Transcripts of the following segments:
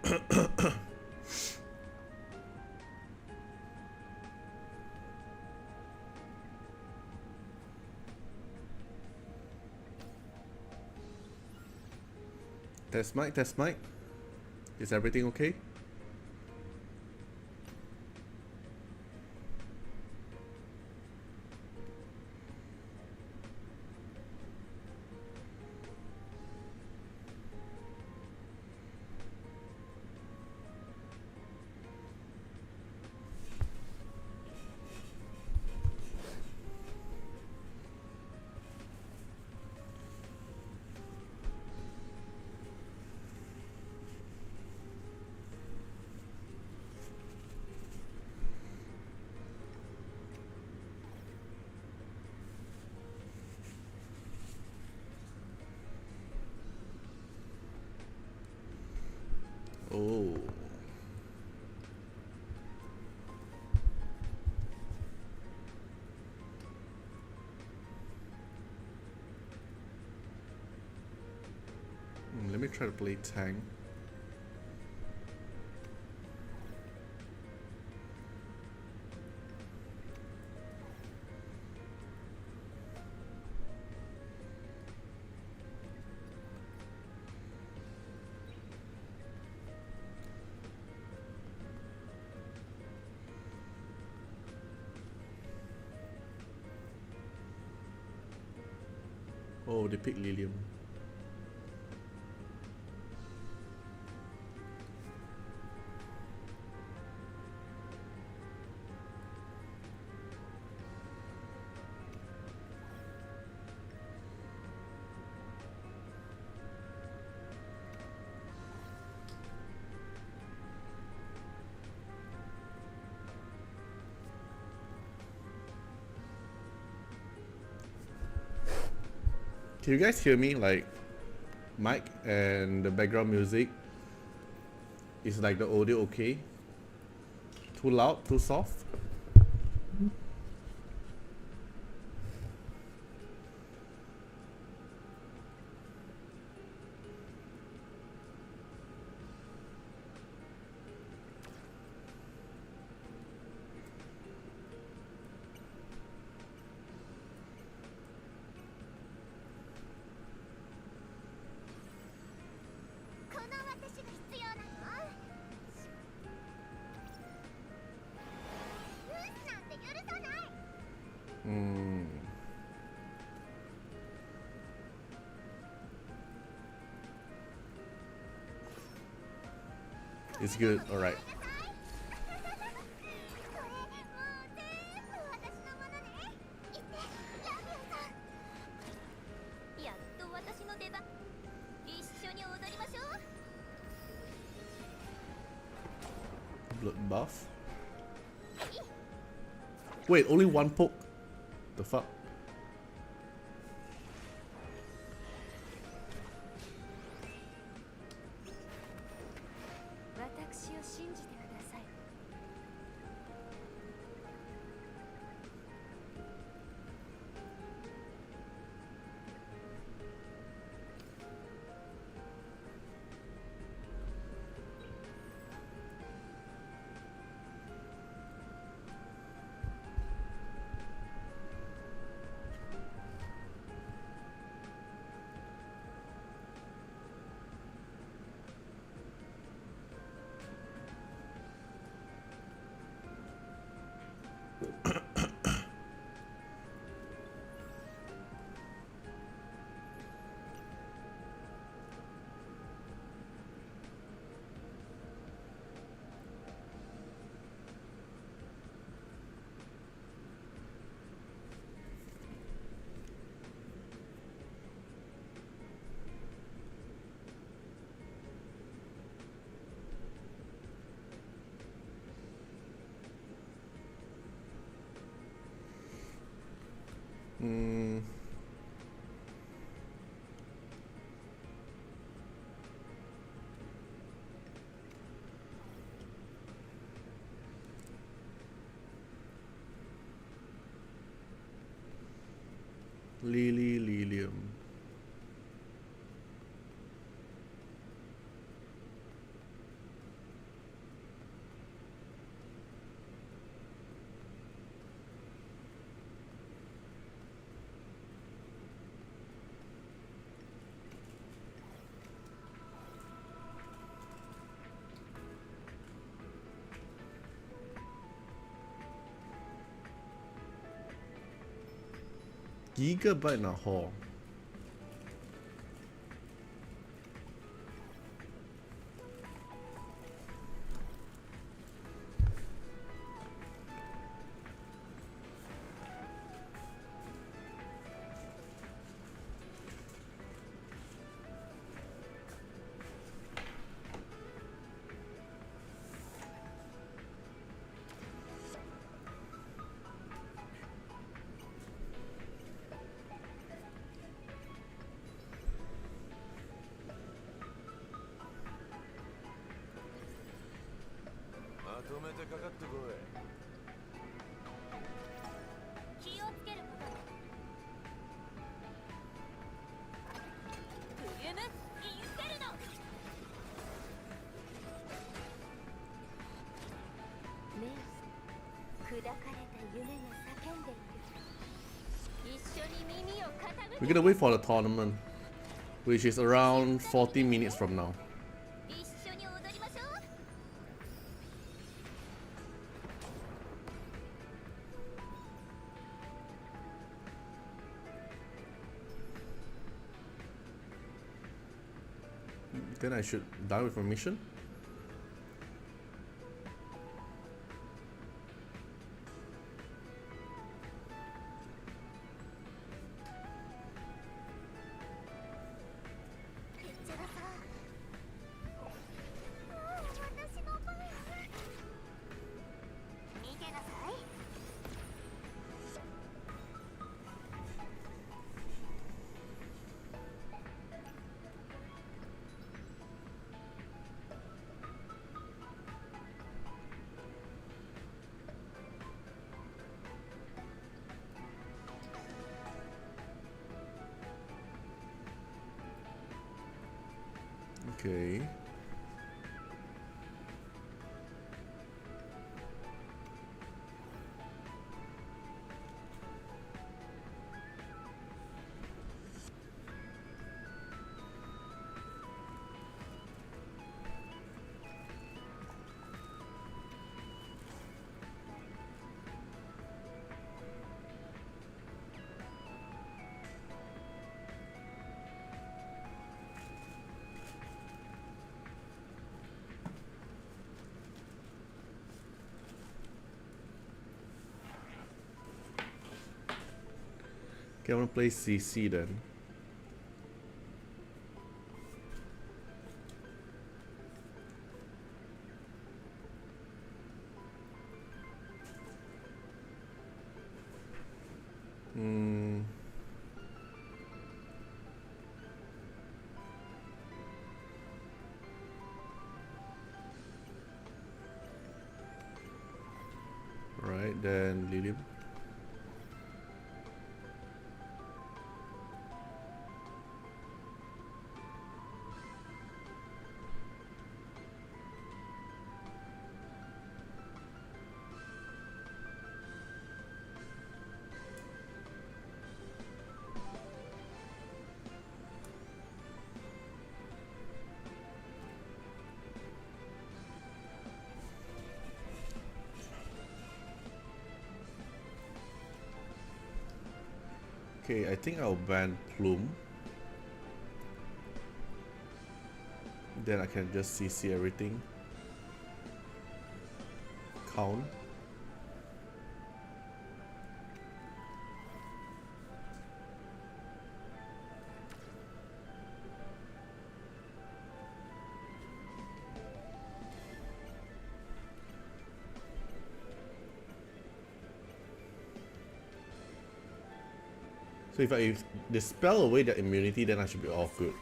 Test mic, test mic. Is everything okay? Oh. Let me try to play tank. Oh, they picked Lilium. Can you guys hear me? Like, mic and the background music. Is like the audio okay? Too loud? Too soft? It's good, alright. Blood buff. Wait, only one poke? The fuck? Lilium. Gigabyte na hall. We're gonna wait for the tournament, which is around 40 minutes from now. Then I should die with a mission. Okay. Okay, I want to play CC then. Right, then Lilium. Okay, I think I'll ban Plume. Then I can just CC everything. Count. So if I dispel away that immunity, then I should be all good.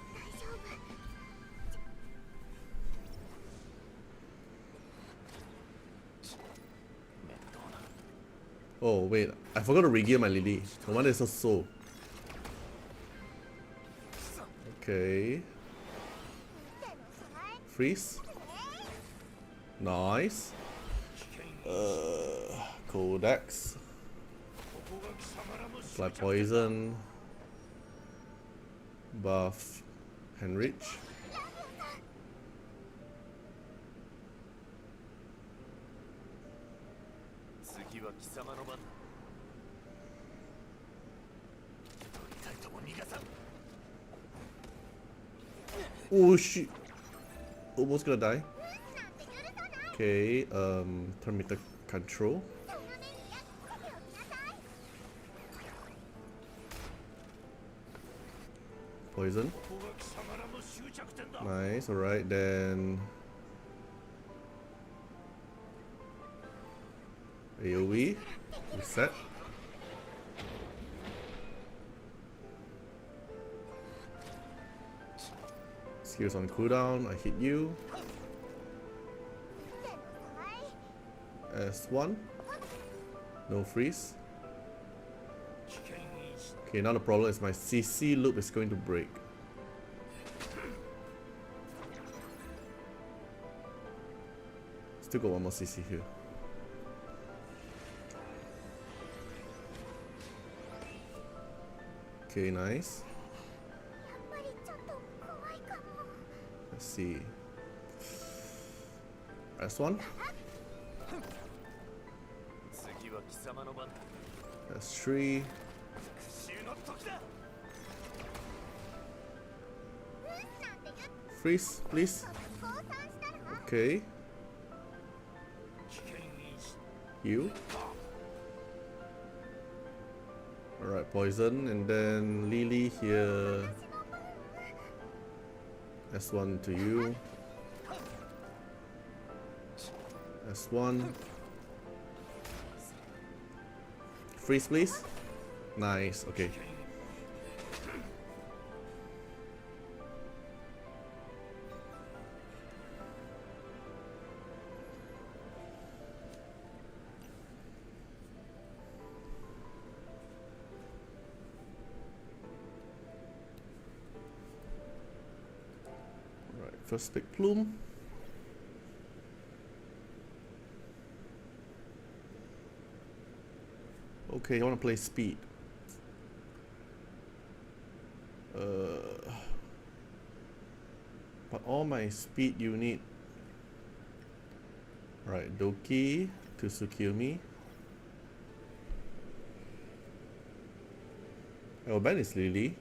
Oh wait, I forgot to regear my Lily. No wonder it's so. Okay. Freeze. Nice. Codex. Apply poison. Buff. Enrich. Oh shit! Almost gonna die. Okay, thermometer control. Poison. Nice, alright then. AoE. Reset. Skills on cooldown, I hit you. S1. No freeze. Okay, now the problem is my CC loop is going to break. Still got one more CC here. Okay, nice. Let's see. S1. S3. Freeze, please. Okay. You. Alright, poison, and then Lily here. S1 to you. S1. Freeze, please. Nice, okay. First pick Plume. Okay, I want to play speed. But all my speed unit. Right, Doki to Tsukiyomi. Oh, Ben is Lily.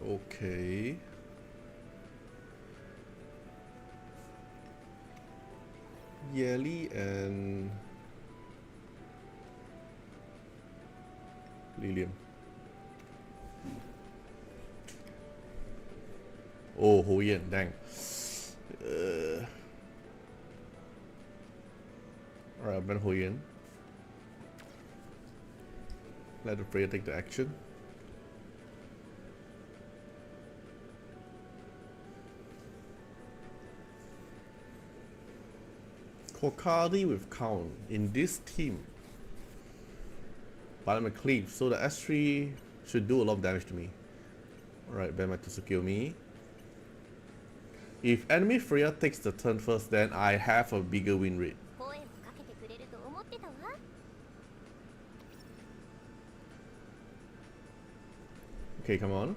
Okay. Yeli and Lilium. Oh, Ho Yen, dang. Alright, I'll ban Ho Yen. Let the player take the action. Kokardi with count in this team. But I'm a cleave, so the S3 should do a lot of damage to me. Alright, ban my Tsukiyomi. If enemy Freya takes the turn first, then I have a bigger win rate. Okay, come on.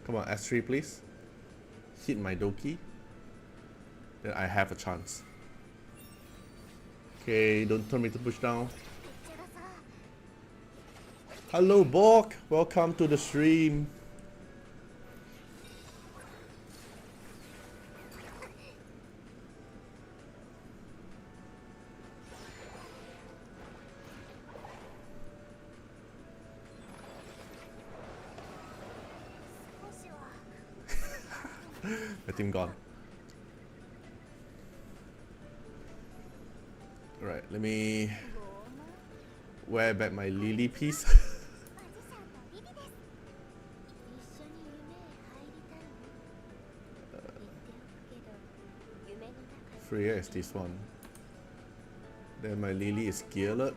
Come on, S3 please. Hit my Doki. Then I have a chance. Okay, don't tell me to push down. Hello Bork, welcome to the stream. My team gone. Alright, let me wear back my Lily piece. Freya is this one. Then my Lily is gear alert.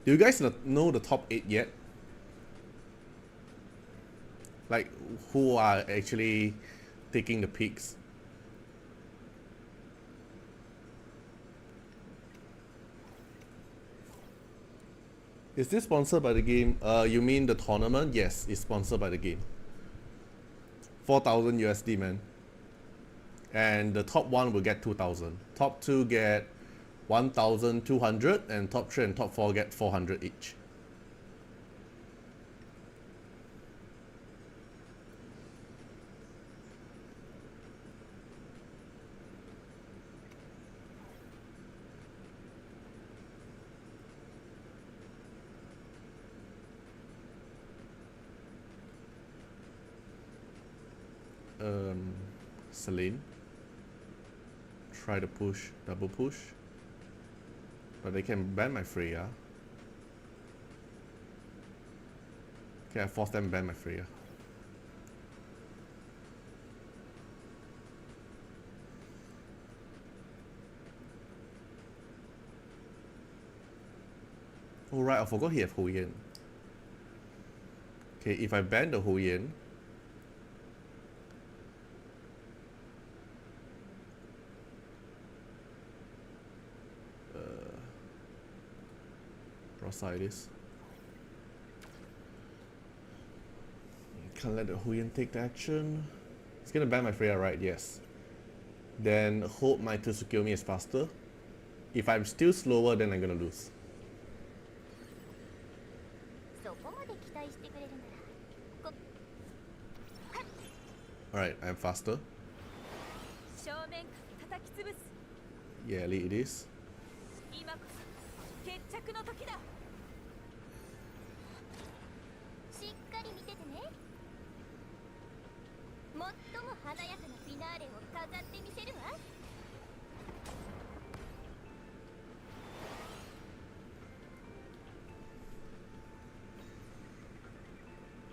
Do you guys know the top 8 yet? Like, who are actually taking the picks? Is this sponsored by the game? You mean the tournament? Yes, it's sponsored by the game. 4,000 USD, man. And the top one will get 2,000. Top two get 1,200, and top three and top four get 400 each. Celine. Try to push, double push. But they can ban my Freya. Okay, I force them to ban my Freya. Oh right, I forgot he have Ho Yen. Okay, if I ban the Ho Yen, side is. Can't let the Ho Yen take the action. It's gonna ban my Freya, right? Yes. Then hope my Tsukiomi is faster. If I'm still slower, then I'm gonna lose. Alright, I'm faster. Yeah, it is.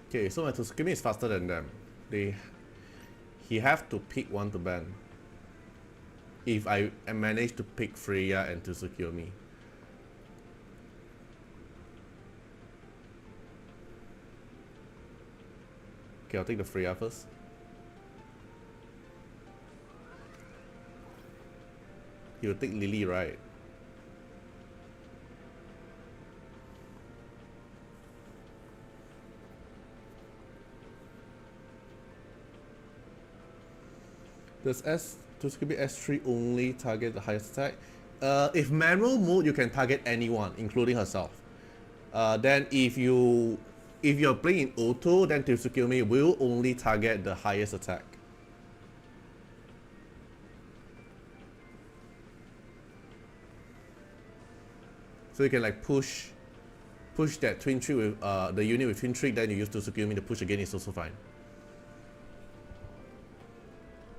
Okay, so my Tsukimi is faster than them. He have to pick one to ban. If I manage to pick Freya and Tsukiomi. Okay, I'll take the Freya first. He will take Lily, right? Does Tsukiomi S3 only target the highest attack? If manual mode, you can target anyone, including herself. Then if you're playing in auto, then Tsukiomi will only target the highest attack. So you can like push that twin trick with the unit with twin trick, then you use Tsukiomi to push again, it's also fine.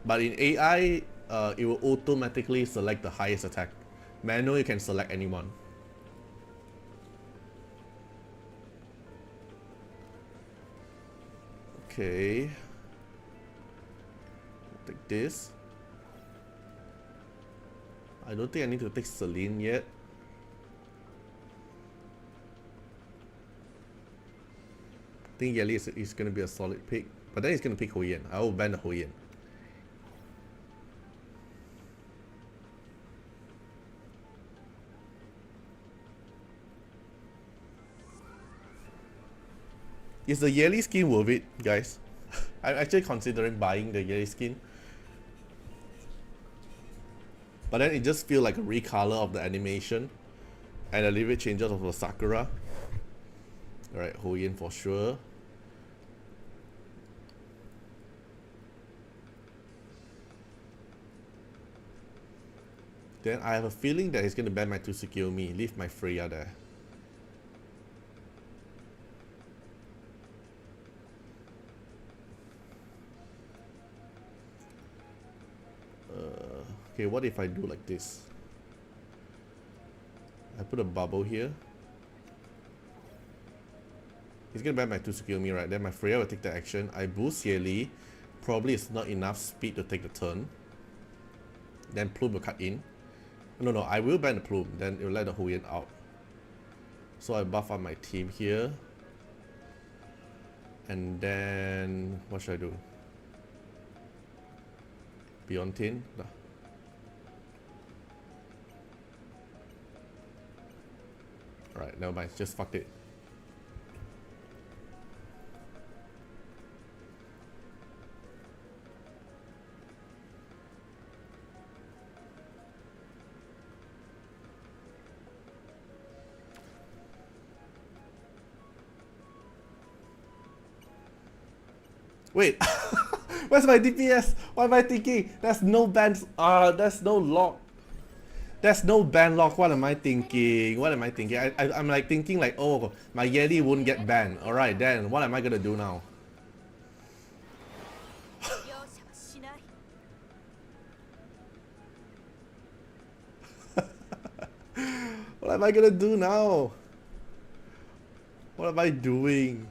But in AI, it will automatically select the highest attack. Manual, you can select anyone. Okay. Take this. I don't think I need to take Celine yet. I think Yeli is going to be a solid pick. But then he's going to pick Ho Yen. I will ban the Ho Yen. Is the Yeli skin worth it, guys? I'm actually considering buying the Yeli skin. But then it just feels like a recolor of the animation and a little bit changes of the Sakura. Alright, Ho Yen for sure. Then I have a feeling that he's going to ban my Tsukiomi, leave my Freya there. Okay, what if I do like this? I put a bubble here. He's gonna ban my Tsukiomi, right? Then my Freya will take the action. I boost Yeli. Probably it's not enough speed to take the turn. Then Plume will cut in. No, I will ban the Plume. Then it will let the Ho Yen out. So I buff up my team here. And then what should I do? Beyond 10? No. Alright, never mind, just fucked it. Wait, where's my DPS? What am I thinking? There's no bans. There's no lock. There's no ban lock. What am I thinking? What am I thinking? I'm like thinking like, oh, my Yeti won't get banned. Alright, then what am I gonna do now? What am I gonna do now? What am I doing?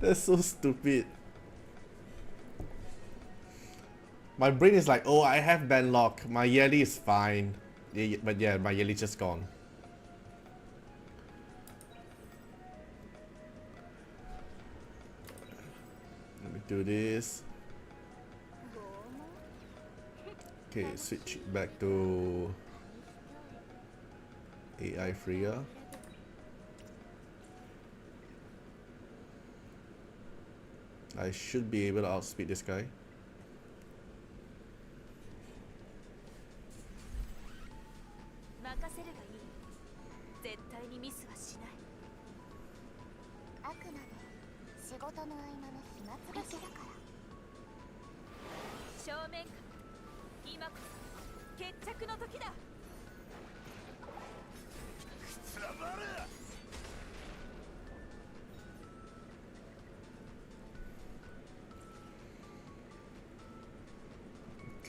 That's so stupid. My brain is like, oh, I have ban lock. My Yeti is fine. Yeah, but yeah, my Yeti just gone. Let me do this. Okay, switch back to AI Freya. I should be able to outspeed this guy.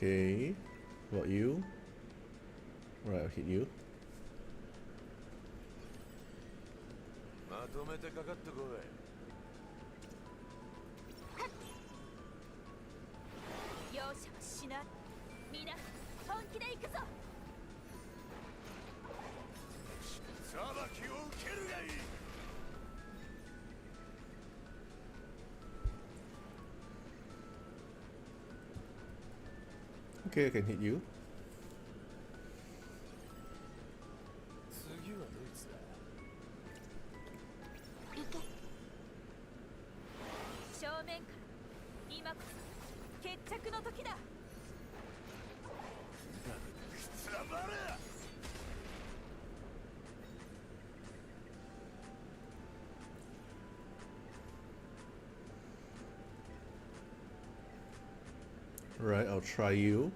Okay, what about you? Right, I'll hit you. Okay, I can hit you. Right, I'll try you.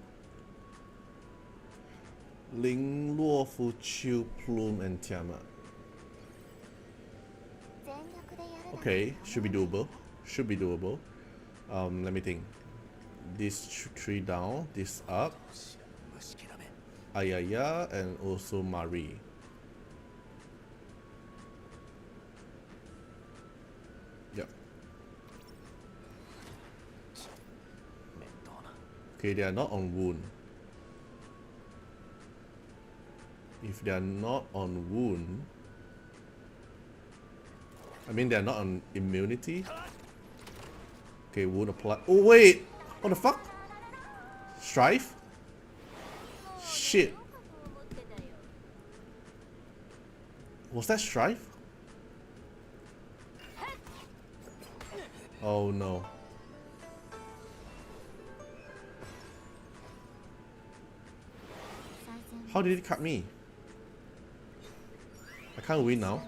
Ling, Luo, Fu, Chiu, Plume, and Tiamat. Okay, should be doable. Should be doable. Let me think. This 3 down, this up. Ayaya, and also Mari. Yep. Okay, they are not on wound. If they are not on wound, I mean they are not on immunity. Okay, wound apply. Oh wait, what the fuck? Strife? Shit. Was that Strife? Oh no. How did it cut me? I can't win now.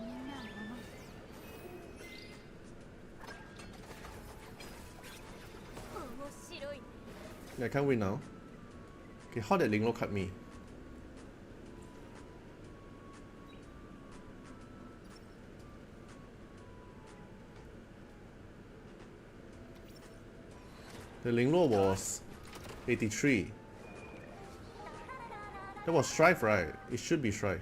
Yeah, I can't win now. Okay, how did Linglo cut me? The Linglo was 83. That was Strife, right? It should be Strife.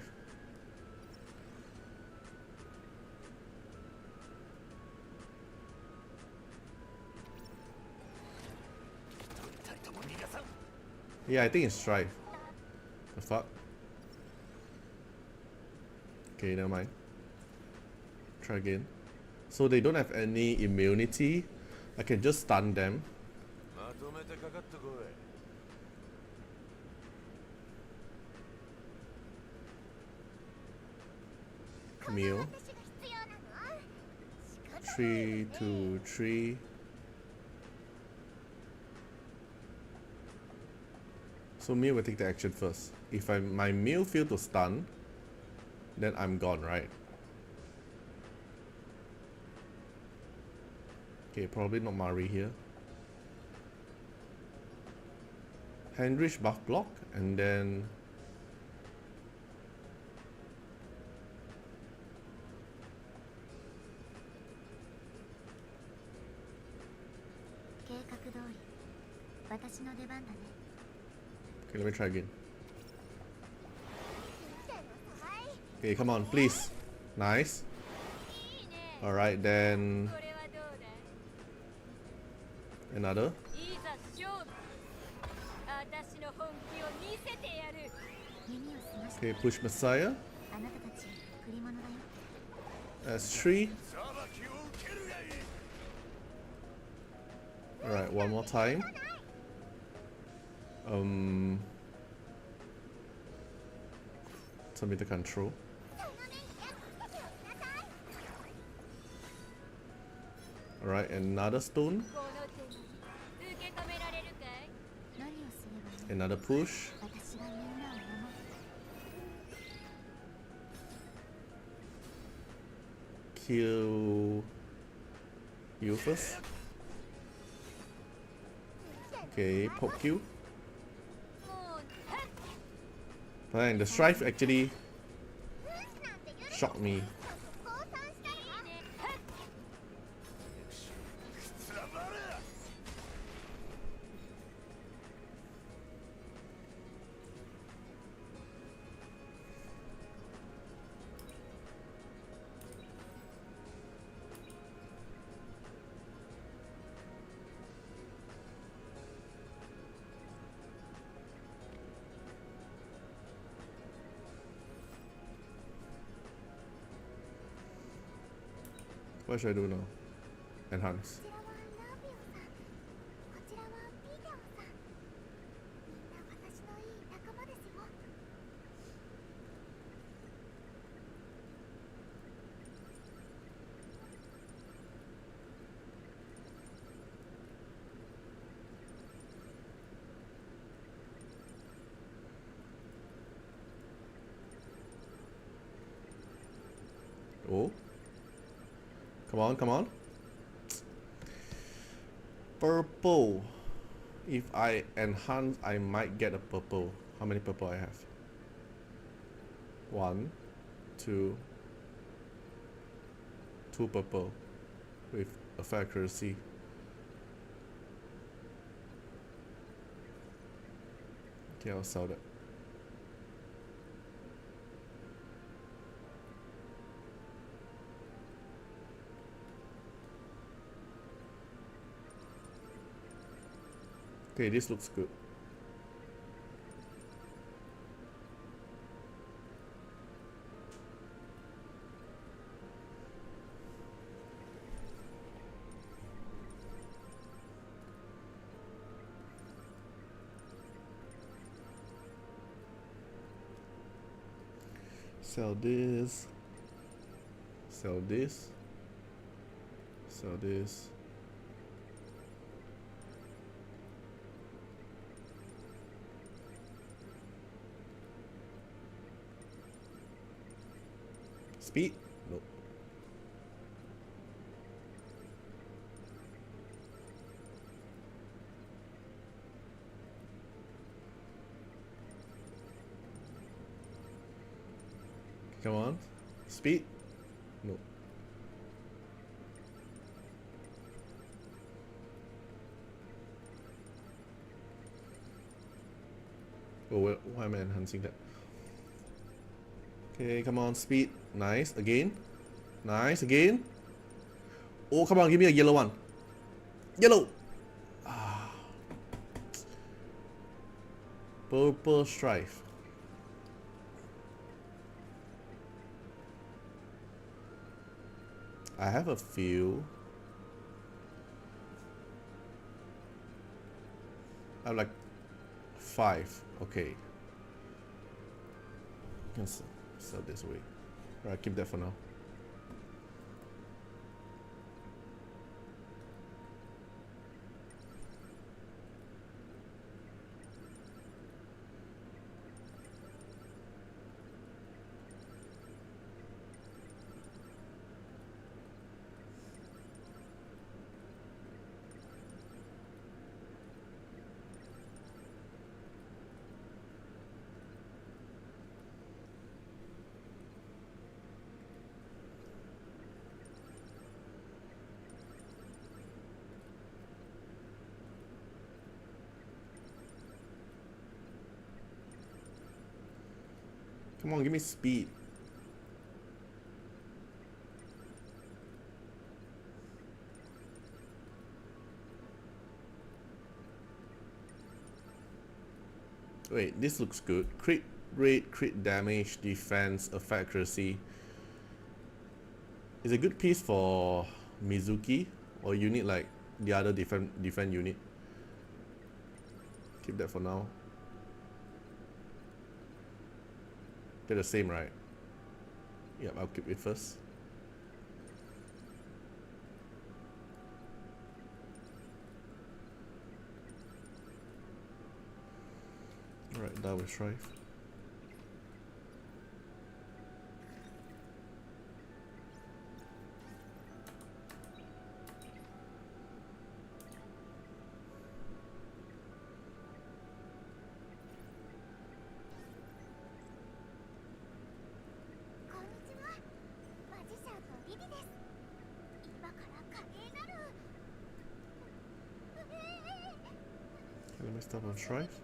Yeah, I think it's Strife. The fuck? Okay, never mind. Try again. So they don't have any immunity. I can just stun them. Meal. 3, 2, 3. So Mew will take the action first. If my Mew fail to stun, then I'm gone, right? Okay, probably not Mari here. Hendrich buff block, and then okay, let me try again. Okay, come on, please. Nice. Alright, then another. Okay, push Messiah. S3. Alright, one more time. Submit the control. Alright, another stone. Another push. Kill you first. Okay, poke you. Fine, the strife actually shocked me. What should I do now? Enhance. Oh. Come on, come on. Purple. If I enhance, I might get a purple. How many purple I have? 1, 2. 2 purple. With a fair accuracy. Okay, I'll sell that. Okay, this looks good. Sell this. Sell this. Sell this. Speed? Nope. Come on. Speed? Nope. Oh, why am I enhancing that? Okay, come on, speed. Nice, again. Nice, again. Oh, come on, give me a yellow one. Yellow! Ah. Purple strife. I have a few. I have like 5. Okay. Can sell this way. Alright, keep that for now. Come on, give me speed. Wait, this looks good. Crit rate, crit damage, defense, effect accuracy. Is a good piece for Mizuki, or you need like the other defense unit? Keep that for now. They're the same, right? Yep, I'll keep it first. Alright, that was Strife. Let me stop on Strife.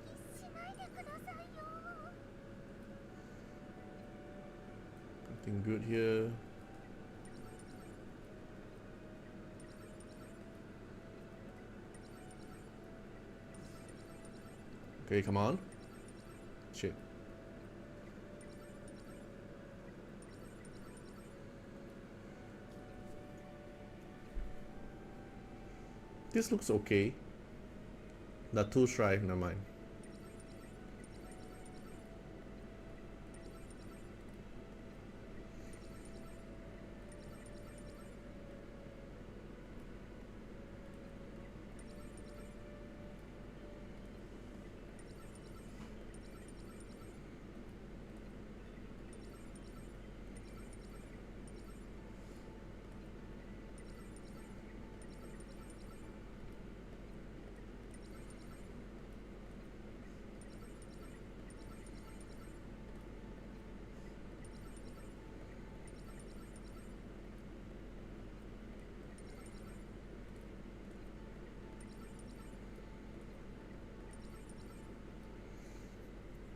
Nothing good here. Okay, come on. Shit. This looks okay. The 2 Strife, never mind.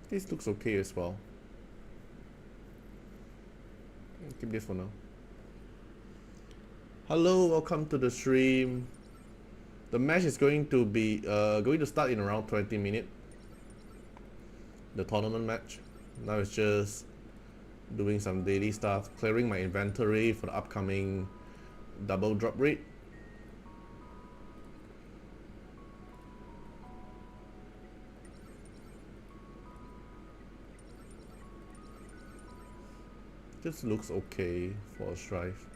This looks okay as well. I'll keep this for now. Hello, welcome to the stream. The match is going to be going to start in around 20 minutes. The tournament match. Now it's just doing some daily stuff, clearing my inventory for the upcoming double drop rate. This looks okay for a Strife.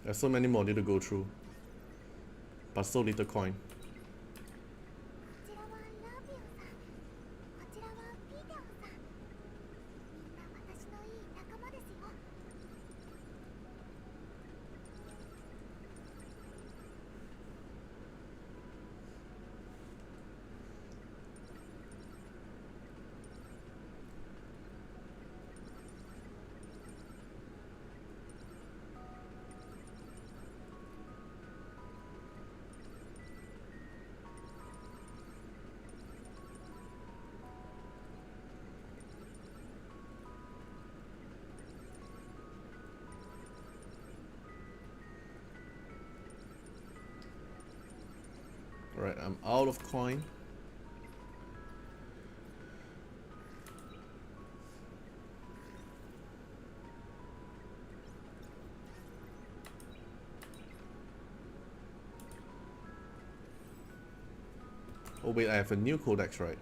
There's so many more need to go through, but so little coin. Alright, I'm out of coin. Oh wait, I have a new codex, right?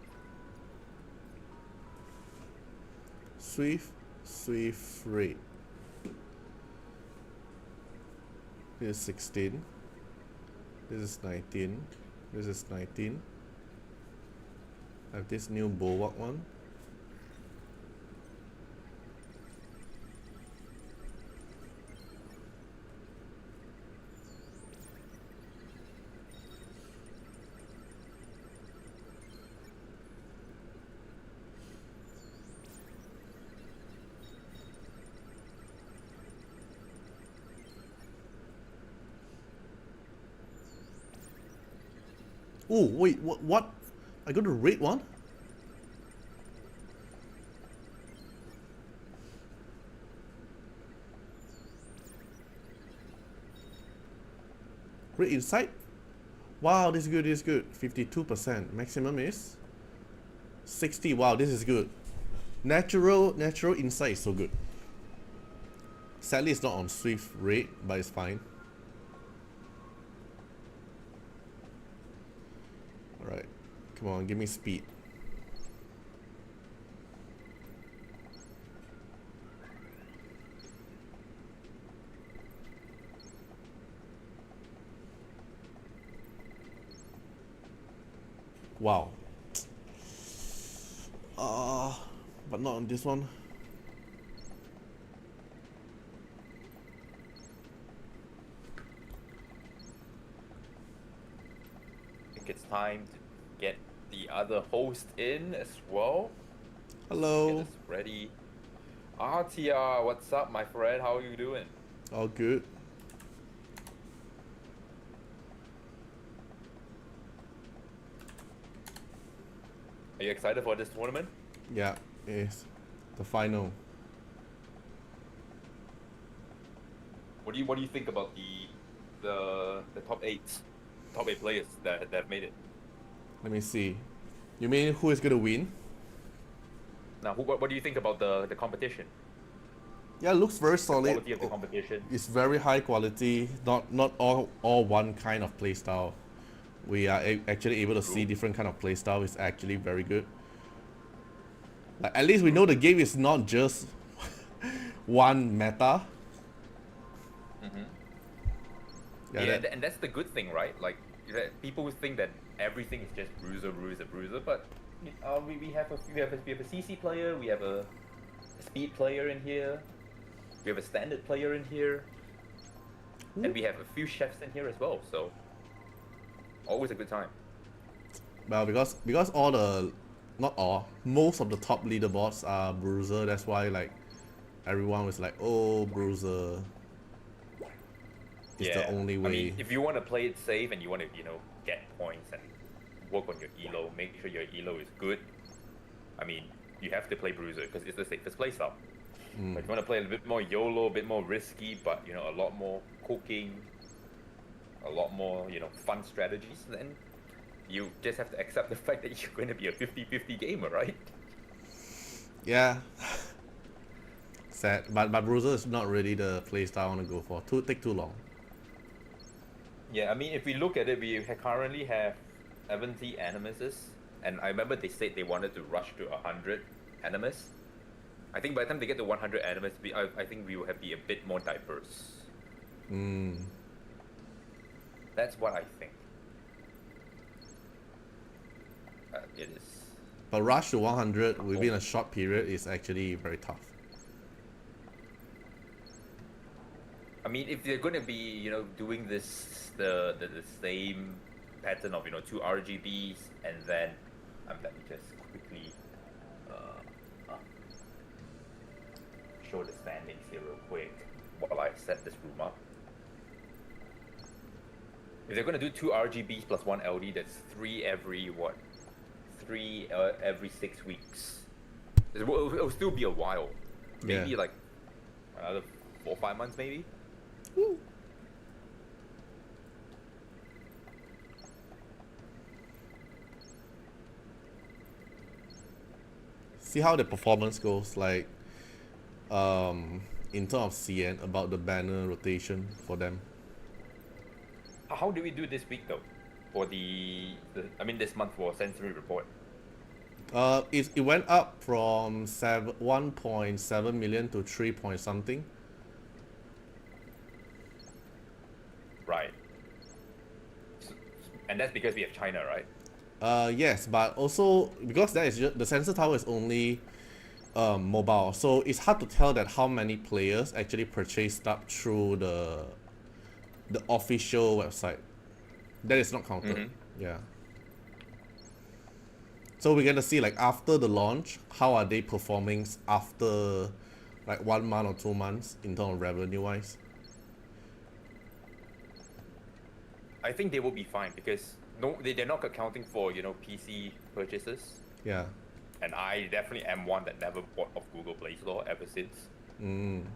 Swift rate. This is 16. This is 19. This is 19. I have this new bulwark one. Oh wait, what? I got a red one? Red inside? Wow, this is good, this is good. 52%. Maximum is 60. Wow, this is good. Natural insight is so good. Sadly, it's not on Swift rate, but it's fine. Alright, come on, give me speed. Wow. But not on this one. I think it's time to get the other host in as well. Hello. Get us ready. Artiar, what's up, my friend? How are you doing? All good. Are you excited for this tournament? Yeah, it's the final. What do you think about the top eight players that have made it? Let me see. You mean who is gonna win? Now, what do you think about the competition? Yeah, it looks very The solid. quality of the competition. It's very high quality. Not all one kind of playstyle. We are actually able to see different kind of playstyle. It's actually very good. Like, at least we know the game is not just one meta. Yeah, and that's the good thing, right? Like, people would think that everything is just bruiser, but we have a CC player, we have a speed player in here, we have a standard player in here, and we have a few chefs in here as well. So always a good time. Well, because all the, not all, most of the top leaderboards are bruiser. That's why like everyone was like, oh, bruiser. It's the only way. I mean, if you want to play it safe and you want to, get points and work on your elo, make sure your elo is good. I mean, you have to play bruiser because it's the safest playstyle. But if you want to play a bit more YOLO, a bit more risky, but a lot more cooking, a lot more fun strategies, then you just have to accept the fact that you're going to be a 50-50 gamer, right? Yeah. Sad, but bruiser is not really the playstyle I want to go for. Take too long. Yeah, I mean, if we look at it, we currently have 70 animuses, and I remember they said they wanted to rush to 100 animus. I think by the time they get to 100 animus, I think we will have be a bit more diverse. That's what I think. It is. But rush to 100 within a short period is actually very tough. I mean, if they're going to be, doing this the same pattern of 2 RGBs, and then let me just quickly show the standings here real quick while I set this room up. If they're going to do 2 RGBs plus 1 LD, that's 3 every what? 3 every 6 weeks. It'll still be a while. Maybe like another 4 or 5 months, maybe. Woo. see how the performance goes. Like, in terms of CN about the banner rotation for them. How did we do this week though? For I mean this month for Sensory Report. It went up from 1.7 million to 3 point something. Right. And that's because we have China, right? Yes, but also because that is the sensor tower is only mobile, so it's hard to tell that how many players actually purchased up through the official website. That is not counted. Yeah. So we're gonna see like after the launch, how are they performing after like 1 month or 2 months in terms of revenue wise. I think they will be fine because they're not accounting for PC purchases. Yeah. And I definitely am one that never bought off Google Play Store ever since. And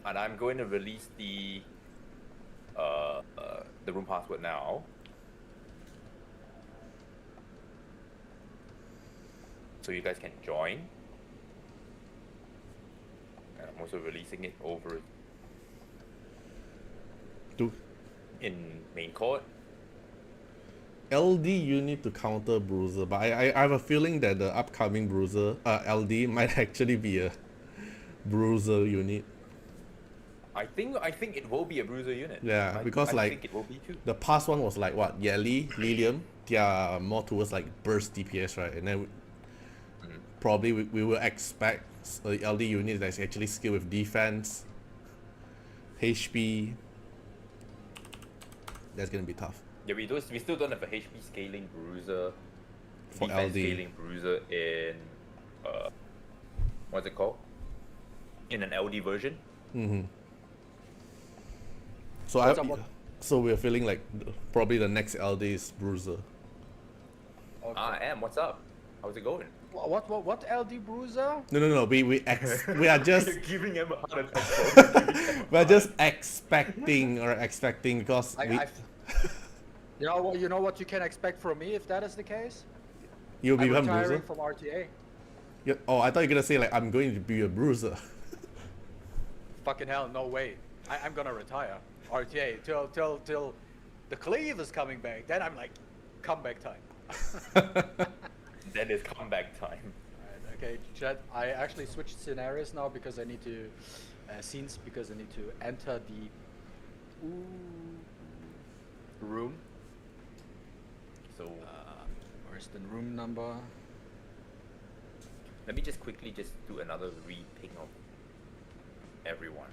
I'm going to release the room password now. So you guys can join. And I'm also releasing it over in main court. LD you need to counter bruiser, but I have a feeling that the upcoming bruiser LD might actually be a bruiser unit. I think it will be a bruiser unit. Yeah, because I think it will be too. the past one was like what, Yeli, Lilium, they are more towards like burst DPS, right? And then probably we will expect the LD unit that's actually skilled with defense, HP. That's gonna be tough. Yeah, we still don't have a HP scaling bruiser, For defense LD. scaling bruiser in what's it called? In an LD version. So we're feeling like probably the next LD is bruiser. Okay. Am, what's up? How's it going? What LD bruiser? No. We are just You're giving him a heart attack. we're just expecting because you know what you can expect from me if that is the case? you'll I'm become retiring bruiser. from RTA. Oh, I thought you were gonna say like I'm going to be a bruiser. Fucking hell, no way. I'm gonna retire RTA till the cleave is coming back. Then I'm like, comeback time. Then it's comeback time. Alright, okay, chat. I actually switched scenarios now because I need to scenes because I need to enter the room. So Where's the room number? let me just quickly do another re-ping of everyone.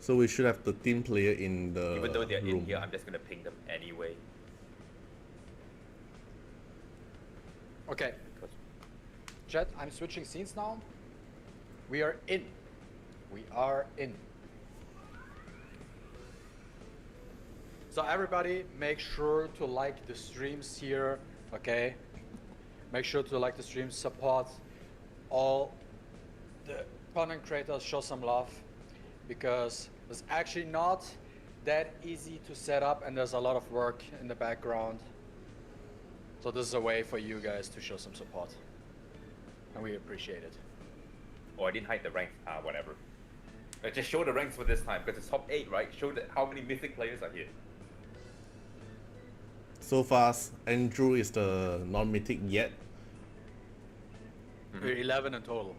So we should have the team player in the Even though they're room. in here, I'm just gonna ping them anyway. Okay, Because chat. I'm switching scenes now. We are in. We are in. So everybody, make sure to like the streams here. Okay. Make sure to like the streams. Support all the content creators. Show some love because it's actually not that easy to set up, and there's a lot of work in the background. So this is a way for you guys to show some support, and we appreciate it. I didn't hide the ranks. Whatever. Just show the ranks for this time because it's top 8, right? Show how many mythic players are here. So far, Andrew is the non-mythic yet. We're 11 in total.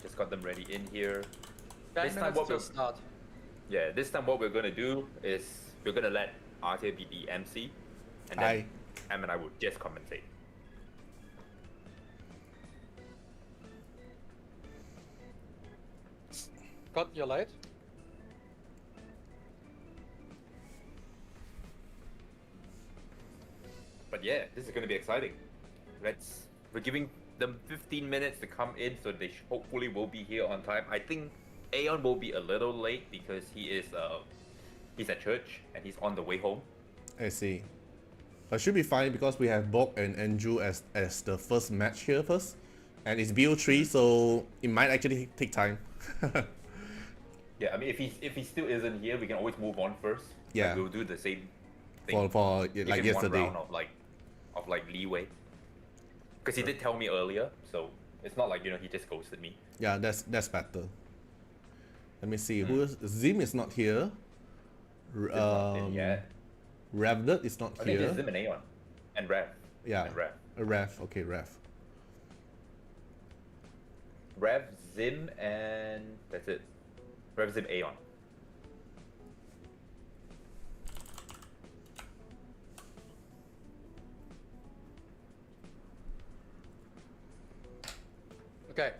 Just got them ready in here. 10 This time minutes what till we'll- start. Yeah, this time what we're gonna do is we're gonna let Artiar be the MC, and then Am and I will just commentate. Cut your light. But yeah, this is gonna be exciting. We're giving them 15 minutes to come in, so they hopefully will be here on time. I think Aeon will be a little late because he's at church and he's on the way home. I see. But should be fine because we have Bob and Andrew as the first match here first. And it's BO3, so it might actually take time. Yeah, I mean, if he still isn't here, we can always move on first. Yeah. Like, we'll do the same thing. for Give like him one yesterday. round of like leeway. Because he did tell me earlier, so it's not like he just ghosted me. Yeah, that's better. Let me see. Who is Zim is not here. It's not in yet. Revdet is not I think here. there's Zim and Aeon. And Rev. Yeah. And Rev. Rev. Okay, Rev. Rev, Zim, and that's it. Rev, Zim, Aeon. Okay.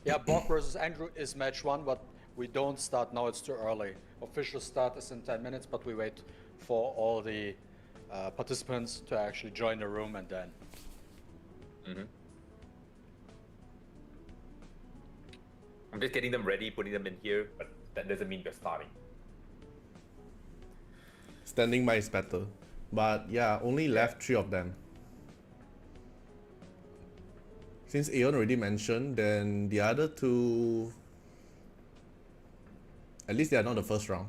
Yeah, Bok versus Andrew is match 1, but we don't start now, it's too early. Official start is in 10 minutes, but we wait for all the participants to actually join the room and then. I'm just getting them ready, putting them in here, but that doesn't mean they're starting. Standing by is better. But yeah, only left 3 of them. Since Aeon already mentioned, then the other 2, at least they are not the first round.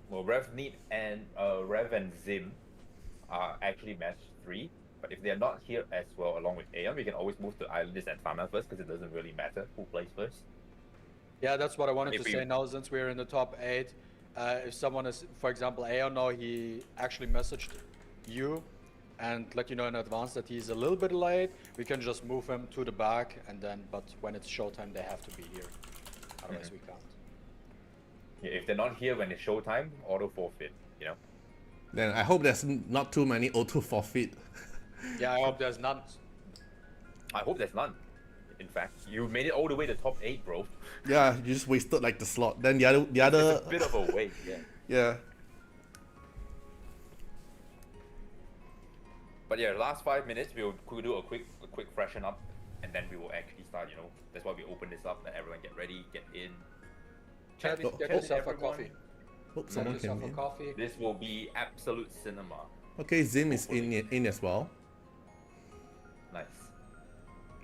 Well, Rev and Zim are actually match 3, but if they're not here as well along with Aeon, we can always move to Islanders and Tana first because it doesn't really matter who plays first. Yeah, that's what I wanted If to we- say now since we're in the top 8. If someone is, for example, Aeon now, he actually messaged you and let you know in advance that he's a little bit late, we can just move him to the back and then, but when it's showtime, they have to be here. Otherwise we can't. Yeah, if they're not here when it's showtime, auto forfeit, Then I hope there's not too many auto forfeit. Yeah, I hope there's none. I hope there's none. In fact, you made it all the way to top 8, bro. Yeah, you just wasted like the slot. Then the other It's a bit of a wait, yeah. yeah. But yeah, last 5 minutes we'll do a quick freshen up, and then we will actually start. That's why we open this up. Let everyone get ready, get in. Get Chat yourself a everyone. coffee. Hope Get someone yourself came a in. coffee. This will be absolute cinema. Okay, Zim is in as well. Nice.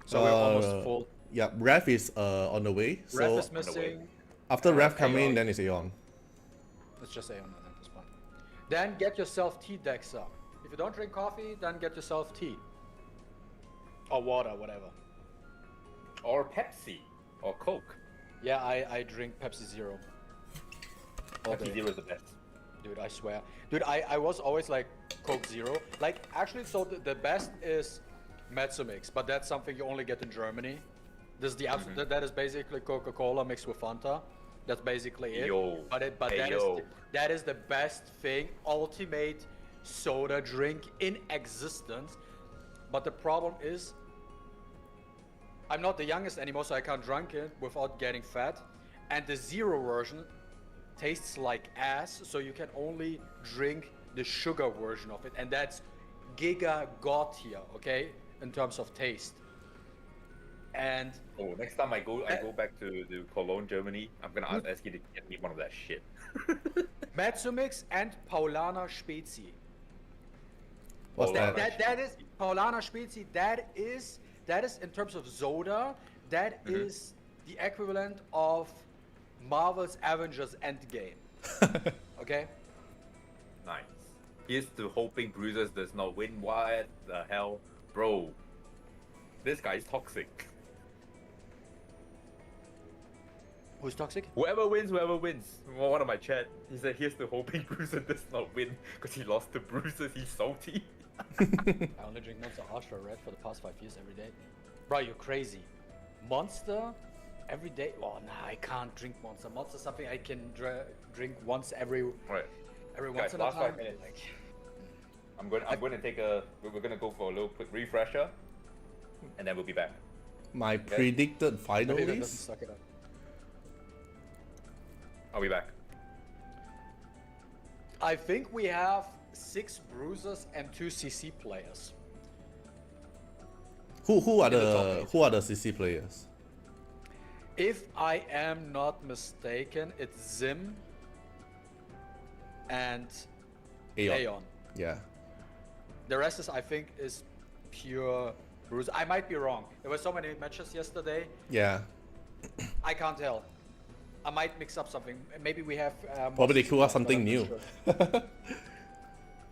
So we're almost Uh, full. Yeah, Rev is on the way. Ref So is missing. after Rev come in, Aeon. then it's Aeon. It's just Aeon at this point. Then get yourself tea decks up. If you don't drink coffee, then get yourself tea. Or water, whatever. Or Pepsi, or Coke. Yeah, I drink Pepsi Zero. All Pepsi day. Zero is the best. Dude, I swear. Dude, I was always like Coke Zero. Like, actually, so the best is Mezzomix, but that's something you only get in Germany. This is the absolute, that is basically Coca-Cola mixed with Fanta. That's basically it. Yo. But Hey, yo. that is the best thing, ultimate soda drink in existence. But the problem is, I'm not the youngest anymore, so I can't drink it without getting fat. And the zero version tastes like ass, so you can only drink the sugar version of it, and that's giga god tier, okay, in terms of taste. And Oh, next time I go back to Cologne, Germany, I'm gonna ask you to get me one of that shit. Mezzomix and Paulaner Spezi. What's Paulaner. that? That is Paulaner Spezi. That is in terms of soda. That is the equivalent of Marvel's Avengers Endgame. Okay. Nice. Here's to hoping Bruisers does not win. What the hell, bro? This guy's toxic. Who's toxic? Whoever wins. One of my chat, he said, here's to hoping Bruiser does not win because he lost to Bruisers. He's salty. I only drink Monster Ultra Red for the past 5 years every day. Bro, you're crazy. Monster every day? Oh, nah, I can't drink Monster. Monster is something I can drink once every Right. once Guys, in a last time. 5 minutes. I'm going to take we're gonna go for a little quick refresher, and then we'll be back. My predicted final Maybe that doesn't is suck it up. I'll be back. I think we have 6 bruisers and 2 CC players. who are in the top the eight. who are the CC players? If I am not mistaken, it's Zim and Aeon. Aeon. Yeah. The rest is, I think, is pure bruiser. I might be wrong. There were so many matches yesterday. Yeah. I can't tell. I might mix up something. Maybe we have more Probably they season cool out pass, but something I'm not new. sure.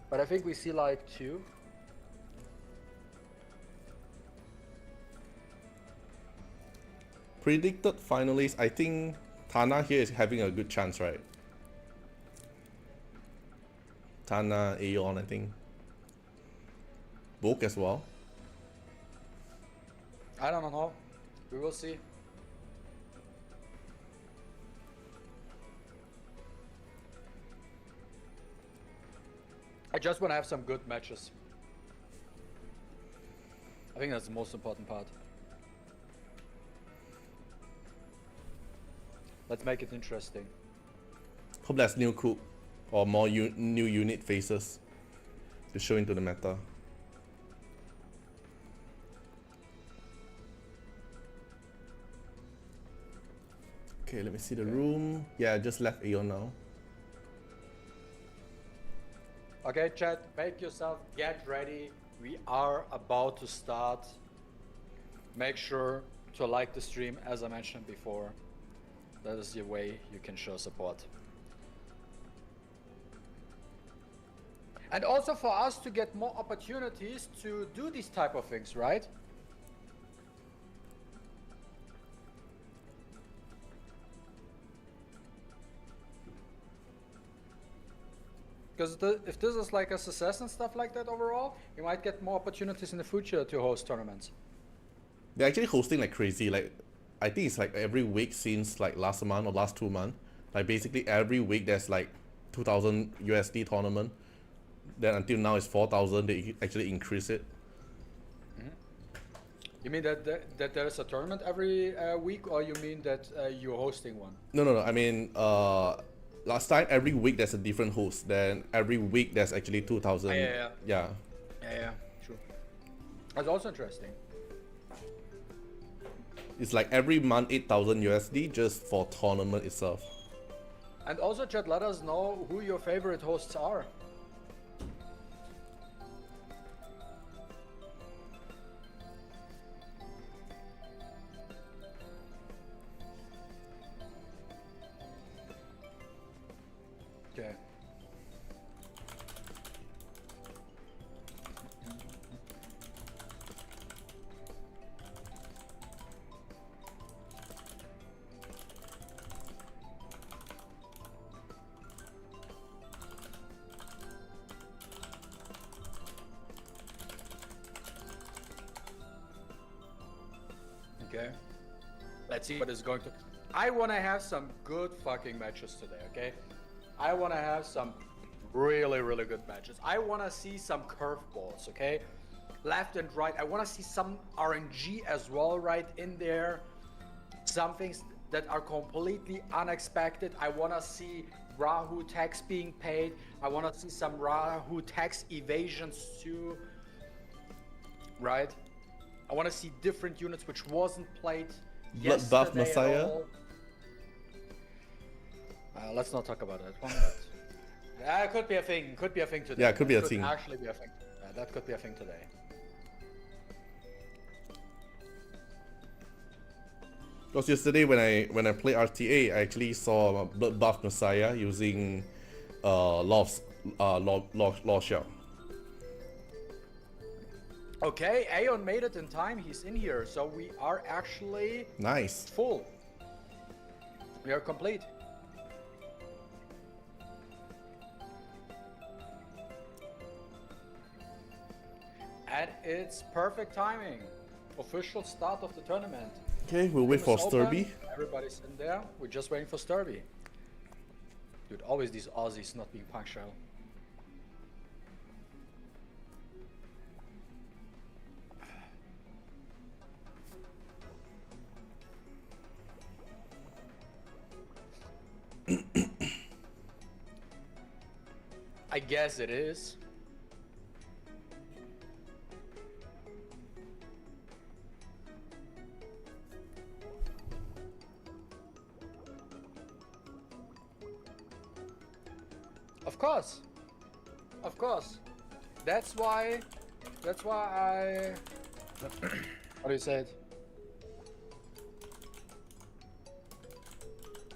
But I think we see like 2. Predicted finalists, I think Tana here is having a good chance, right? Tana, Aeon, I think. Book as well. I don't know. We will see. I just want to have some good matches. I think that's the most important part. Let's make it interesting. Hope there's new coup or more new unit faces to show into the meta. Okay, let me see the room. Yeah, I just left Aeon now. Okay, chat, make yourself, get ready. We are about to start. Make sure to like the stream, as I mentioned before. That is the way you can show support. And also for us to get more opportunities to do these type of things, right? Because if this is like a success and stuff like that overall, we might get more opportunities in the future to host tournaments. They're actually hosting like crazy. Like, I think it's like every week since like last month or last 2 months. Like basically every week there's like 2,000 USD tournament. Then until now it's 4,000. They actually increase it. You mean that there's a tournament every week, or you mean that you're hosting one? No. I mean, last time every week there's a different host. Then every week there's actually 2,000. Yeah. Yeah. Yeah, true. That's also interesting. It's like every month 8,000 USD just for tournament itself. And also, chat, let us know who your favorite hosts are. Okay. Okay. Let's see what is going to. I want to have some good fucking matches today, okay? I want to have some really, really good matches. I want to see some curveballs, okay? Left and right. I want to see some RNG as well right in there. Some things that are completely unexpected. I want to see Rahu tax being paid. I want to see some Rahu tax evasions too. Right? I want to see different units which wasn't played yesterday Buff Messiah. at all. Let's not talk about that one. But it could be a thing. Could be a thing today. Yeah, it could be a Could thing. actually be a thing. That could be a thing today. Because yesterday when I played RTA, I actually saw Buff Messiah using Law Shell. Okay, Aeon made it in time. He's in here, so we are actually Nice. full. We are complete. And it's perfect timing. Official start of the tournament. Okay, we'll wait for Room is open. Sturby. Everybody's in there. We're just waiting for Sturby. Dude, always these Aussies not being punctual. I guess it is. Of course. Of course. That's why That's why what do you say it?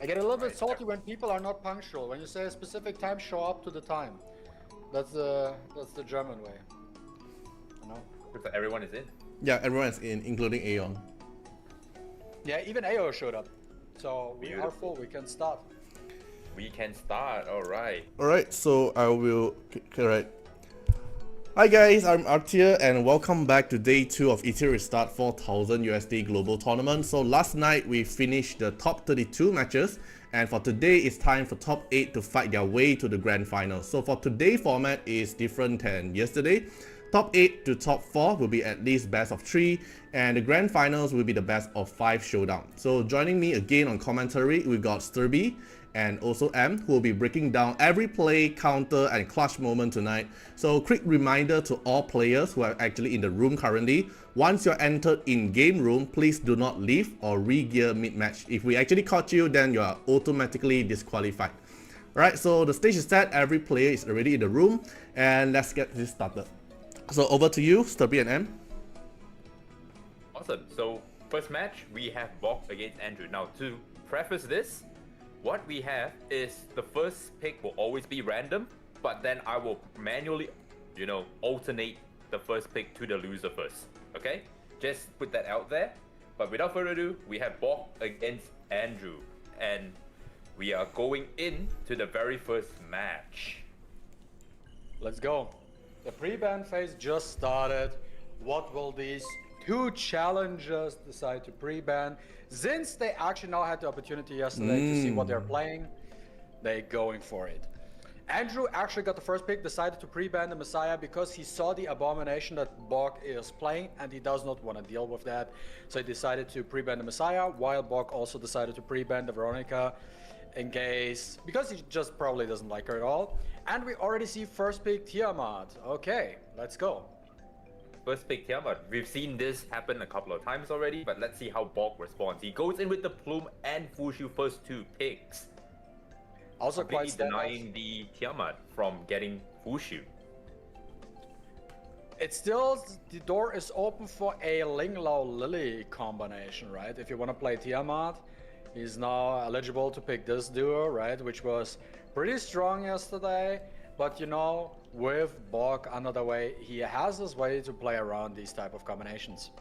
I get a little bit salty when people are not punctual. When you say a specific time, show up to the time. That's the German way. You know? Because everyone is in. Yeah, everyone's in, including Aeon. Yeah, even AO showed up. So we are full. We can start. We can start. All right. Alright, so I will. Alright. Hi guys, I'm Artiar and welcome back to day 2 of etheriarestart 4000 USD global tournament. So last night we finished the top 32 matches, and for today it's time for top 8 to fight their way to the grand final. So for today's format is different than yesterday. Top 8 to top 4 will be at least best of 3, and the grand finals will be the best of 5 showdown. So joining me again on commentary, we've got Sturby and also M, who will be breaking down every play, counter and clutch moment tonight. So quick reminder to all players who are actually in the room currently, once you're entered in game room, please do not leave or re-gear mid-match. If we actually caught you, then you are automatically disqualified. Alright, so the stage is set, every player is already in the room, and let's get this started. So over to you, Sturby and M. Awesome. So first match, we have Bok against Andrew. Now to preface this, what we have is the first pick will always be random, but then I will manually, alternate the first pick to the loser first. Okay? Just put that out there. But without further ado, we have Bok against Andrew. And we are going into the very first match. Let's go. The pre-ban phase just started. What will these two challengers decide to pre-ban? Since they actually now had the opportunity yesterday to see what they're playing, they're going for it. Andrew actually got the first pick, decided to pre-ban the Messiah because he saw the abomination that Bok is playing and he does not want to deal with that. So he decided to pre-ban the Messiah, while Bok also decided to pre-ban the Veronica in case, because he just probably doesn't like her at all. And we already see first pick Tiamat. Okay, let's go. First pick Tiamat. We've seen this happen a couple of times already, but let's see how Bok responds. He goes in with the Plume and Fushu first 2 picks. Also quite denying the Tiamat from getting Fushu. It's still, the door is open for a Linglao Lily combination, right? If you want to play Tiamat, he's now eligible to pick this duo, right? Which was pretty strong yesterday, but with Bok another way, he has his way to play around these type of combinations.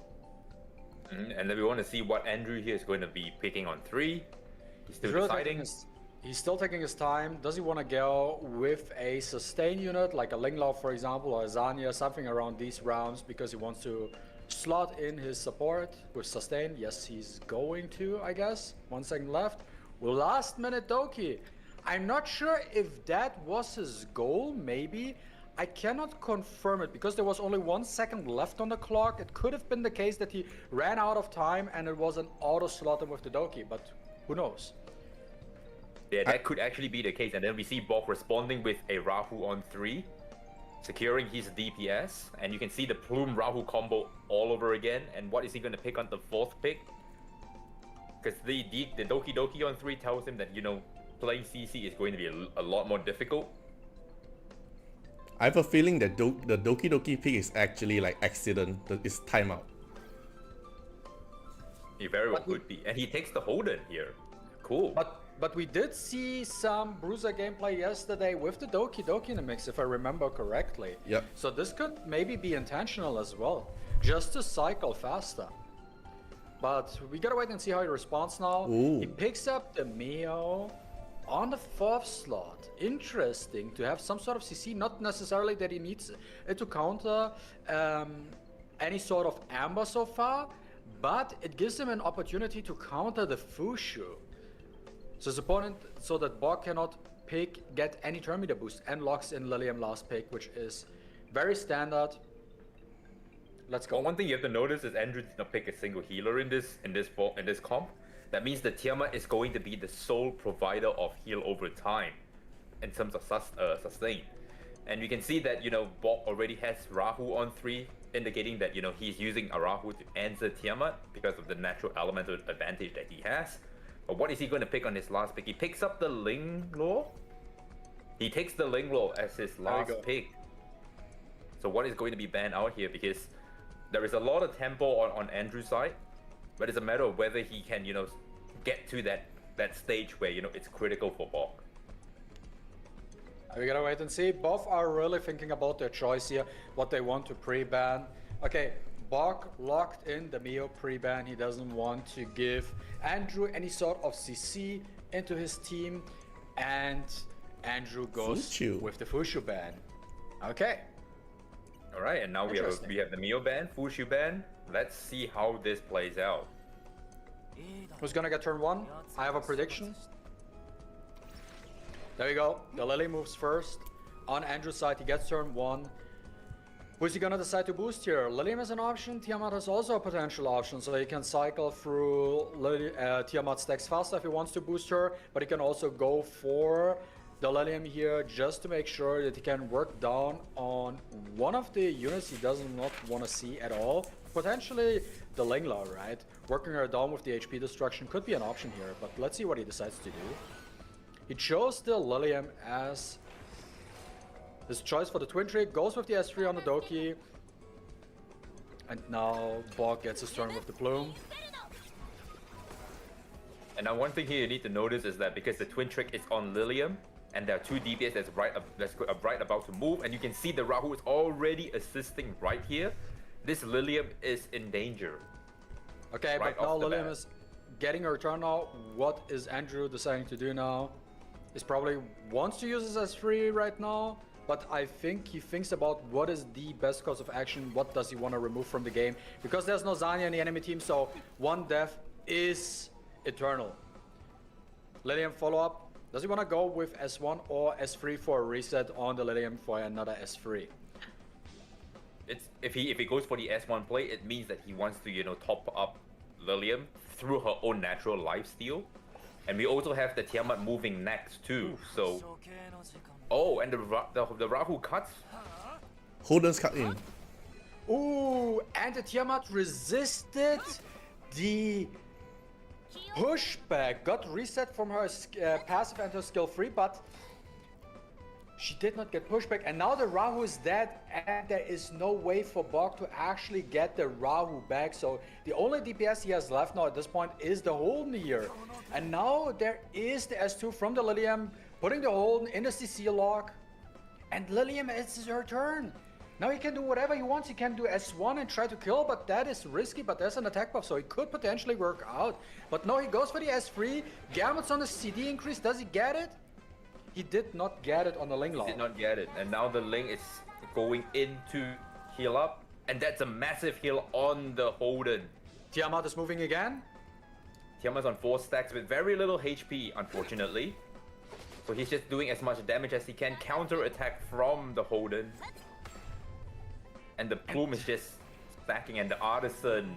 And then we want to see what Andrew here is going to be picking on 3. He's still deciding. He's still taking his time. Does he want to go with a sustain unit like a Linglao, for example, or a Zanya, something around these rounds, because he wants to slot in his support with sustain? Yes, he's going to, I guess. 1 second left. Last minute Doki. I'm not sure if that was his goal, maybe. I cannot confirm it because there was only 1 second left on the clock. It could have been the case that he ran out of time and it was an auto slaughter with the Doki, but who knows? Yeah, that could actually be the case. And then we see Bok responding with a Rahu on 3, securing his DPS. And you can see the Plume Rahu combo all over again. And what is he going to pick on the 4th pick? Because the Doki Doki on 3 tells him that, playing CC is going to be a lot more difficult. I have a feeling that the Doki Doki pick is actually like accident. It's timeout. He very well could be. And he takes the Holden here. Cool. But we did see some Bruiser gameplay yesterday with the Doki Doki in the mix, if I remember correctly. Yep. So this could maybe be intentional as well, just to cycle faster. But we gotta wait and see how he responds now. Ooh. He picks up the Mio on the 4th slot. Interesting to have some sort of CC, not necessarily that he needs it to counter any sort of Amber so far, but it gives him an opportunity to counter the Fushu. So his opponent, so that Bok cannot get any turn meter boost, and locks in Lilium last pick, which is very standard. Let's go. Well, one thing you have to notice is Andrew did not pick a single healer in this comp. That means the Tiamat is going to be the sole provider of heal over time in terms of sustain. And you can see that, Bok already has Rahu on 3, indicating that, he's using a Rahu to answer Tiamat because of the natural elemental advantage that he has. But what is he going to pick on his last pick? He picks up the Linglao. He takes the Linglao as his last pick. So what is going to be banned out here? Because there is a lot of tempo on Andrew's side, but it's a matter of whether he can, get to that stage where, it's critical for Bok. We gotta wait and see. Both are really thinking about their choice here, what they want to pre-ban. Okay, Bok locked in the Mio pre-ban. He doesn't want to give Andrew any sort of CC into his team, and Andrew goes Fushu. with the Fushu ban. Okay. All right, and now we have the Mio ban, Fushu ban. Let's see how this plays out. Who's gonna get turn 1? I have a prediction. There we go. The Lily moves first. On Andrew's side, he gets turn 1. Who's he gonna decide to boost here? Lilium is an option. Tiamat is also a potential option, so he can cycle through Tiamat stacks faster if he wants to boost her, but he can also go for the Lilium here just to make sure that he can work down on one of the units he does not want to see at all. Potentially the Lingla, right? Working her down with the HP destruction could be an option here, but let's see what he decides to do. He chose the Lilium as his choice for the twin trick, goes with the S3 on the Doki, and now Bok gets his turn with the Plume. And now one thing here you need to notice is that because the twin trick is on Lilium, and there are 2 DPS that's right about to move, and you can see the Rahu is already assisting right here. This Lilium is in danger. Okay, right but now off the Lilium bat. is getting her turn now. What is Andrew deciding to do now? He probably wants to use his S3 right now, but I think he thinks about what is the best course of action, what does he want to remove from the game, because there's no Zanya in the enemy team, so one death is eternal. Lilium follow-up. Does he want to go with S1 or S3 for a reset on the Lilium for another S3? If he goes for the S1 play, it means that he wants to top up Lilium through her own natural lifesteal, and we also have the Tiamat moving next too. So, oh, and the Rahu cuts. Holden's cut in. Ooh, and the Tiamat resisted the pushback, got reset from her passive and her skill 3, but she did not get pushback, and now the Rahu is dead, and there is no way for Bok to actually get the Rahu back. So the only DPS he has left now at this point is the Holden here. And now there is the S2 from the Lilium, putting the Holden in the CC lock, and Lilium, it's her turn. Now he can do whatever he wants. He can do S1 and try to kill, but that is risky, but there's an attack buff, so it could potentially work out. But no, he goes for the S3. Gamut's on the CD increase. Does he get it? He did not get it on the Ling Lao. Did not get it, and now the Ling is going in to heal up, and that's a massive heal on the Holden. Tiamat is moving again. Tiamat's on 4 stacks with very little HP, unfortunately. So he's just doing as much damage as he can, counter attack from the Holden. And the Plume is just stacking, and the Artisan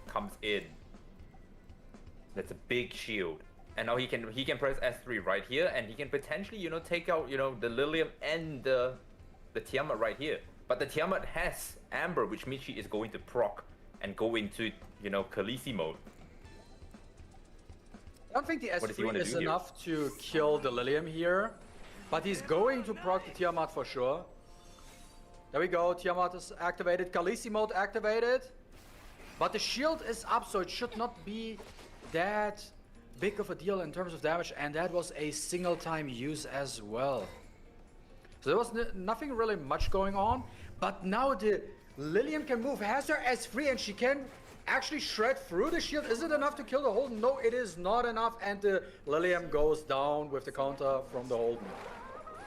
comes in. That's a big shield. And now he can press S3 right here, and he can potentially, take out, the Lilium and the Tiamat right here. But the Tiamat has Amber, which means she is going to proc and go into, Khaleesi mode. I don't think the What does he S3 wanna is do here? enough to kill the Lilium here, but he's going to proc the Tiamat for sure. There we go, Tiamat is activated, Khaleesi mode activated. But the shield is up, so it should not be that big of a deal in terms of damage, and that was a single time use as well. So there was nothing really much going on, but now the Lilium can move, has her S3, and she can actually shred through the shield. Is it enough to kill the Holden? No, it is not enough, and the Lilium goes down with the counter from the Holden.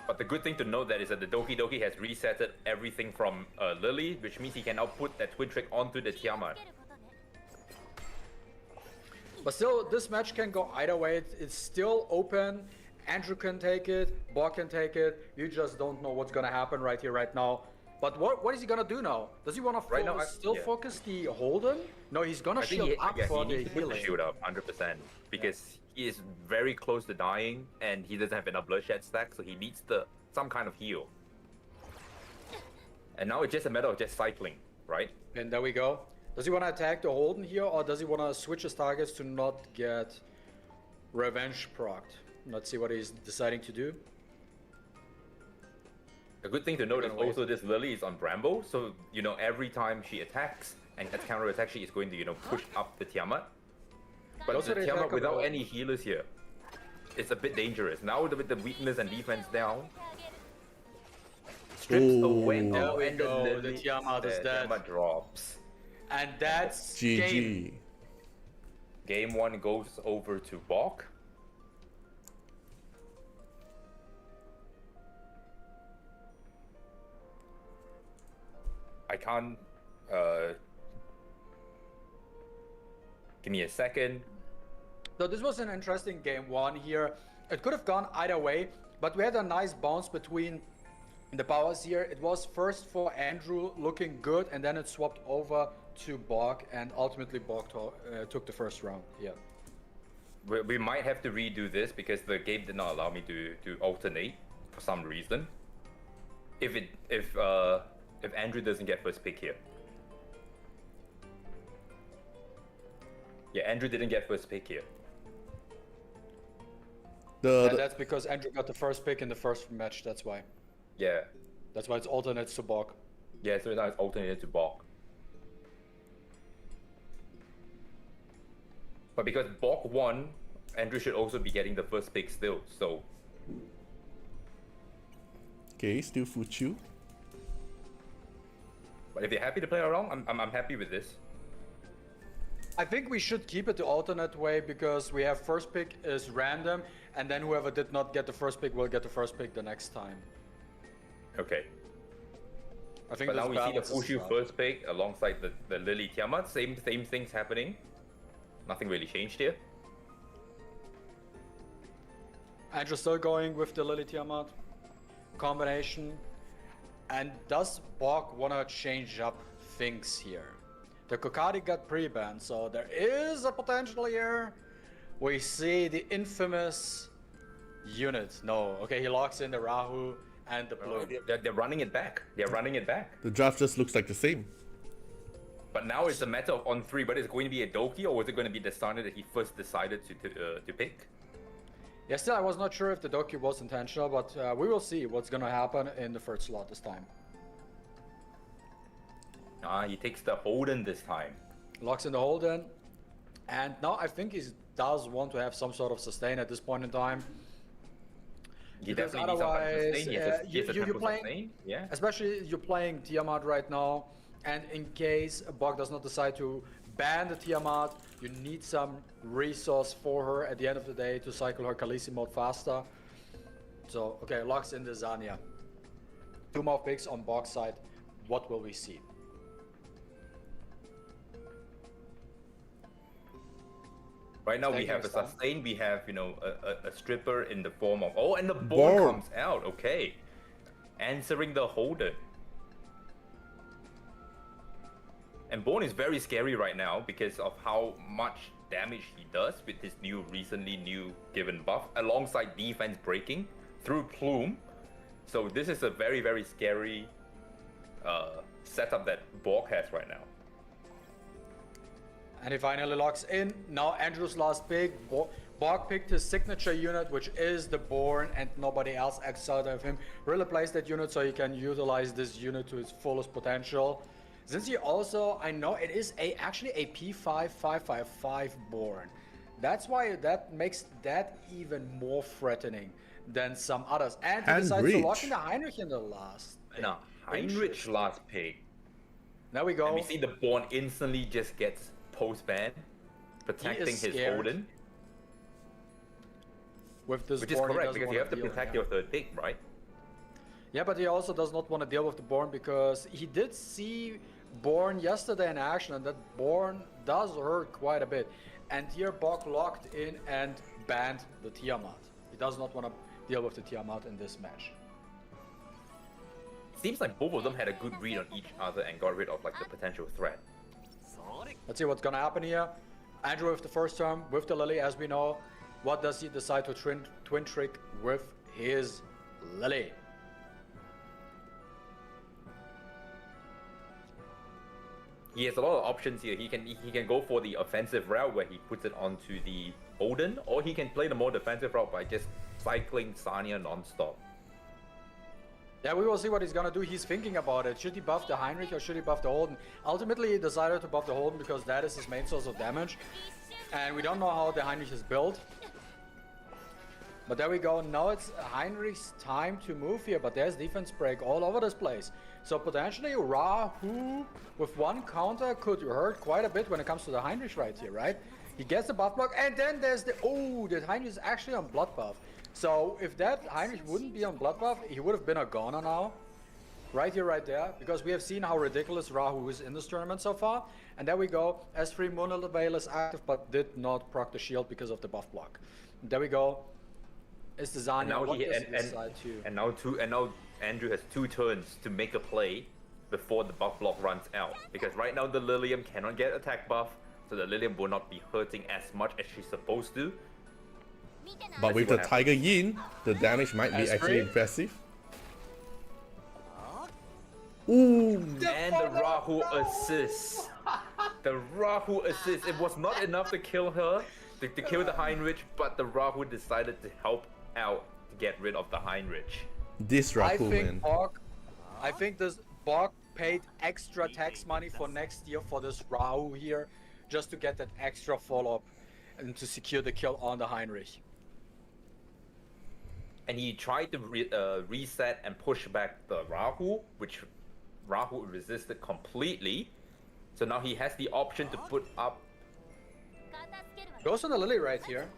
But the good thing to note that is that the Doki Doki has resetted everything from Lily, which means he can now put that twin trick onto the Tiamat. But still, this match can go either way. It's still open. Andrew can take it, Bok can take it. You just don't know what's gonna happen right here, right now. But what is he gonna do now? Does he wanna Right now, still yeah. focus the Holden? No, he's gonna shield up for he the needs to put the healing. shield up 100% because he is very close to dying and he doesn't have enough bloodshed stack, so he needs some kind of heal. And now it's just a matter of just cycling, right? And there we go. Does he want to attack the Holden here, or does he want to switch his targets to not get revenge procced? Let's see what he's deciding to do. A good thing to note is gonna wait. also this Lily is on Bramble, so you know every time she attacks and gets counter attack, she is going to push up the Tiamat. But Also the the Tiamat attack without of- any healers here, it's a bit dangerous. Now with the weakness and defense down, strips away. Ooh. There we and the go, the Lily, Tiamat is the dead. Tiamat drops. And that's game. GG. Game 1 goes over to Bok. I can't. Give me a second. So this was an interesting game 1 here. It could have gone either way, but we had a nice bounce between the powers here. It was first for Andrew looking good, and then it swapped over to Bok, and ultimately Bok took the first round. Yeah. We might have to redo this because the game did not allow me to alternate for some reason. If Andrew doesn't get first pick here. Yeah, Andrew didn't get first pick here. And that's because Andrew got the first pick in the first match, that's why. Yeah. That's why it's alternates to Bok. Yeah, so now it's alternated to Bok. But because Bok won, Andrew should also be getting the first pick still, so... Okay, still Fuchu. But if you're happy to play along, I'm happy with this. I think we should keep it the alternate way because we have first pick is random, and then whoever did not get the first pick will get the first pick the next time. Okay. I think But now this we see the balance is Fushu right. first pick alongside the Lily Tiamat. Same things happening. Nothing really changed here. Andrew still going with the Lily Tiamat combination. And does Bok wanna change up things here? The Kokadi got pre-banned, so there is a potential here. We see the infamous unit. No, okay, he locks in the Rahu and the blue. They're running it back. They're running it back. The draft just looks like the same. But now it's a matter of on 3, whether it's going to be a Doki or was it going to be the Sana that he first decided to pick? Yeah, still, I was not sure if the Doki was intentional, but we will see what's gonna happen in the third slot this time. He takes the Holden this time. Locks in the Holden, and now I think he does want to have some sort of sustain at this point in time. He Because definitely needs some kind of otherwise, sustain. He has a you're tempo playing, sustain. Yeah. especially you're playing Tiamat right now, and in case Bok does not decide to ban the Tiamat, you need some resource for her at the end of the day to cycle her Khaleesi mode faster. So, okay, locks in the Zanya. 2 more picks on Bok's side. What will we see? Right now we Taking have a his time. sustain, we have, you know, a stripper in the form of... Oh, and the Born. Born comes out, okay. Answering the Holden. And Born is very scary right now because of how much damage he does with his recently new given buff, alongside defense breaking through Plume. So this is a very, very scary setup that Borg has right now. And he finally locks in. Now Andrew's last pick. Bog picked his signature unit, which is the Born, and nobody else outside of him really plays that unit, so he can utilize this unit to its fullest potential. Since he also, I know it is actually a P5555 Born. That's why that makes that even more threatening than some others. And he And decides to lock reach. in the Heinrich in the last. Now, Heinrich's last pick. There we go. And we see the Born instantly just gets post-ban, protecting his scared. Holden. With this Which is Born, he correct, doesn't because you wanna have to deal, protect yeah. your third pick, right? Yeah, but he also does not want to deal with the Born because he did see Born yesterday in action, and that Born does hurt quite a bit. And here Bok locked in and banned the Tiamat. He does not want to deal with the Tiamat in this match. Seems like both of them had a good read on each other and got rid of like the potential threat. Let's see what's gonna happen here. Andrew with the first turn, with the Lily, as we know. What does he decide to twin trick with his Lily? He has a lot of options here. He can go for the offensive route where he puts it onto the Odin, or he can play the more defensive route by just cycling Sanya non-stop. Yeah, we will see what he's gonna do. He's thinking about it. Should he buff the Heinrich or should he buff the Holden? Ultimately, he decided to buff the Holden because that is his main source of damage. And we don't know how the Heinrich is built. But there we go. Now it's Heinrich's time to move here. But there's defense break all over this place. So potentially Rahu with one counter could hurt quite a bit when it comes to the Heinrich right here, right? He gets the buff block, and then there's the... Oh, the Heinrich is actually on blood buff. So if that Heinrich wouldn't be on blood buff, he would have been a goner now. Right here, right there. Because we have seen how ridiculous Rahu is in this tournament so far. And there we go. S3 Moonlit Veil is active, but did not proc the shield because of the buff block. And there we go. Is the Zanya. Now what he, does he decide to... and now Andrew has 2 turns to make a play before the buff block runs out. Because right now the Lilium cannot get attack buff, so the Lilium will not be hurting as much as she's supposed to. But with the Tiger Yin, the damage might be actually impressive. Ooh! And the Rahu assist. The Rahu assist. It was not enough to kill her, to kill the Heinrich, but the Rahu decided to help out to get rid of the Heinrich. This Rahu, man. I think this Bog paid extra tax money for next year for this Rahu here, just to get that extra follow-up and to secure the kill on the Heinrich. And he tried to reset and push back the Rahu, which Rahu resisted completely. So now he has the option to put up. Goes on the Lily right here.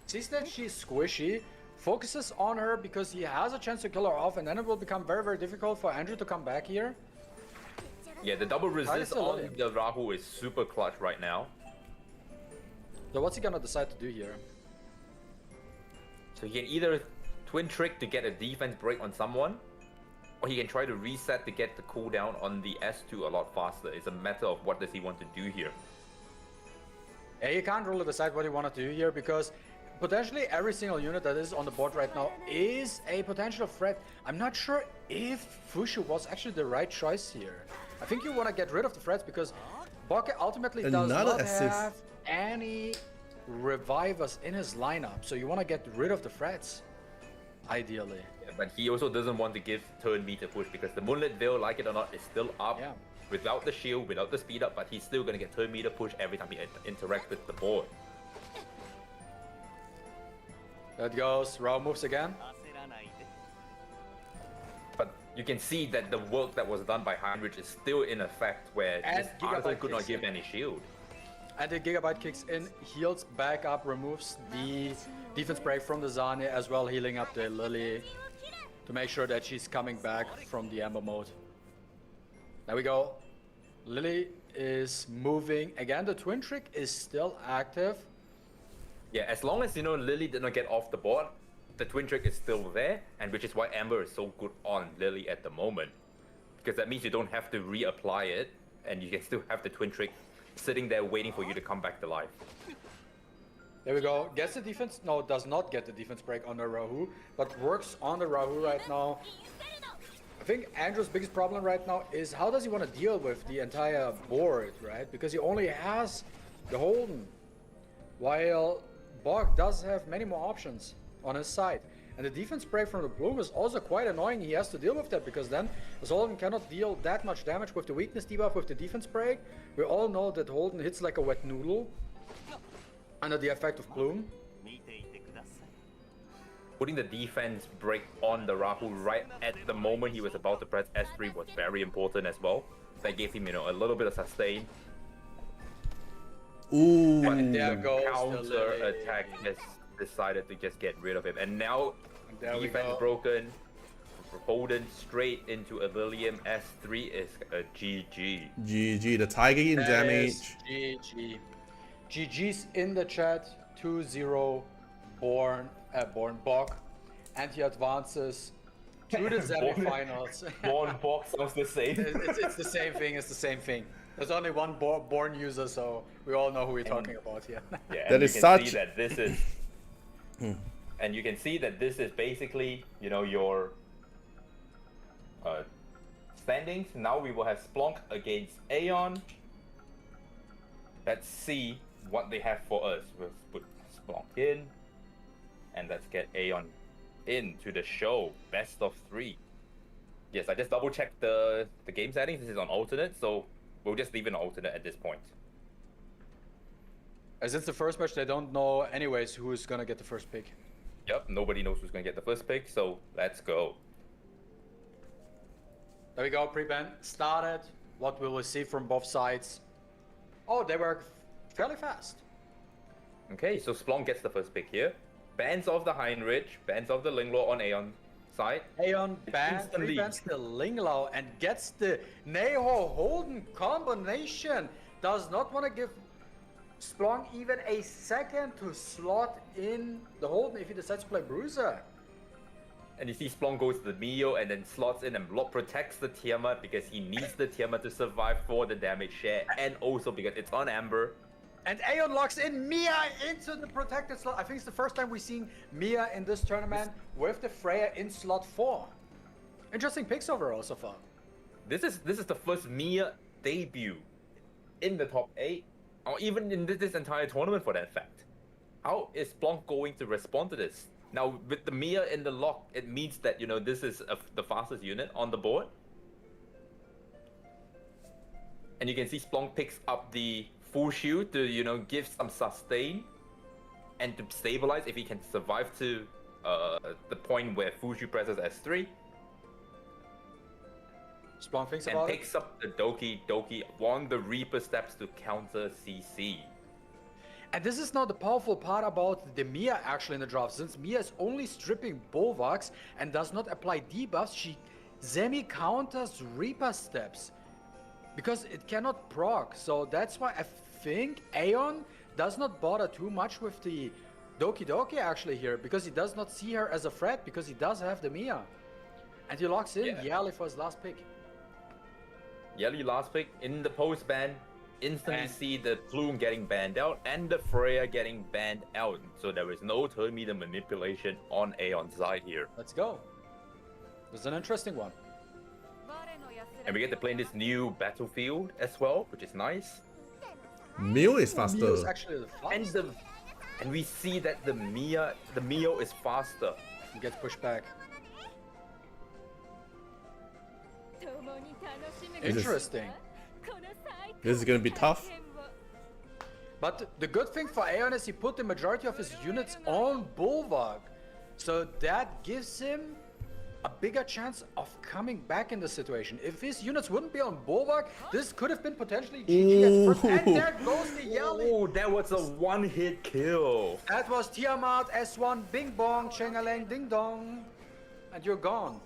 Sees that she's squishy. Focuses on her because he has a chance to kill her off, and then it will become very, very difficult for Andrew to come back here. Yeah, the double resist on the Rahu is super clutch right now. So what's he gonna decide to do here? So he can either twin trick to get a defense break on someone, or he can try to reset to get the cooldown on the S2 a lot faster. It's a matter of what does he want to do here. Yeah, you can't really decide what you want to do here because potentially every single unit that is on the board right now is a potential threat. I'm not sure if Fushu was actually the right choice here. I think you want to get rid of the threats because Bokeh ultimately does not have any revivers in his lineup. So you want to get rid of the threats, ideally. Yeah, but he also doesn't want to give turn meter push because the Moonlit Veil, like it or not, is still up. Yeah. Without the shield, without the speed up, but he's still going to get turn meter push every time he interacts with the board. That goes. Raw moves again. But you can see that the work that was done by Heinrich is still in effect, where this Artiar could not give any shield. And the Gigabyte kicks in, heals back up, removes the defense break from the Zane, as well healing up the Lily to make sure that she's coming back from the Ember mode. There we go. Lily is moving. Again, the twin trick is still active. Yeah, as long as, Lily did not get off the board, the twin trick is still there, and which is why Amber is so good on Lily at the moment. Because that means you don't have to reapply it, and you can still have the twin trick sitting there waiting for you to come back to life. There we go. Gets the defense. No, does not get the defense break on the Rahu, but works on the Rahu right now. I think Andrew's biggest problem right now is how does he want to deal with the entire board, right? Because he only has the Holden, while Bog does have many more options on his side. And the defense break from the Bloom is also quite annoying. He has to deal with that because then his Holden cannot deal that much damage with the weakness debuff with the defense break. We all know that Holden hits like a wet noodle under the effect of Bloom. Putting the defense break on the Rahu right at the moment he was about to press S3 was very important as well. That gave him, a little bit of sustain. Ooh. And there goes Counter attack has decided to just get rid of him. And now defense broken. Holden straight into a William S3 is a GG. GG, the Tiger Yin damage. GG. GG's in the chat. 2-0 Born Bog. And he advances to the semifinals. Born Bog sounds the same. It's the same thing. It's the same thing. There's only one Born user, so we all know who we're talking about here. Yeah, that is such. See that this is, and you can see that this is basically, your standings. Now we will have Splunk against Aeon. Let's see what they have for us. We'll put Splunk in, and let's get Aeon into the show. Best of 3. Yes, I just double checked the game settings. This is on alternate, so we'll just leave it on alternate at this point. As it's the first match, they don't know anyways who's gonna get the first pick. Yep, nobody knows who's gonna get the first pick, so let's go. There we go, pre-ban started. What will we see from both sides? Oh, they were fairly fast. Okay, so Splunk gets the first pick here. Bans off the Heinrich, bans off the Linglor on Aeon side. Aeon Instantly. bans the Linglao and gets the Neho Holden combination. Does not want to give Splunk even a second to slot in the Holden if he decides to play Bruiser. And you see Splunk goes to the Mio and then slots in and block protects the Tiamat because he needs the Tiamat to survive for the damage share and also because it's on Amber. And Aeon locks in Mia into the protected slot. I think it's the first time we've seen Mia in this tournament with the Freya in slot 4. Interesting picks overall so far. This is the first Mia debut in the top 8, or even in this entire tournament for that fact. How is Splunk going to respond to this? Now, with the Mia in the lock, it means that, you know, this is the fastest unit on the board. And you can see Splunk picks up the full shield to, you know, give some sustain and to stabilize if he can survive to the point where full shield presses S3. Splunk thinks And about picks up the Doki on the Reaper steps to counter CC. And this is now the powerful part about the Mia actually in the draft. Since Mia is only stripping Bulwarks and does not apply debuffs, she semi-counters Reaper steps. Because it cannot proc. So that's why I think Aeon does not bother too much with the Doki actually here. Because he does not see her as a threat because he does have the Mia. And he locks in Yali for his last pick. Yali last pick in the post ban. Instantly see the Plume getting banned out and the Freya getting banned out. So there is no turn meter manipulation on Aeon's side here. Let's go. This is an interesting one. And we get to play in this new battlefield as well, which is nice. Mio is faster. Mio is actually the fastest. And we see that the Mio is faster. He gets pushed back. Interesting. This is gonna be tough. But the good thing for Aeon is he put the majority of his units on Bulwark. So that gives him a bigger chance of coming back in the situation. If his units wouldn't be on Bulwark, this could have been potentially GG at first. And there goes the Yali. Oh, that was a one-hit kill. That was Tiamat, S1, Bing Bong, Chengaleng, Ding Dong. And you're gone.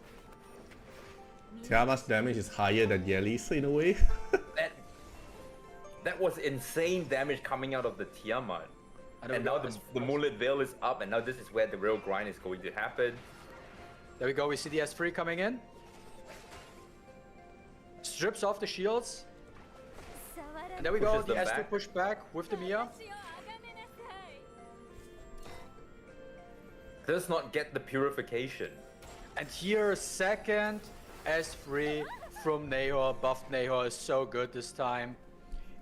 Tiamat's damage is higher than Yeli's in a way. That was insane damage coming out of the Tiamat. And now the Mullet Veil is up, and now this is where the real grind is going to happen. There we go, we see the S3 coming in. Strips off the shields. And there we go, the S2 pushed back with the Mia. Does not get the purification. And here, second S3 from Neho. Buffed Neho is so good this time.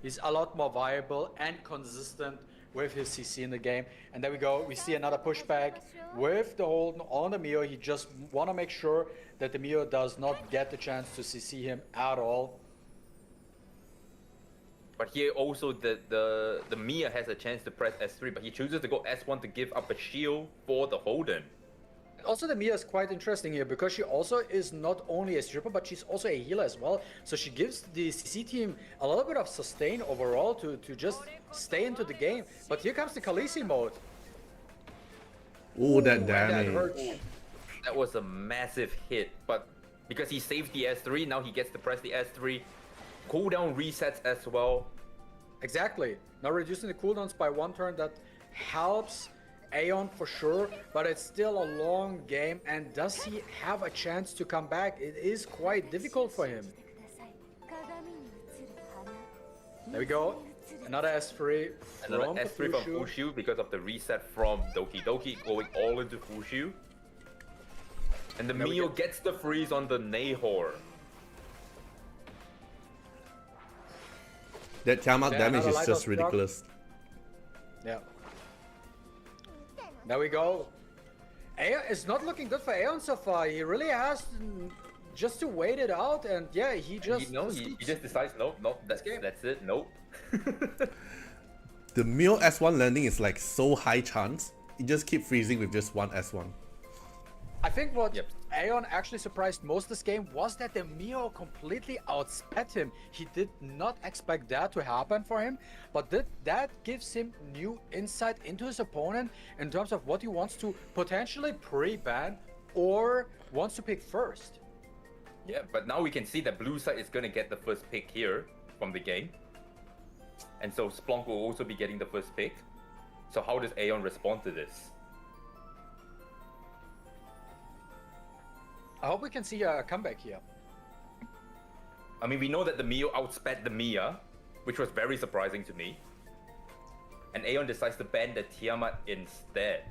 He's a lot more viable and consistent with his CC in the game. And there we go, we see another pushback with the Holden on the Mio. He just want to make sure that the Mio does not get the chance to CC him at all. But here also the Mia has a chance to press S3, but he chooses to go S1 to give up a shield for the Holden. Also, the Mia is quite interesting here because she also is not only a stripper, but she's also a healer as well. So she gives the CC team a little bit of sustain overall to just stay into the game. But here comes the Khaleesi mode. Ooh, that damage. That hurts. That was a massive hit, but because he saved the S3, now he gets to press the S3. Cooldown resets as well. Exactly. Now reducing the cooldowns by 1 turn, that helps Aeon for sure, but it's still a long game. And does he have a chance to come back? It is quite difficult for him. There we go. Another S3 from Another S3 from Fushu because of the reset from Doki going all into Fushu. And the Mio gets the freeze on the Nahor. That Tiamat damage is just ridiculous. Yeah. There we go. Aeon is not looking good for Aeon so far. He really has just to wait it out, and yeah, he just he just decides nope, that's it, nope. The Mio S1 landing is like so high chance. It just keep freezing with just one S1. I think what Yep. Aeon actually surprised most this game was that the Mio completely outsped him. He did not expect that to happen for him, but that gives him new insight into his opponent in terms of what he wants to potentially pre-ban or wants to pick first. Yeah, but now we can see that blue side is gonna get the first pick here from the game. And so Splunk will also be getting the first pick. So how does Aeon respond to this? I hope we can see a comeback here. I mean, we know that the Mio outsped the Mia, which was very surprising to me. And Aeon decides to ban the Tiamat instead.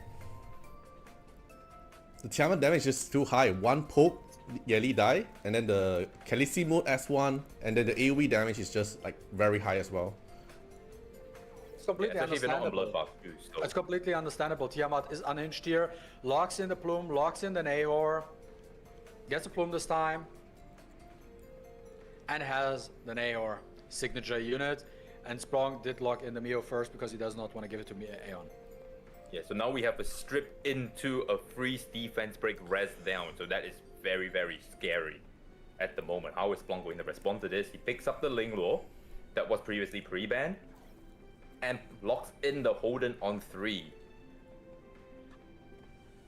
The Tiamat damage is too high. One poke, Yeli die, and then the Khaleesi mode S1, and then the AoE damage is just like very high as well. It's completely Especially if you're not on understandable. Bloodbath too, so. It's completely understandable. Tiamat is unhinged here, locks in the plume, locks in the Nahor, gets the plume this time, and has the Nahor signature unit. And Splunk did lock in the Mio first because he does not want to give it to Aeon. Yeah, so now we have a strip into a freeze defense break res down. So that is very, very scary at the moment. How is Splunk going to respond to this? He picks up the Ling Law that was previously pre-banned and locks in the Holden on 3.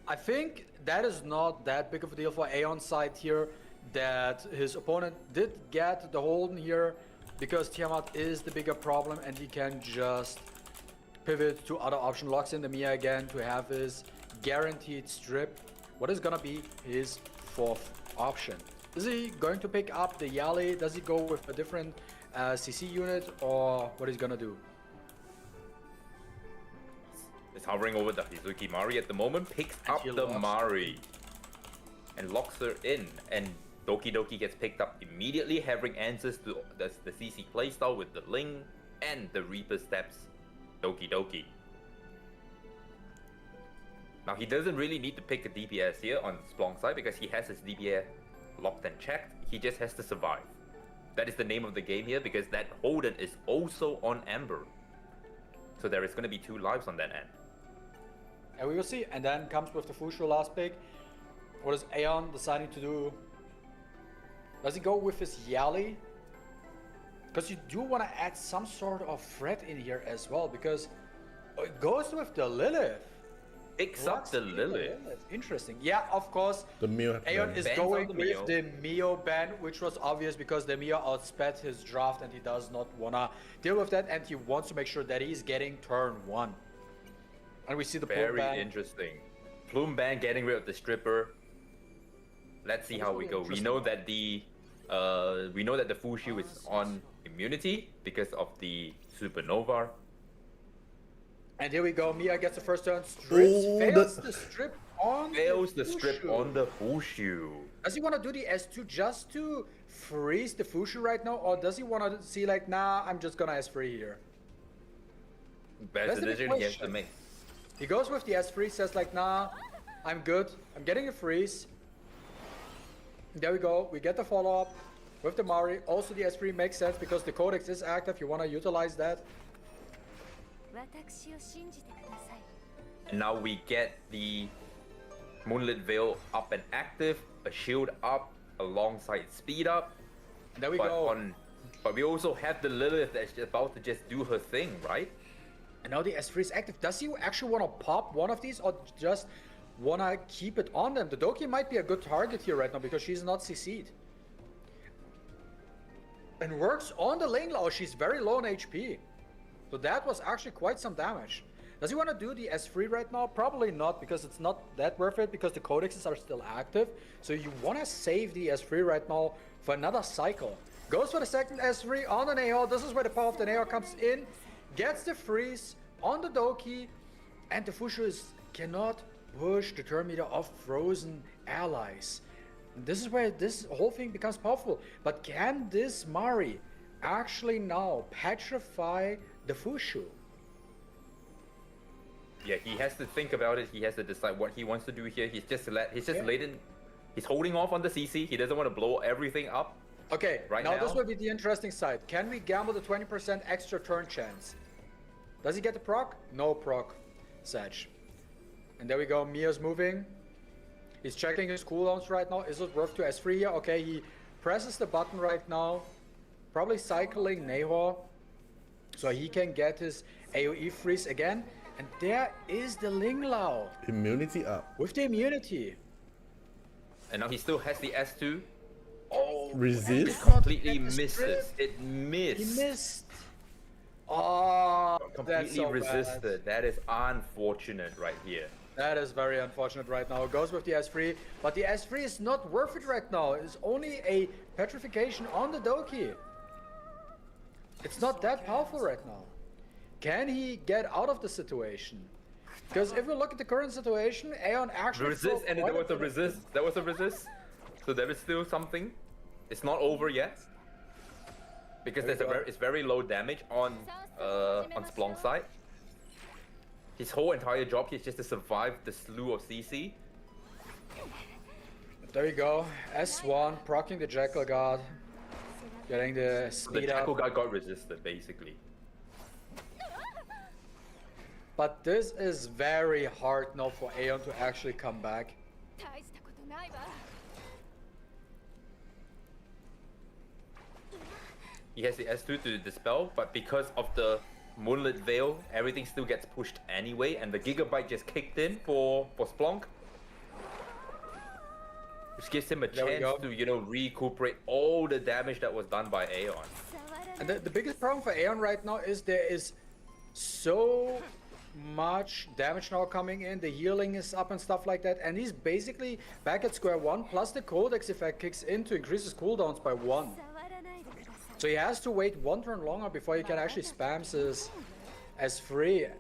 I think that is not that big of a deal for Aeon's side here, that his opponent did get the Holden here because Tiamat is the bigger problem and he can just pivot to other option, locks in the Mia again to have his guaranteed strip. What is gonna be his fourth option? Is he going to pick up the Yali? Does he go with a different CC unit, or what is he gonna do? Is hovering over the Hizuki Mari at the moment, picks And up he the locks. Mari and locks her in, and Doki Doki gets picked up immediately, having answers to the CC playstyle with the Ling and the Reaper steps Doki Doki. Now he doesn't really need to pick a DPS here on Splunk's side because he has his DPS locked and checked. He just has to survive. That is the name of the game here because that Holden is also on Amber. So there is going to be 2 lives on that end. And we will see. And then comes with the Fushu last pick. What is Aeon deciding to do? Does he go with his Yali? Because you do want to add some sort of threat in here as well, because it goes with the Lilith. Picks up Locks the in Lilith. Interesting. Yeah, of course. The Mio Aeon is Bans going out the Mio. with the Mio ban, which was obvious because the Mio outsped his draft and he does not want to deal with that, and he wants to make sure that he's getting turn 1. And we see the Plume Very ban. interesting. Plume ban getting rid of the stripper. Let's see how we go. We know that the Fushu is on immunity because of the Supernova. And here we go. Mia gets the first turn. Strips, Oh, fails the strip on Fails the strip Fushu. on the Fushu. Does he want to do the S2 just to freeze the Fushu right now, or does he want to see like, nah, I'm just gonna S3 here? Best That's the big decision he has to question. make. He goes with the S3, says like, nah, I'm good. I'm getting a freeze. There we go. We get the follow-up with the Mari. Also, the S3 makes sense because the Codex is active. You want to utilize that. And now we get the Moonlit Veil up and active, a shield up alongside speed up. There we go. But we also have the Lilith that's about to just do her thing, right? And now the S3 is active. Does he actually want to pop one of these or just want to keep it on them? The Doki might be a good target here right now because she's not CC'd. And works on the Ling Lao. She's very low on HP. So that was actually quite some damage. Does he want to do the S3 right now? Probably not, because it's not that worth it because the codexes are still active. So you want to save the S3 right now for another cycle. Goes for the second S3 on the Nahor. This is where the power of the Nahor comes in. Gets the freeze on the Doki. And the Fushu cannot push the turn meter of frozen allies. This is where this whole thing becomes powerful. But can this Mari actually now petrify the Fushu? Yeah, he has to think about it. He has to decide what he wants to do here. He's just laid in He's holding off on the CC. He doesn't want to blow everything up. Okay, Right now now? this will be the interesting side. Can we gamble the 20% extra turn chance? Does he get the proc? No proc, Sag. And there we go, Mia's moving. He's checking his cooldowns right now. Is it worth to S3 here? Okay, he presses the button right now. Probably cycling Nahor. So he can get his AoE freeze again. And there is the Ling Lao Immunity up. with the immunity. And now he still has the S2. Oh, Resist. and Completely not get the misses. strip. It missed. He missed. Oh, that's Completely so resisted. bad. That is unfortunate right here. That is very unfortunate right now. Goes with the S3, but the S3 is not worth it right now. It's only a petrification on the Doki. It's not that powerful right now. Can he get out of the situation? Because if we look at the current situation, Aeon actually Resist, and there quite was a resist. There was a resist. So there is still something. It's not over yet. Because There we go. it's very low damage on Splunk's side. His whole entire job here is just to survive the slew of CC. There you go. S1 proccing the Jackal Guard, getting the The speed Jackal up. guy got resisted basically. But this is very hard now for Aeon to actually come back. 大したことないわ He has the S2 to dispel, but because of the Moonlit Veil, everything still gets pushed anyway, and the Gigabyte just kicked in for Splunk. Which gives him a There we chance go. to, you know, recuperate all the damage that was done by Aeon. 触ら And ない the biggest problem for Aeon right now is there is so much damage now coming in, the healing is up and stuff like that, and he's basically back at square one, plus the Codex effect kicks in to increase his cooldowns by 1. 触らないでください So he has to wait one turn longer before he can actually spam his S3.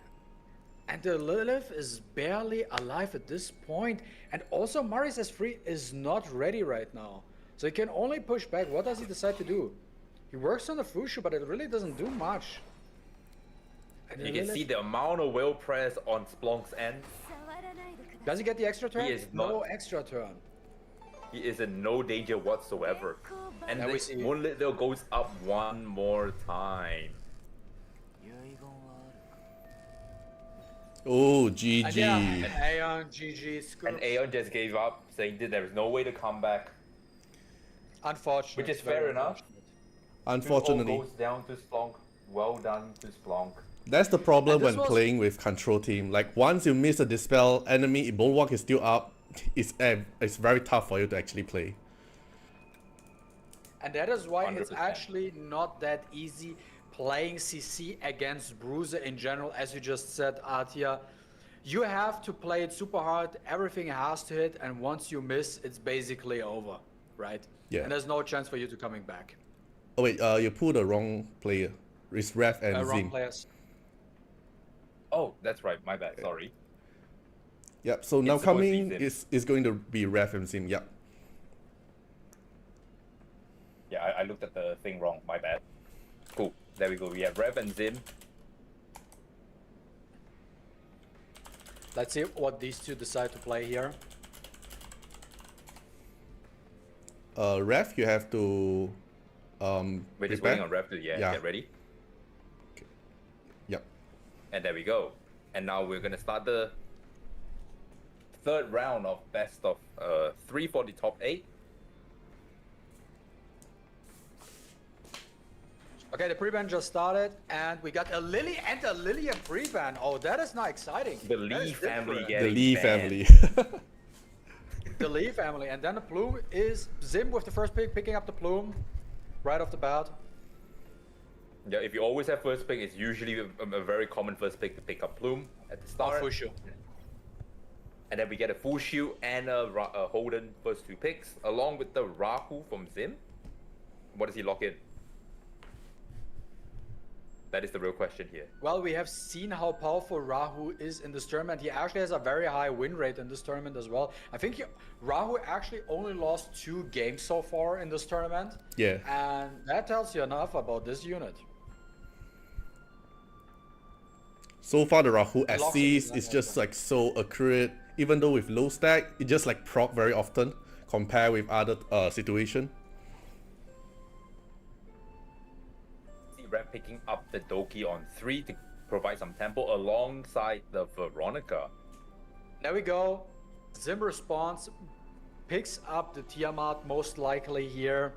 And the Lilith is barely alive at this point. And also Mari's S3 is not ready right now. So he can only push back. What does he decide to do? He works on the Fushu, but it really doesn't do much. And the You can Lilith- see the amount of will press on Splunk's end. 触らないでください Does he get the extra turn? He is No not. extra turn. He is in no danger whatsoever. And Now we the see- Moonlit Veil goes up one more time. Oh, And GG. yeah, Aeon, GG, scoop. And Aeon just gave up, saying that there is no way to come back. Unfortunate. Which is very fair enough. unfortunate. 2-0 Unfortunately, goes down to Splunk. Well done to Splunk. that's the problem And this when was- playing with control team. Like once you miss a dispel, enemy bulwark is still up. It's very tough for you to actually play. And that is why it's 100%. actually not that easy playing CC against Bruiser in general, as you just said, Artiar. You have to play it super hard, everything has to hit, and once you miss, it's basically over, right? Yeah. And there's no chance for you to coming back. Oh wait, you pulled the wrong player. It's Ref and Wrong Zim. players. Oh, that's right. My bad. Sorry. Yep. So now It's supposed to be coming Zim. is going to be Ref and Zim. Yep. Yeah, I looked at the thing wrong. My bad. Cool. There we go. We have Rev and Zim. Let's see what these two decide to play here. Ref, you have to We're just prepare. waiting on Rev to Yeah. get ready. Yep. And there we go. And now we're gonna start the third round of best of 3 for the top 8. Okay, the pre-ban just started, and we got a Lily and a Lillian pre-ban. Oh, that is not exciting. The That Lee is family different. The getting Lee banned. family. The Lee family, and then the plume is Zim with the first pick, picking up the plume right off the bat. Yeah, if you always have first pick, it's usually a very common first pick to pick up Plume at the start. Fushu. And then we get a Fushu and a Holden first 2 picks, along with the Rahu from Zim. What does he lock in? That is the real question here. Well, we have seen how powerful Rahu is in this tournament. He actually has a very high win rate in this tournament as well. I think Rahu actually only lost 2 games so far in this tournament. Yeah. And that tells you enough about this unit. So far, the Rahu Locks it assist in is that just like so accurate. Even though with low stack, it just like proc very often compare with other situation. See Red picking up the Doki on 3 to provide some tempo alongside the Veronica. There we go. Zim responds, picks up the Tiamat most likely here.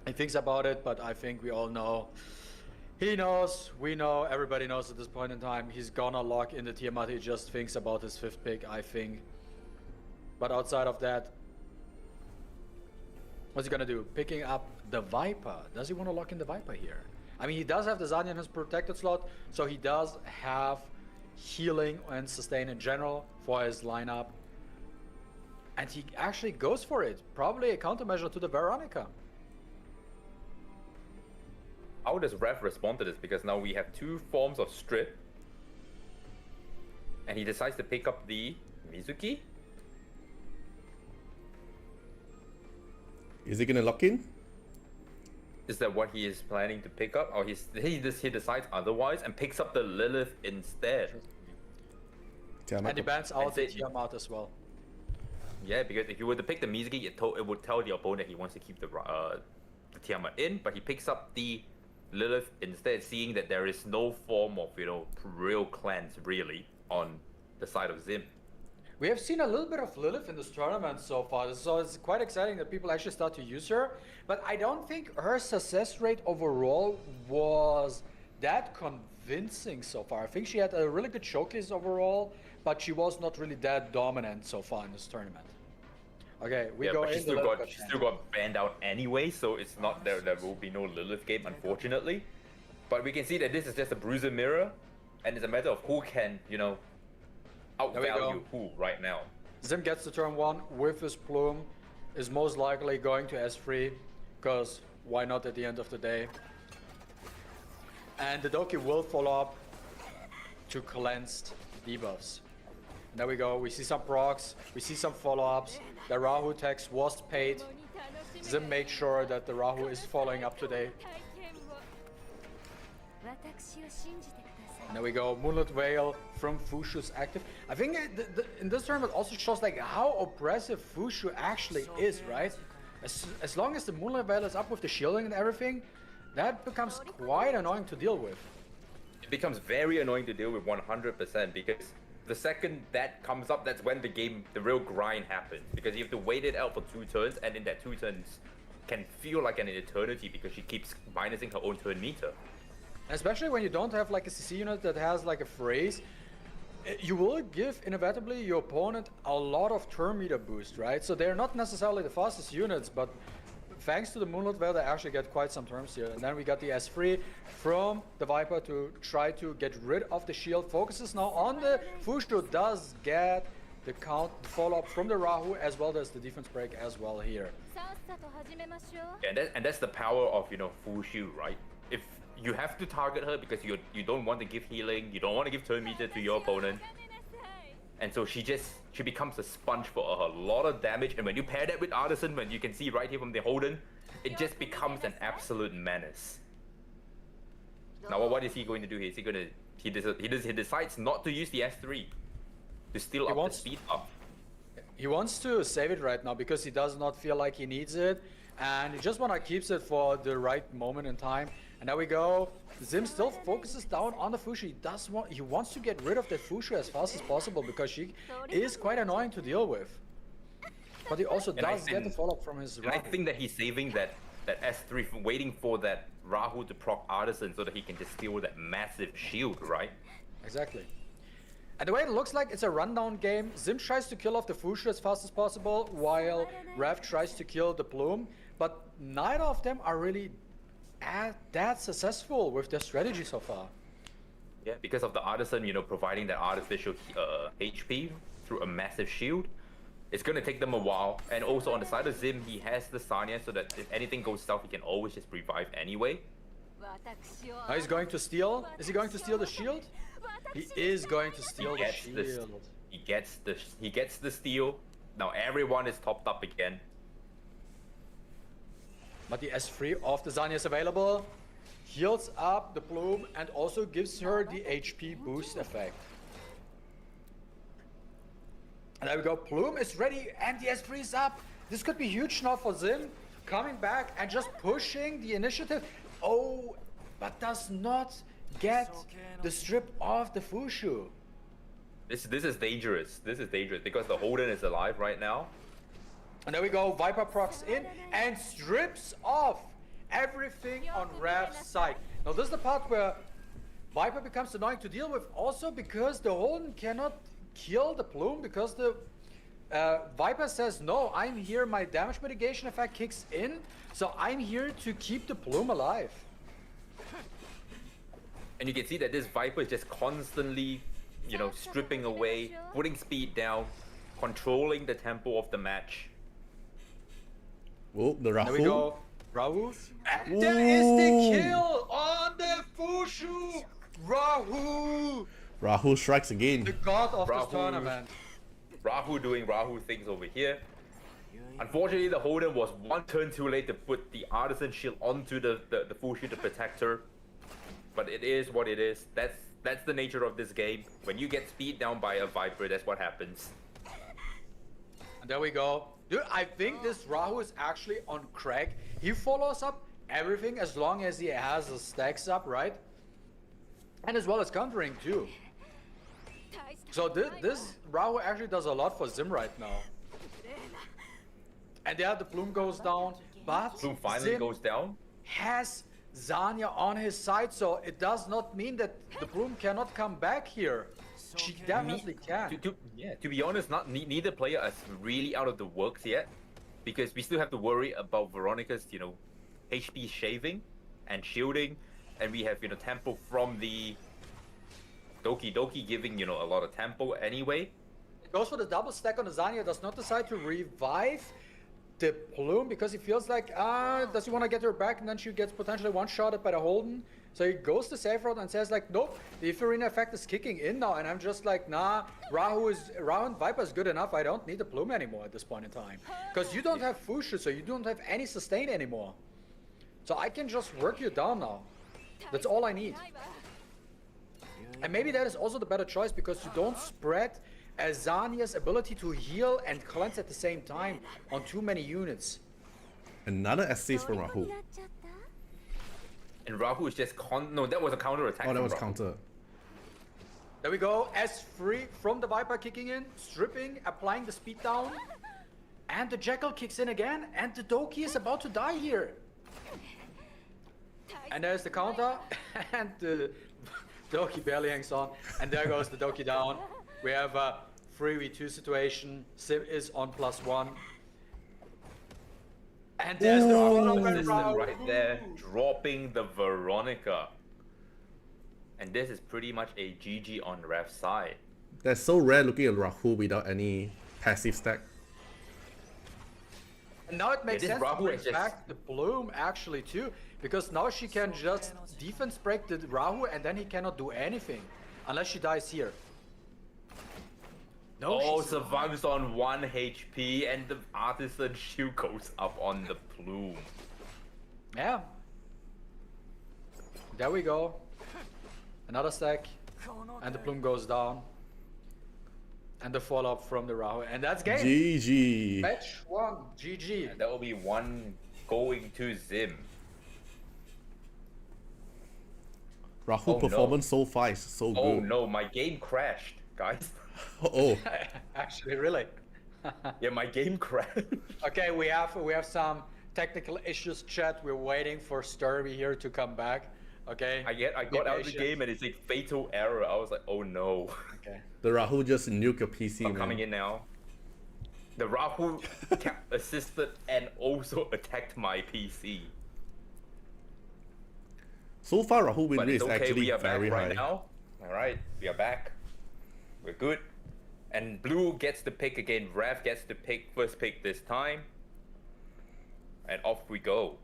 He thinks about it, but I think we all know. He knows, we know, everybody knows at this point in time. He's gonna lock in the Tiamat. He just thinks about his 5th pick, I think. But outside of that, what's he gonna do? Picking up the Viper. Does he want to lock in the Viper here? I mean, he does have the Zanya in his protected slot, so he does have healing and sustain in general for his lineup. And he actually goes for it. Probably a countermeasure to the Veronica. How does Rev respond to this? Because now we have 2 forms of strip. And he decides to pick up the Mizuki. Is he gonna lock in? Is that what he is planning to pick up? Or he decides otherwise and picks up the Lilith instead? Tiamat. And he bans out the That's it. Tiamat as well. Yeah, because if you were to pick the Mizuki, it would tell the opponent he wants to keep the Tiamat in, but he picks up the Lilith instead, seeing that there is no form of, real cleanse really on the side of Zim. We have seen a little bit of Lilith in this tournament so far, so it's quite exciting that people actually start to use her. But I don't think her success rate overall was that convincing so far. I think she had a really good showcase overall, but she was not really that dominant so far in this tournament. Okay, we go but in. she still got banned out anyway, so it's not there will be no Lilith game, unfortunately. But we can see that this is just a bruiser mirror, and it's a matter of who can, outvalue who right now. Zim gets to turn 1 with his plume, is most likely going to S3, because why not at the end of the day? And the Doki will follow up to cleansed debuffs. And there we go, we see some procs, we see some follow-ups. The Rahu text was paid. Zim made sure that the Rahu is following up today. And there we go, Moonlit Veil from Fushu's active. I think in this tournament also shows like how oppressive Fushu actually is, right? As long as the Moonlit Veil is up with the shielding and everything, that becomes quite annoying to deal with. It becomes very annoying to deal with 100% because the second that comes up, that's when the real grind happens. Because you have to wait it out for 2 turns, and in that 2 turns can feel like an eternity because she keeps minusing her own turn meter. Especially when you don't have like a CC unit that has like a phrase, you will give inevitably your opponent a lot of turn meter boost, right? So they're not necessarily the fastest units, but thanks to the Moonlit Veil, they actually get quite some turns here. And then we got the S3 from the Viper to try to get rid of the shield. Focuses now on the Fushu, does get the follow-up from the Rahu as well as the defense break as well here. And that's the power of, Fushu, right? If you have to target her because you don't want to give healing, you don't want to give turn meter to your opponent. And so she becomes a sponge for a lot of damage. And when you pair that with Artisan, when you can see right here from the Holden, it just becomes an absolute menace. Now, what is he going to do here? Is he going to... He decides not to use the S3 to steal up the speed up. He wants to save it right now because he does not feel like he needs it. And he just want to keep it for the right moment in time. And there we go. Zim still focuses down on the Fushu. He wants to get rid of the Fushu as fast as possible because she is quite annoying to deal with. But he also does get the follow-up from his Rahu. I think that he's saving that S3, waiting for that Rahu to proc Artisan so that he can just steal that massive shield, right? Exactly. And the way it looks like, it's a rundown game. Zim tries to kill off the Fushu as fast as possible, while Rev tries to kill the Plume. But neither of them are really that successful with their strategy so far. Yeah, because of the Artisan, providing that artificial HP through a massive shield. It's going to take them a while. And also on the side of Zim, he has the Sanya so that if anything goes south, he can always just revive anyway. Now he's going to steal. Is he going to steal the shield? He is going to steal the shield. He gets the steal. Now everyone is topped up again. But the S3 of the Zanya is available. Heals up the Plume and also gives her the HP boost effect. And there we go. Plume is ready and the S3 is up. this could be huge now for Zim, coming back and just pushing the initiative. Oh, but does not get the strip off the Fushu. This is dangerous. This is dangerous because the Holden is alive right now. And there we go, Viper procs in and strips off everything on Rav's side. Now this is the part where Viper becomes annoying to deal with, also because the Holden cannot kill the Plume, because the Viper says, no, I'm here, my damage mitigation effect kicks in, so I'm here to keep the Plume alive. And you can see that this Viper is just constantly, you know, stripping away, putting speed down, controlling the tempo of the match. Oh, the Rahu. There we go, Rahu. And there is the kill on the Fushu! Rahu! Rahu strikes again. The god of Rahu. this tournament. Rahu doing Rahu things over here. Unfortunately, the Holden was one turn too late to put the Artisan Shield onto the Fushu to protect her. But it is what it is. That's the nature of this game. When you get speed down by a Viper, that's what happens. And there we go. Dude, I think this Rahu is actually on crack. He follows up everything as long as he has the stacks up, right? And as well as countering too. So this Rahu actually does a lot for Zim right now. And there the Plume goes down, but Plume finally Zim goes down. has Zanya on his side, so it does not mean that the Plume cannot come back here. She definitely can. To be honest, neither player is really out of the works yet, because we still have to worry about Veronica's, you know, HP shaving and shielding, and we have, you know, tempo from the Doki giving, you know, a lot of tempo anyway. Goes for the double stack on the Zanya, does not decide to revive the Plume because he feels like, does he want to get her back, and then she gets potentially one-shotted by the Holden. So he goes to safe route and says like, nope, the Etheria effect is kicking in now, and I'm just like, nah, Rahu and Viper is good enough, I don't need the Plume anymore at this point in time. Because you don't have Fushu, so you don't have any sustain anymore. So I can just work you down now. That's all I need. And maybe that is also the better choice, because you don't spread Zanya's ability to heal and cleanse at the same time on too many units. Another assist from Rahu. And Rahu is just no, that was a counter attack. Oh, that was Rahu. counter. There we go, S3 from the Viper kicking in, stripping, applying the speed down. And the Jackal kicks in again, and the Doki is about to die here. And there's the counter, and the Doki barely hangs on. And there goes the Doki down. We have a 3v2 situation. Sim is on +1. And there's the Rahu right there, dropping the Veronica. And this is pretty much a GG on Ref's side. That's so rare looking at Rahu without any passive stack. And now it makes this sense to Rahu bring is just- back the Plume actually too, because now she can just defense break the Rahu and then he cannot do anything unless she dies here. No, Oh, she's survives on 1 HP, and the Artisan Shield goes up on the Plume. yeah. There we go. Another stack, and the Plume goes down. And the follow-up from the Rahu, and that's game. GG. Match 1, GG. And that will be one going to Zim. Rahu Oh, no. performance so far is so Oh good. no, my game crashed, guys. Oh, Actually, really. Yeah, my game crashed. Okay, we have some technical issues, chat. We're waiting for Sturby here to come back. Okay. I got out of the game and it's like fatal error. I was like, oh no. Okay. the Rahu just nuked your PC, I'm man. coming in now. The Rahu assisted and also attacked my PC. So far, Rahu win But rate it's is okay, actually we are back very high. right now. Alright, we are back. We're good. And Blue gets the pick again. Rev gets the first pick this time. And off we go.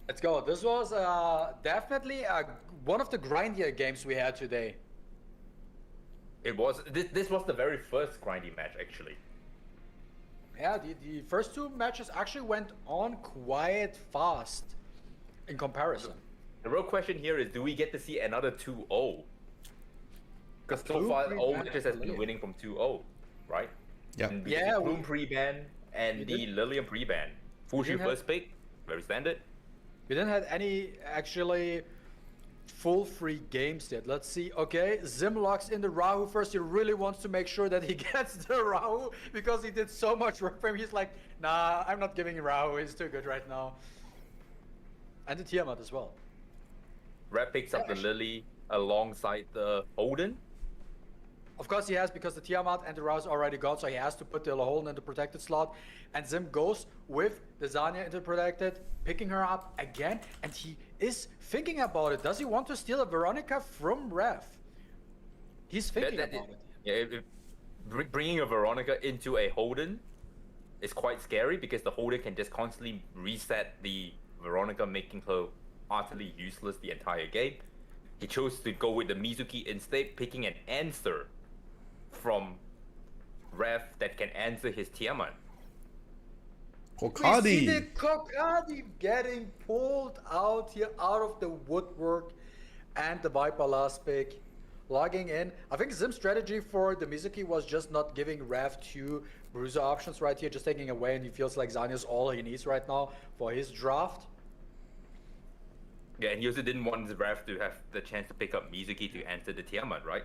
Let's go. This was definitely one of the grindier games we had today. It was this was the very first grindy match actually. Yeah, the first two matches actually went on quite fast in comparison. The real question here is, do we get to see another 2-0? Because so Blue far pre-ban, all matches has I believe. been winning from 2-0, right? Yep. And we Yeah, see Bloom pre-ban, And the Lilium pre-ban. Full shoot didn't have- first pick, very standard. We didn't have any actually full free games yet. Let's see. Okay, Zim locks in the Rahu first. He really wants to make sure that he gets the Rahu because he did so much work for him. He's like, nah, I'm not giving Rahu. He's too good right now. And the Tiamat as well. Red picks up the Lily alongside the Holden. Of course he has, because the Tiamat and the Rahu is already gone, so he has to put the Holden in the protected slot. And Zim goes with the Zanya into protected, picking her up again, and he is thinking about it. Does he want to steal a Veronica from Rev? He's thinking about it. Yeah, bringing a Veronica into a Holden is quite scary because the Holden can just constantly reset the Veronica, making her utterly useless the entire game. He chose to go with the Mizuki instead, picking an answer from Rev that can answer his Tiamat. We see the Kokadi. Kokadi getting pulled out here out of the woodwork, and the Viper last pick logging in. I think Zim's strategy for the Mizuki was just not giving Rev two bruiser options right here, just taking away, and he feels like Zanya's all he needs right now for his draft. Yeah, and he also didn't want Rev to have the chance to pick up Mizuki to answer the Tiamat, right?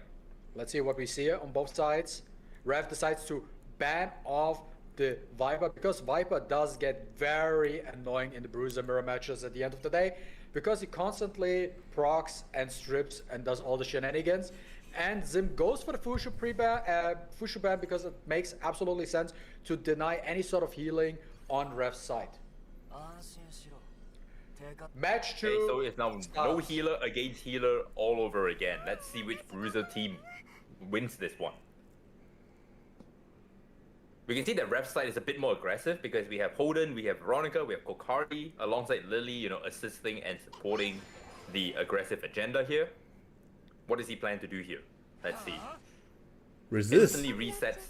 Let's see what we see here on both sides. Rev decides to ban off the Viper because Viper does get very annoying in the Bruiser mirror matches at the end of the day, because he constantly procs and strips and does all the shenanigans. And Zim goes for the Fushu Fushu ban because it makes absolutely sense to deny any sort of healing on Rev's side. Match 2. Okay, so it's now no starts. healer against healer all over again. Let's see which Bruiser team wins this one. We can see that Rev's side is a bit more aggressive because we have Holden, we have Veronica, we have Kokari alongside Lily, you know, assisting and supporting the aggressive agenda here. What does he plan to do here? Let's see. Resist. Instantly resets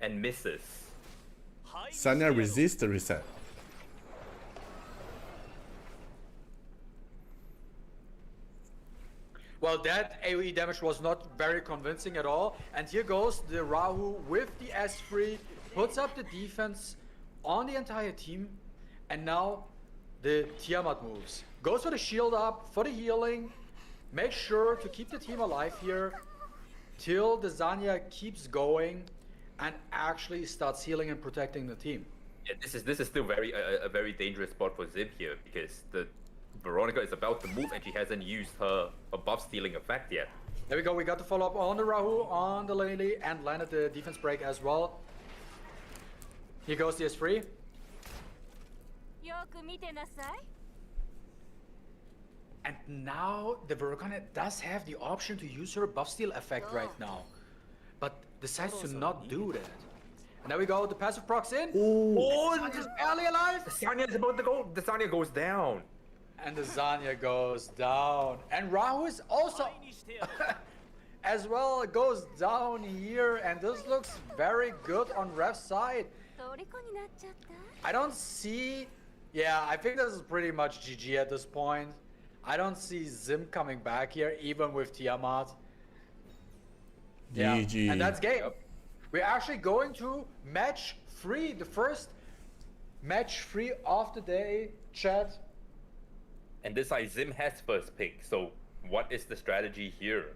and misses. Sanya resists the reset. Well, that AoE damage was not very convincing at all. And here goes the Rahu with the S3, puts up the defense on the entire team. And now the Tiamat moves. Goes for the shield up, for the healing. Make sure to keep the team alive here till the Zanya keeps going and actually starts healing and protecting the team. Yeah, this is still a very dangerous spot for Zim here because the Veronica is about to move and she hasn't used her buff stealing effect yet. There we go, we got the follow up on the Rahu, on the Lily, and landed the defense break as well. Here goes the S3. よく見てなさい And now the Veronica does have the option to use her buff steal effect right now, but decides to not do that. And there we go, the passive procs in. Oh, Zanya's barely alive. the Sanya is about to go. The Sanya goes down. And the Zanya goes down. And Rahu is also as well goes down here. And this looks very good on Rev's side. 虜になっちゃった I don't see... Yeah, I think this is pretty much GG at this point. I don't see Zim coming back here, even with Tiamat. Yeah, GG. and that's game. We're actually going to match 3, the first match 3 of the day, chat. And this side, Zim has first pick. So what is the strategy here?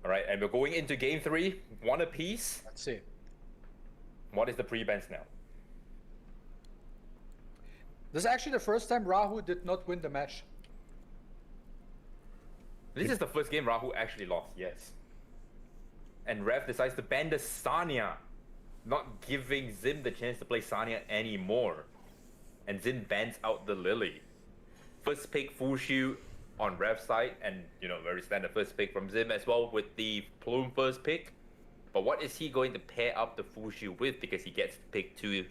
All right, and we're going into game 3, one apiece. Let's see. What is the pre-bans now? This is actually the first time Rahu did not win the match. This is the first game Rahu actually lost, yes. And Rev decides to ban the Sanya, not giving Zim the chance to play Sanya anymore. And Zim bans out the Lily. First pick Fushu on Rev's side, and you know, very standard first pick from Zim as well with the Plume first pick. But what is he going to pair up the Fushu with, because he gets pick 2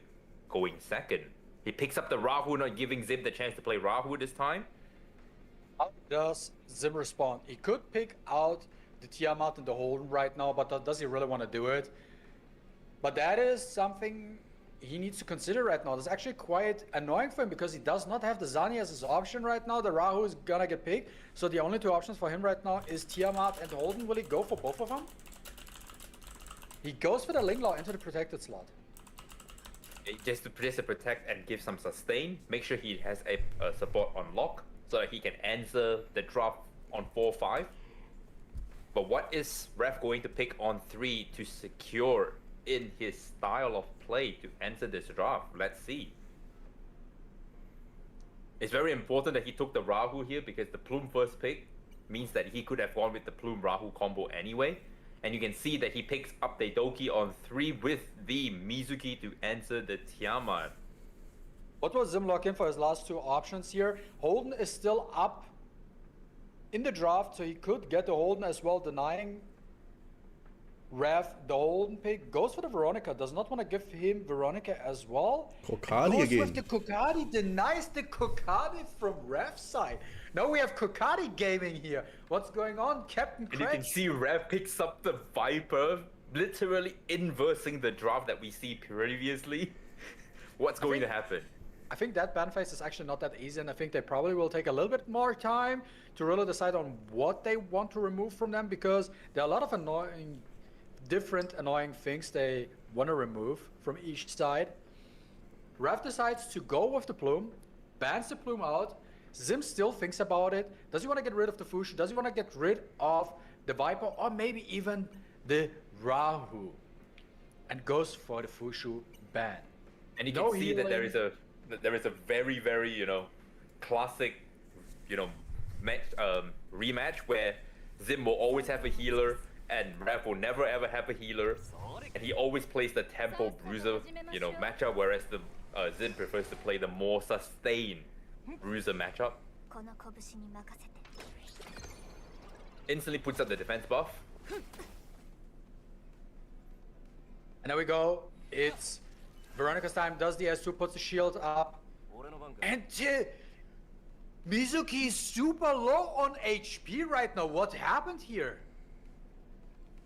going second? He picks up the Rahu, not giving Zim the chance to play Rahu this time. How does Zim respond? He could pick out the Tiamat and the Holden right now, but does he really want to do it? But that is something he needs to consider right now. That's actually quite annoying for him because he does not have the Zani as his option right now. The Rahu is gonna get picked. So the only two options for him right now is Tiamat and Holden. Will he go for both of them? He goes for the Linglaw into the protected slot. Just to protect and give some sustain. Make sure he has a support on lock so that he can answer the draft on 4-5. But what is Ref going to pick on 3 to secure in his style of play to answer this draft? Let's see. It's very important that he took the Rahu here because the Plume first pick means that he could have gone with the Plume Rahu combo anyway. And you can see that he picks up the Doki on 3 with the Mizuki to answer the Tiamat. What was Zim lock in for his last two options here? Holden is still up in the draft, so he could get the Holden as well, denying Rev the Holden pick. Goes for the Veronica, does not want to give him Veronica as well. Kokadi Goes again. with the Kokadi, denies the Kokadi from Rev's side. Now we have Kokadi gaming here. What's going on, Captain And you Craig? can see Rev picks up the Viper, literally inversing the draft that we see previously. What's going to happen? I think that ban phase is actually not that easy, and I think they probably will take a little bit more time to really decide on what they want to remove from them, because there are a lot of different annoying things they want to remove from each side. Rev decides to go with the Plume, bans the Plume out. Zim still thinks about it. Does he want to get rid of the Fushu? Does he want to get rid of the Viper, or maybe even the Rahu? And goes for the Fushu ban. And you can No see that there healing. is a very, very, classic, match, rematch where Zim will always have a healer and Rev will never ever have a healer, and he always plays the tempo bruiser, matchup, whereas the Zim prefers to play the more sustained bruiser matchup. この拳に任せて Instantly puts up the defense buff. And there we go. It's Veronica's time. Does the S2, puts the shield up. And Mizuki is super low on HP right now. What happened here?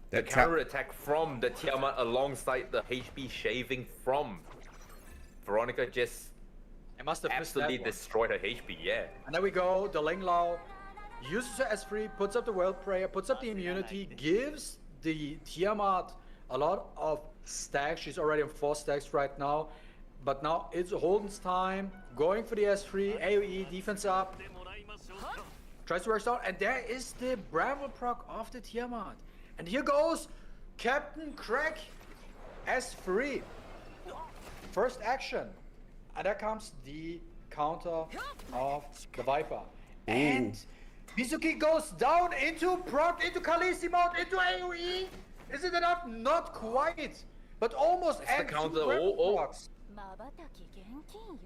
The counter attack from the Tiamat alongside the HP shaving from Veronica just I must have missed that absolutely one. destroyed her HP, yeah. And there we go. The Linglao uses her S3, puts up the World Prayer, puts up the immunity, gives the Tiamat a lot of stacks. She's already on 4 stacks right now. But now it's Holden's time. Going for the S3, AoE, defense up. Tries to rush down, and there is the Bravo proc of the Tiamat. And here goes Captain Craig S3. First action. And there comes the counter of the Viper. And Mizuki goes down into proc, into Khaleesi mode, into AoE. Is it enough? Not quite. But almost. the And counter. two weapon Oh. procs. まばたき厳禁よ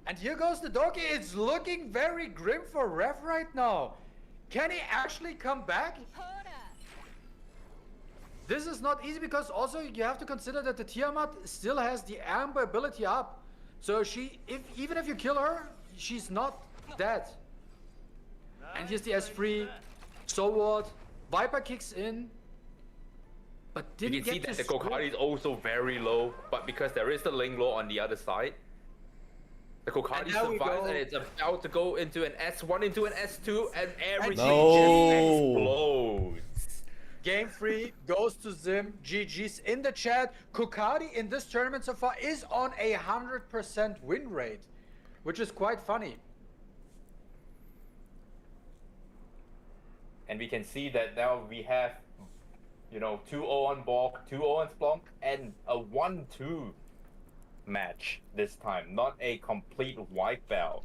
And here goes the Doki. It's looking very grim for Rev right now. Can he actually come back? ほら This is not easy because also you have to consider that the Tiamat still has the Amber ability up. So even if you kill her, she's not dead. And here's the S3. So what? Viper kicks in. But You didn't can see get that to the Kokari is also very low, but because there is the Linglaw on the other side, the Kokari And now we survives go- and it's about to go into an S1, into an S2, and everything No. just explodes. Game 3 goes to Zim. GG's in the chat. Kokari in this tournament so far is on 100% win rate, which is quite funny. And we can see that now we have, 2-0 on Borg, 2-0 on Splunk, and a 1-2 match this time, not a complete wipeout.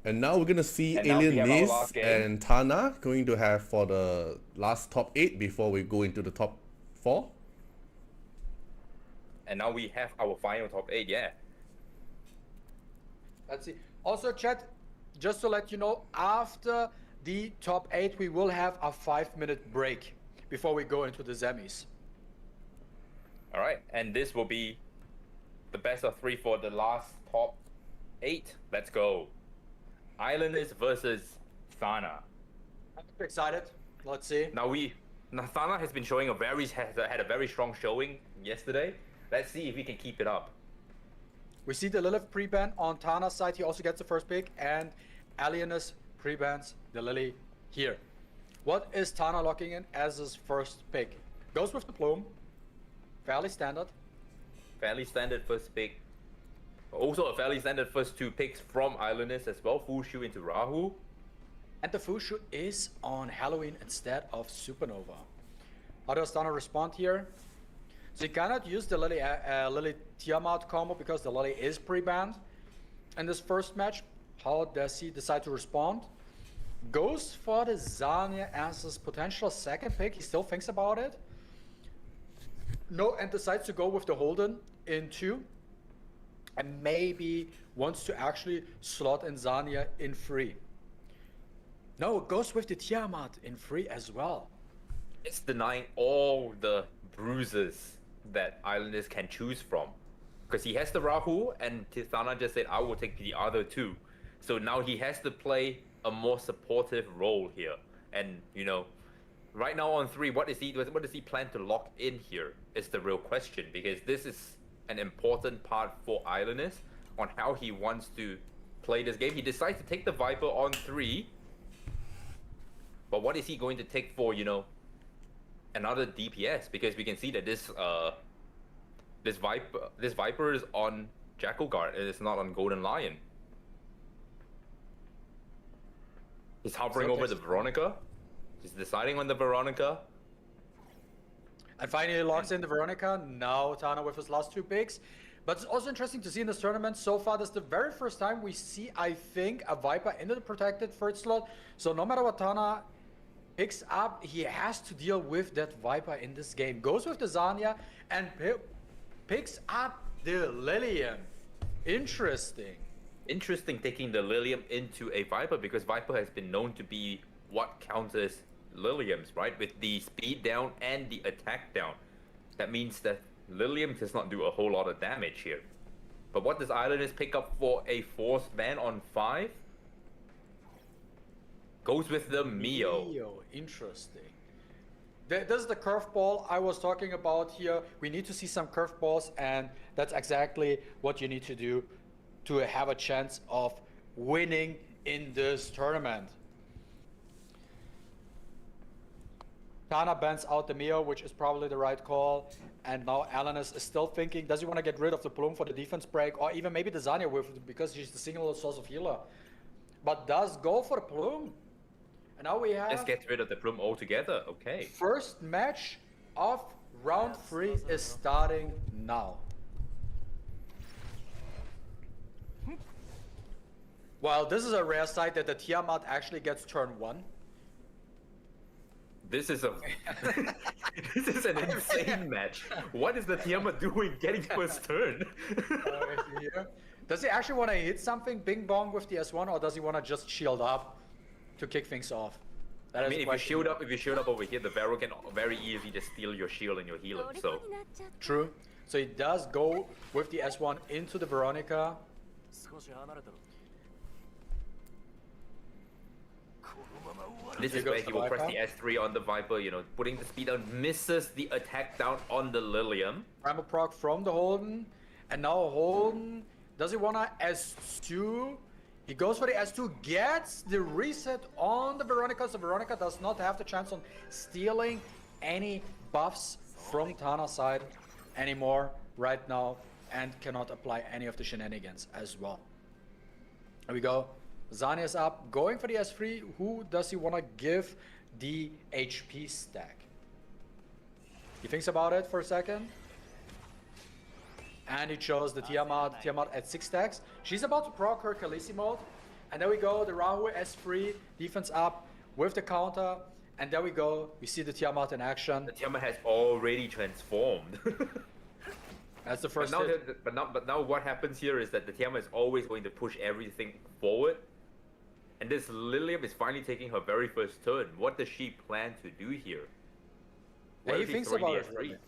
And now we're gonna see And now we Alien have our Nis last game. and Tana going to have for the last top 8 before we go into the top 4. And now we have our final top 8, yeah. Let's see. Also, chat, just to let you know, after the top 8, we will have a 5-minute break before we go into the semis. All right, and this will be the best of 3 for the last top 8. Let's go. Islanders versus Tana. I'm excited. Let's see. Now Tana has been showing had a very strong showing yesterday. Let's see if he can keep it up. We see the Lilith pre-ban on Tana's side. He also gets the first pick, and Alienus pre-bans the Lily here. What is Tana locking in as his first pick? Goes with the Plume. Fairly standard. Fairly standard first pick. Also a fairly standard first two picks from Islanders as well. Fushu into Rahu. And the Fushu is on Halloween instead of Supernova. How does Tana respond here? So he cannot use the Lily Tiamat combo because the Lily is pre-banned in this first match. How does he decide to respond? Goes for the Zanya as his potential second pick. He still thinks about it. No, and decides to go with the Holden in 2. And maybe wants to actually slot in Zanya in 3. No, it goes with the Tiamat in 3 as well. It's denying all the bruises that Islanders can choose from. Because he has the Rahu, and Tana just said, I will take the other 2. So now he has to play a more supportive role here. And, you know, right now on 3, what does he plan to lock in here is the real question. Because this is an important part for Islanders on how he wants to play this game. He decides to take the Viper on 3. But what is he going to take for, you know, another DPS? Because we can see that this Viper is on Jackal Guard. It is not on Golden Lion. He's hovering over the Veronica. He's deciding on the Veronica. And finally locks in the Veronica. Now Tana with his last 2 picks. But it's also interesting to see in this tournament, so far this is the very first time we see, I think, a Viper into the protected third slot. So no matter what Tana picks up, he has to deal with that Viper in this game. Goes with the Zanya and picks up the Lilium. Interesting. Interesting taking the Lilium into a Viper, because Viper has been known to be what counters Liliums, right? With the speed down and the attack down. That means that Lilium does not do a whole lot of damage here. But what does Islanders pick up for a force ban on 5? Goes with the Mio. Interesting. This is the curveball I was talking about here. We need to see some curveballs, and that's exactly what you need to do to have a chance of winning in this tournament. Tana bans out the Mio, which is probably the right call. And now Alanis is still thinking, does he want to get rid of the Plume for the defense break? Or even maybe the Zanya with it, because she's the single source of healer. But does go for the Plume. And now we have... Just get rid of the Plume altogether, okay. First match of round 3 is starting now. Well, this is a rare sight that the Tiamat actually gets turn 1. This is this is an insane match. What is the Tiamat doing getting first turn? Does he actually want to hit something bing bong with the S1, or does he want to just shield up to kick things off? I mean, if you shield up over here, the Vero can very easily just steal your shield and your healer. So true. So he does go with the S1 into the Veronica. This is where he will press the S3 on the Viper, you know, putting the speed down, misses the attack down on the Lilium. Primal proc from the Holden, and now Holden, does he wanna S2? He goes for the S2, gets the reset on the Veronica, so Veronica does not have the chance on stealing any buffs from Tana's side anymore right now, and cannot apply any of the shenanigans as well. Here we go. Zanya is up, going for the S3. Who does he want to give the HP stack? He thinks about it for a second. And he chose the Tiamat at 6 stacks. She's about to proc her Khaleesi mode. And there we go, the Rahu S3, defense up with the counter. And there we go, we see the Tiamat in action. The Tiamat has already transformed. That's the first hit. But now what happens here is that the Tiamat is always going to push everything forward. And this Lilium is finally taking her very first turn. What does she plan to do here? He thinks about it.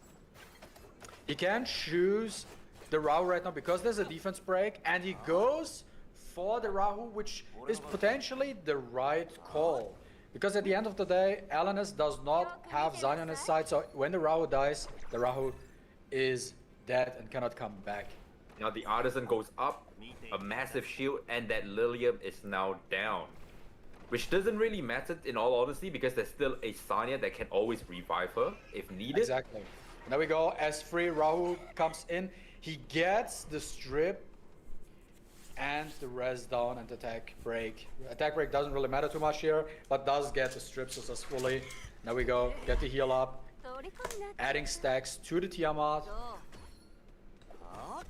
He can choose the Rahu right now because there's a defense break, and he goes for the Rahu, which is potentially the right call. Because at the end of the day, Alanis does not have Zanya on his side, so when the Rahu dies, the Rahu is dead and cannot come back. Now the Artisan goes up, a massive shield, and that Lilium is now down. Which doesn't really matter in all honesty because there's still a Sanya that can always revive her if needed. Exactly. There we go. S3 Rahu comes in. He gets the strip and the res down and attack break. Attack break doesn't really matter too much here, but does get the strip successfully. There we go. Get the heal up. 虜になって Adding stacks to the Tiamat. どう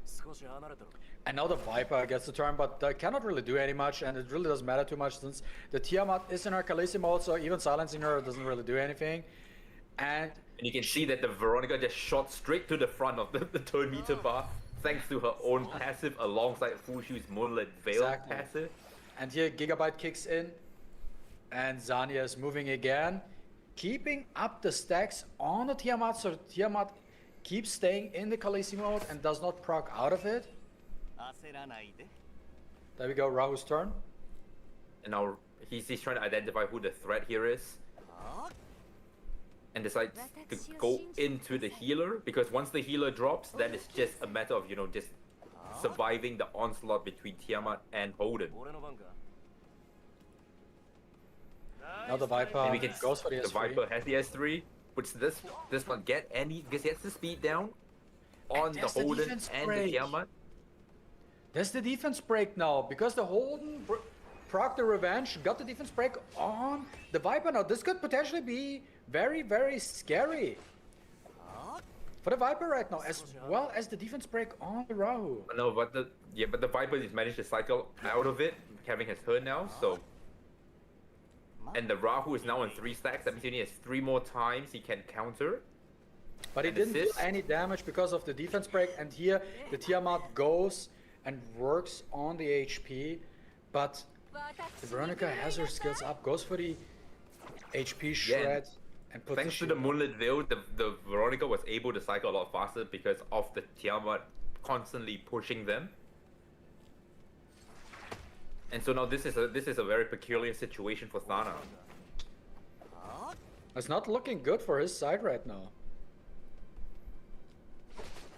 少し離れてろ And now the Viper gets the turn, but cannot really do any much, and it really doesn't matter too much since the Tiamat is in her Khaleesi mode, so even silencing her doesn't really do anything. And And you can see that the Veronica just shot straight to the front of the turn meter bar thanks to her own passive alongside Fushu's Moonlit Veil Exactly. passive. And here Gigabyte kicks in, and Zanya is moving again, keeping up the stacks on the Tiamat, so Tiamat keeps staying in the Khaleesi mode and does not proc out of it. 焦らないで There we go, Rahu's turn. And now he's trying to identify who the threat here is. And decides to go into the healer because once the healer drops, then it's just a matter of, just surviving the onslaught between Tiamat and Holden. 俺の番か Now the Viper And we can goes for the the S3. Viper has the S3, which does not get any because he has the speed down on the there's the Holden defense and break. the Tiamat. There's the defense break now because the Holden proc the revenge, got the defense break on the Viper now. This could potentially be very, very scary for the Viper right now, as well as the defense break on the Rahu. No, but the Viper has managed to cycle out of it, having his turn now. So, and the Rahu is now on 3 stacks. That means he only has 3 more times he can counter. But he And didn't do assist. any damage because of the defense break, and here the Tiamat goes and works on the HP, but the Veronica has her skills up, goes for the HP shred, and puts Thanks to shield the up. Moonlit Veil, the Veronica was able to cycle a lot faster because of the Tiamat constantly pushing them. And so now this is a very peculiar situation for Tana. It's not looking good for his side right now.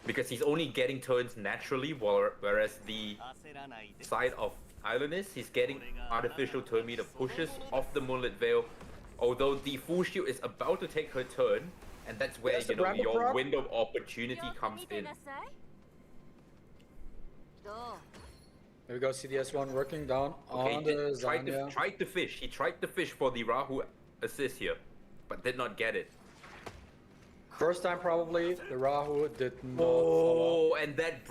Because he's only getting turns naturally, whereas the 焦らないで side of Islandist, he's getting artificial turn meter pushes off the Moonlit Veil. Although the Full Shield is about to take her turn, and that's where There's the your Bramble proc. window of opportunity よく comes 見て in. なさいどう There we go, CDS1 working down Okay, on he the did- tried Zanya. to fish. He tried to fish for the Rahu assist here, but did not get it. First time probably, the Rahu did not follow. Oh, and that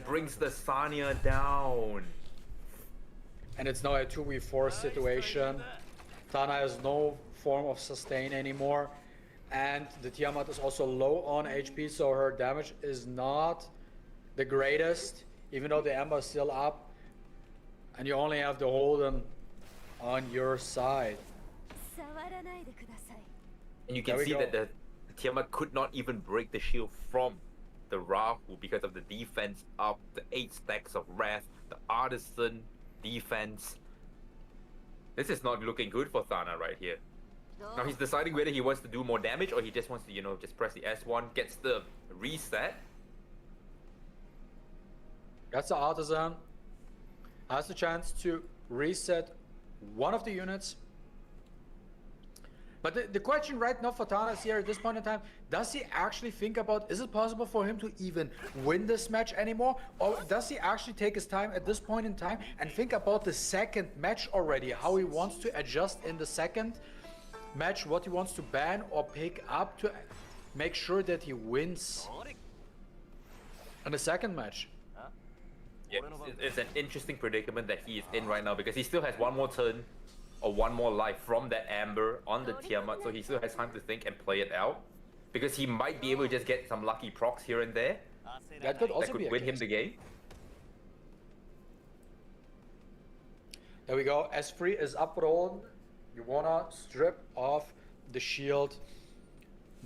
brings the Sanya down. And it's now a 2v4 situation. Tana has no form of sustain anymore. And the Tiamat is also low on HP, so her damage is not the greatest, even though the Ember is still up. And you only have the Holden on your side. 触らないでください And you There can we see go. that the Tiamat could not even break the shield from the Rahu because of the defense up, the 8 stacks of Wrath, the Artisan defense. This is not looking good for Tana right here. ど Now う he's deciding whether he wants to do more damage or he just wants to, just press the S1, gets the reset. That's the Artisan. Has the chance to reset one of the units. But the question right now for Tana is here at this point in time, does he actually think about, is it possible for him to even win this match anymore? Or does he actually take his time at this point in time and think about the second match already? How he wants to adjust in the second match, what he wants to ban or pick up to make sure that he wins あれ in the second match? Yeah, it's an interesting predicament that he is in right now because he still has one more turn or one more life from that Amber on the Tiamat, so he still has time to think and play it out. Because he might be able to just get some lucky procs here and there 焦ら That な could い also that be could a win him case. the game. There we go. S3 is up rolled. You wanna strip off the shield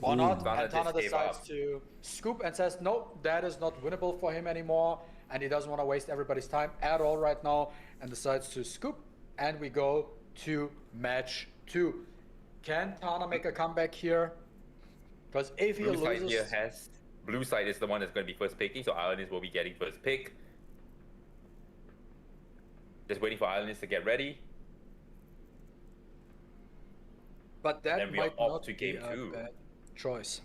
or not? Tana And Tana just gave decides up. to scoop and says, no, that is not winnable for him anymore. And he doesn't want to waste everybody's time at all right now and decides to scoop. And we go to match 2. Can Tana make a comeback here? Because if he Blue side here loses, has blue side is the one that's going to be first picking, so Islanders will be getting first pick. Just waiting for Islanders to get ready. But that Then we are might off not to be game a 2. bad choice.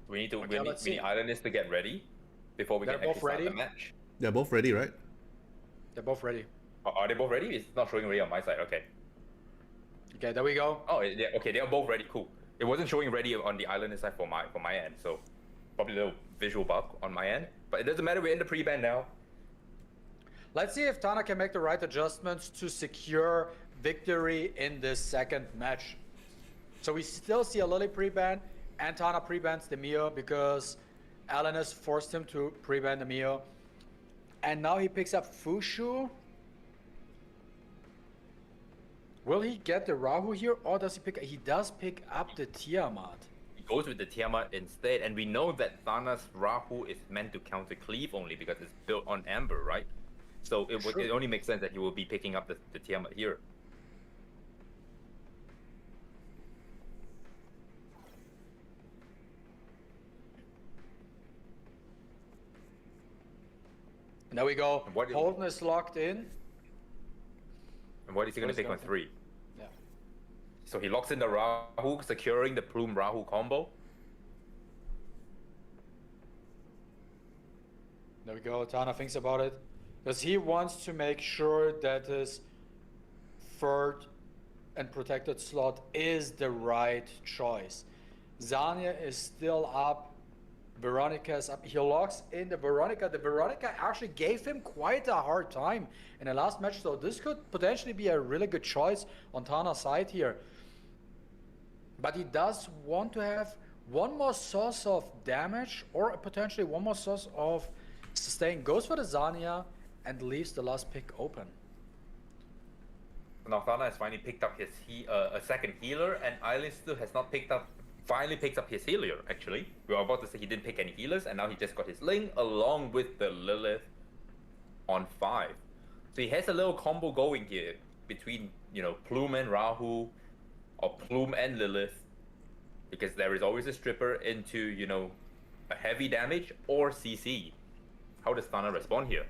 We need to Okay, we let's need see. Islanders to get ready before we They're can both actually start ready? the match. They're both ready, right? They're both ready. Are they both ready? It's not showing ready on my side. Okay. Okay, there we go. Oh, yeah, okay. They are both ready. Cool. It wasn't showing ready on the Islander side for my end, so probably a little visual bug on my end. But it doesn't matter. We're in the pre-ban now. Let's see if Tana can make the right adjustments to secure victory in this second match. So we still see a Lily pre-ban, and Tana pre-bans the Mio because Alan has forced him to pre-ban the Mio. And now he picks up Fushu. Will he get the Rahu here, or does he pick? He does pick up the Tiamat. He goes with the Tiamat instead, and we know that Thana's Rahu is meant to counter cleave only because it's built on Amber, right? So it only makes sense that he will be picking up the Tiamat here. And there we go. And what is- Holden is locked in. And what is he going What to is pick on that? 3? Yeah. So he locks in the Rahu, securing the Plume Rahu combo. There we go. Tana thinks about it. Because he wants to make sure that his third and protected slot is the right choice. Zanya is still up. Veronica is up. He locks in the Veronica. The Veronica actually gave him quite a hard time in the last match, so this could potentially be a really good choice on Tana's side here. But he does want to have one more source of damage or potentially one more source of sustain. Goes for the Zanya and leaves the last pick open. Now Thana has finally picked up his a second healer, and Island still has not finally picked up his healer, actually. We were about to say he didn't pick any healers, and now he just got his Ling along with the Lilith on 5. So he has a little combo going here between, Plume and Rahu, or Plume and Lilith, because there is always a stripper into, a heavy damage or CC. How does Tana respond here?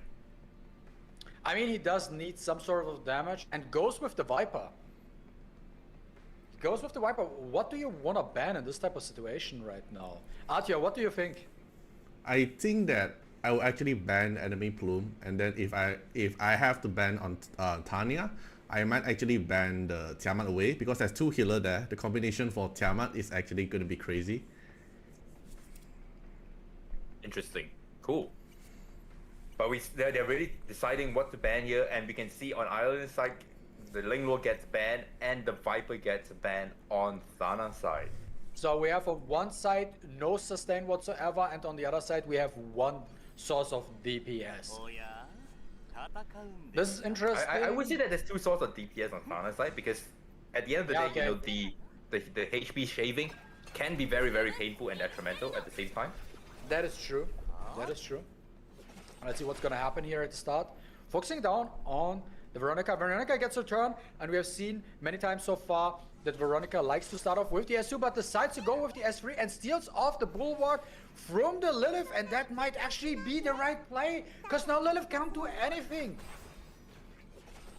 I mean, he does need some sort of damage and goes with the Viper. He goes with the Viper. What do you want to ban in this type of situation right now? Artiar, what do you think? I think that I will actually ban enemy Plume, and then if I have to ban on Tanya, I might actually ban the Tiamat away because there's 2 healer there. The combination for Tiamat is actually going to be crazy. Interesting. Cool. But they're really deciding what to ban here, and we can see on Island's side, the Linglord gets banned and the Viper gets banned on Thana's side. So we have on one side no sustain whatsoever, and on the other side we have one source of DPS. おや戦うんで This す is か interesting. I would say that there's 2 sources of DPS on Thana's side because at the end of the Yeah, day, okay. the HP shaving can be very, very painful and detrimental at the same time. That is true. That is true. Let's see what's gonna happen here at the start. Focusing down on the Veronica. Veronica gets her turn, and we have seen many times so far that Veronica likes to start off with the S2, but decides to go with the S3 and steals off the Bulwark from the Lilith, and that might actually be the right play, because now Lilith can't do anything.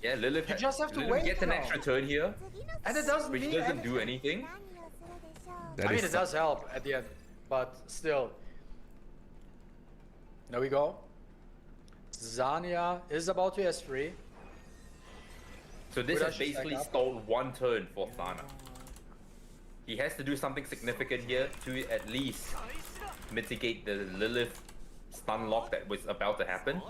Yeah, Lilith, You just have to Lilith wait gets an now. extra turn here, And it doesn't which mean doesn't do anything. anything. That I mean, is it does help at the end, but still. There we go. Zanya is about to S3. So this Would has I just basically back up? stalled 1 turn for Thana. He has to do something significant here to at least mitigate the Lilith stun lock that was about to happen.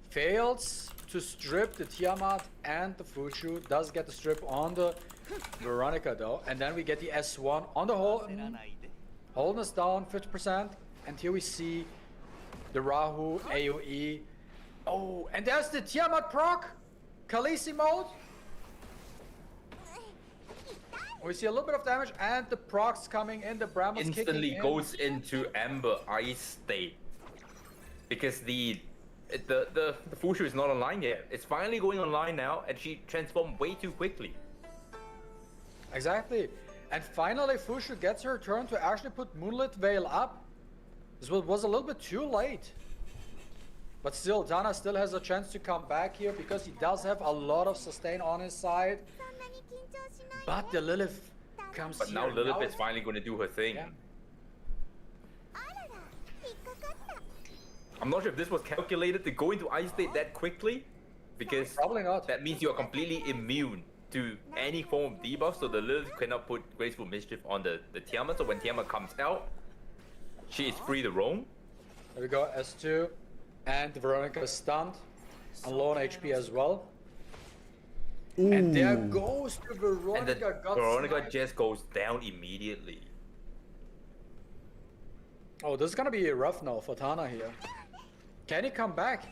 Fails to strip the Tiamat and the Fushu. Does get the strip on the Veronica though. And then we get the S1 on the whole. 焦らないで Holding us down 50%. And here we see the Rahu AoE. Oh, and there's the Tiamat proc. Khaleesi mode. We see a little bit of damage and the procs coming in. The Brambles Instantly kicking in. goes into Amber Ice state because the Fushu is not online yet. It's finally going online now, and she transformed way too quickly. Exactly. And finally, Fushu gets her turn to actually put Moonlit Veil up. This was a little bit too late. But still, Tana still has a chance to come back here because he does have a lot of sustain on his side. But the Lilith comes But here. now Lilith is finally going to do her thing. Yeah. I'm not sure if this was calculated to go into ice state that quickly, because Probably not. that means you are completely immune to any form of debuff, so the Lilith cannot put Graceful Mischief on the Tiamat, so when Tiamat comes out, she is free to roam. There we go, S2. And Veronica is stunned. And low on HP as well. And there goes the Veronica. And the got Veronica sniped. just goes down immediately. Oh, this is gonna be rough now for Tana here. Can he come back?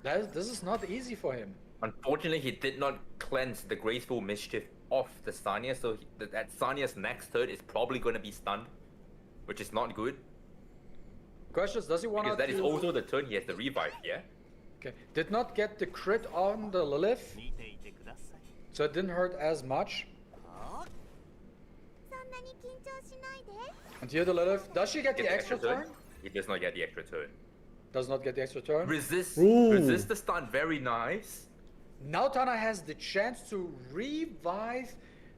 This is not easy for him. Unfortunately, he did not cleanse the Graceful Mischief off the Sanya, so that Sanya's next turn is probably going to be stunned, which is not good. Questions, does he want to... Because that is also the turn he has the revive, yeah? Okay, did not get the crit on the Lilith, 見ていてください so it didn't hurt as much. は And here the Lilith, does she get Get the extra turn? He does not get the extra turn. Does not get the extra turn. Resist the stun, very nice. Now Tana has the chance to revive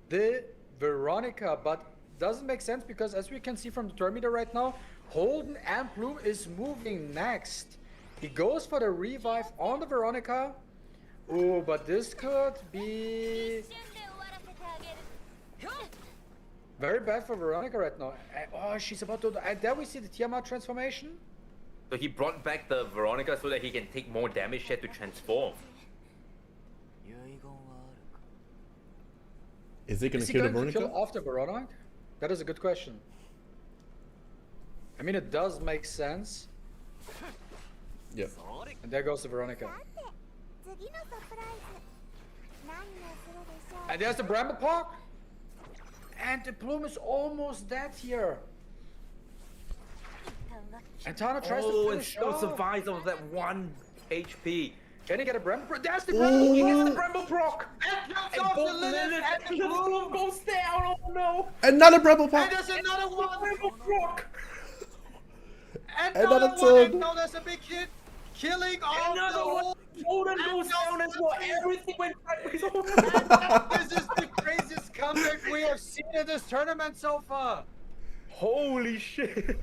the Veronica, but doesn't make sense because as we can see from the turn meter right now, Holden and Plume is moving next. He goes for the revive on the Veronica. Oh, but this could be very bad for Veronica right now. Oh, she's about to... And there we see the Tiamat transformation. So he brought back the Veronica so that he can take more damage here to transform. 遺言はあるか Is he gonna Is he kill the going to Veronica? kill off the Veronica? That is a good question. I mean, it does make sense. Yep. それ And there goes the Veronica. 次のサプライズ何をするでしょう And there's the Bramble Park. And the Plume is almost dead here. And Tana tries to Oh, and finish still off. survives off that 1 HP. Can he get a Bramble Proc? There's the Bramble He Proc. gets the Bramble Proc! And knocks And off the both Lilith Lilith and and the the Plume. Plume goes down, oh no! Another Bramble And Pop! there's another one. Bramble Proc! Another Another one. And turn. now there's a big hit. Killing off Another the one! whole... Golden And goes no down as well, nothing. everything went backwards. This is the craziest comeback we have seen in this tournament so far. Holy shit!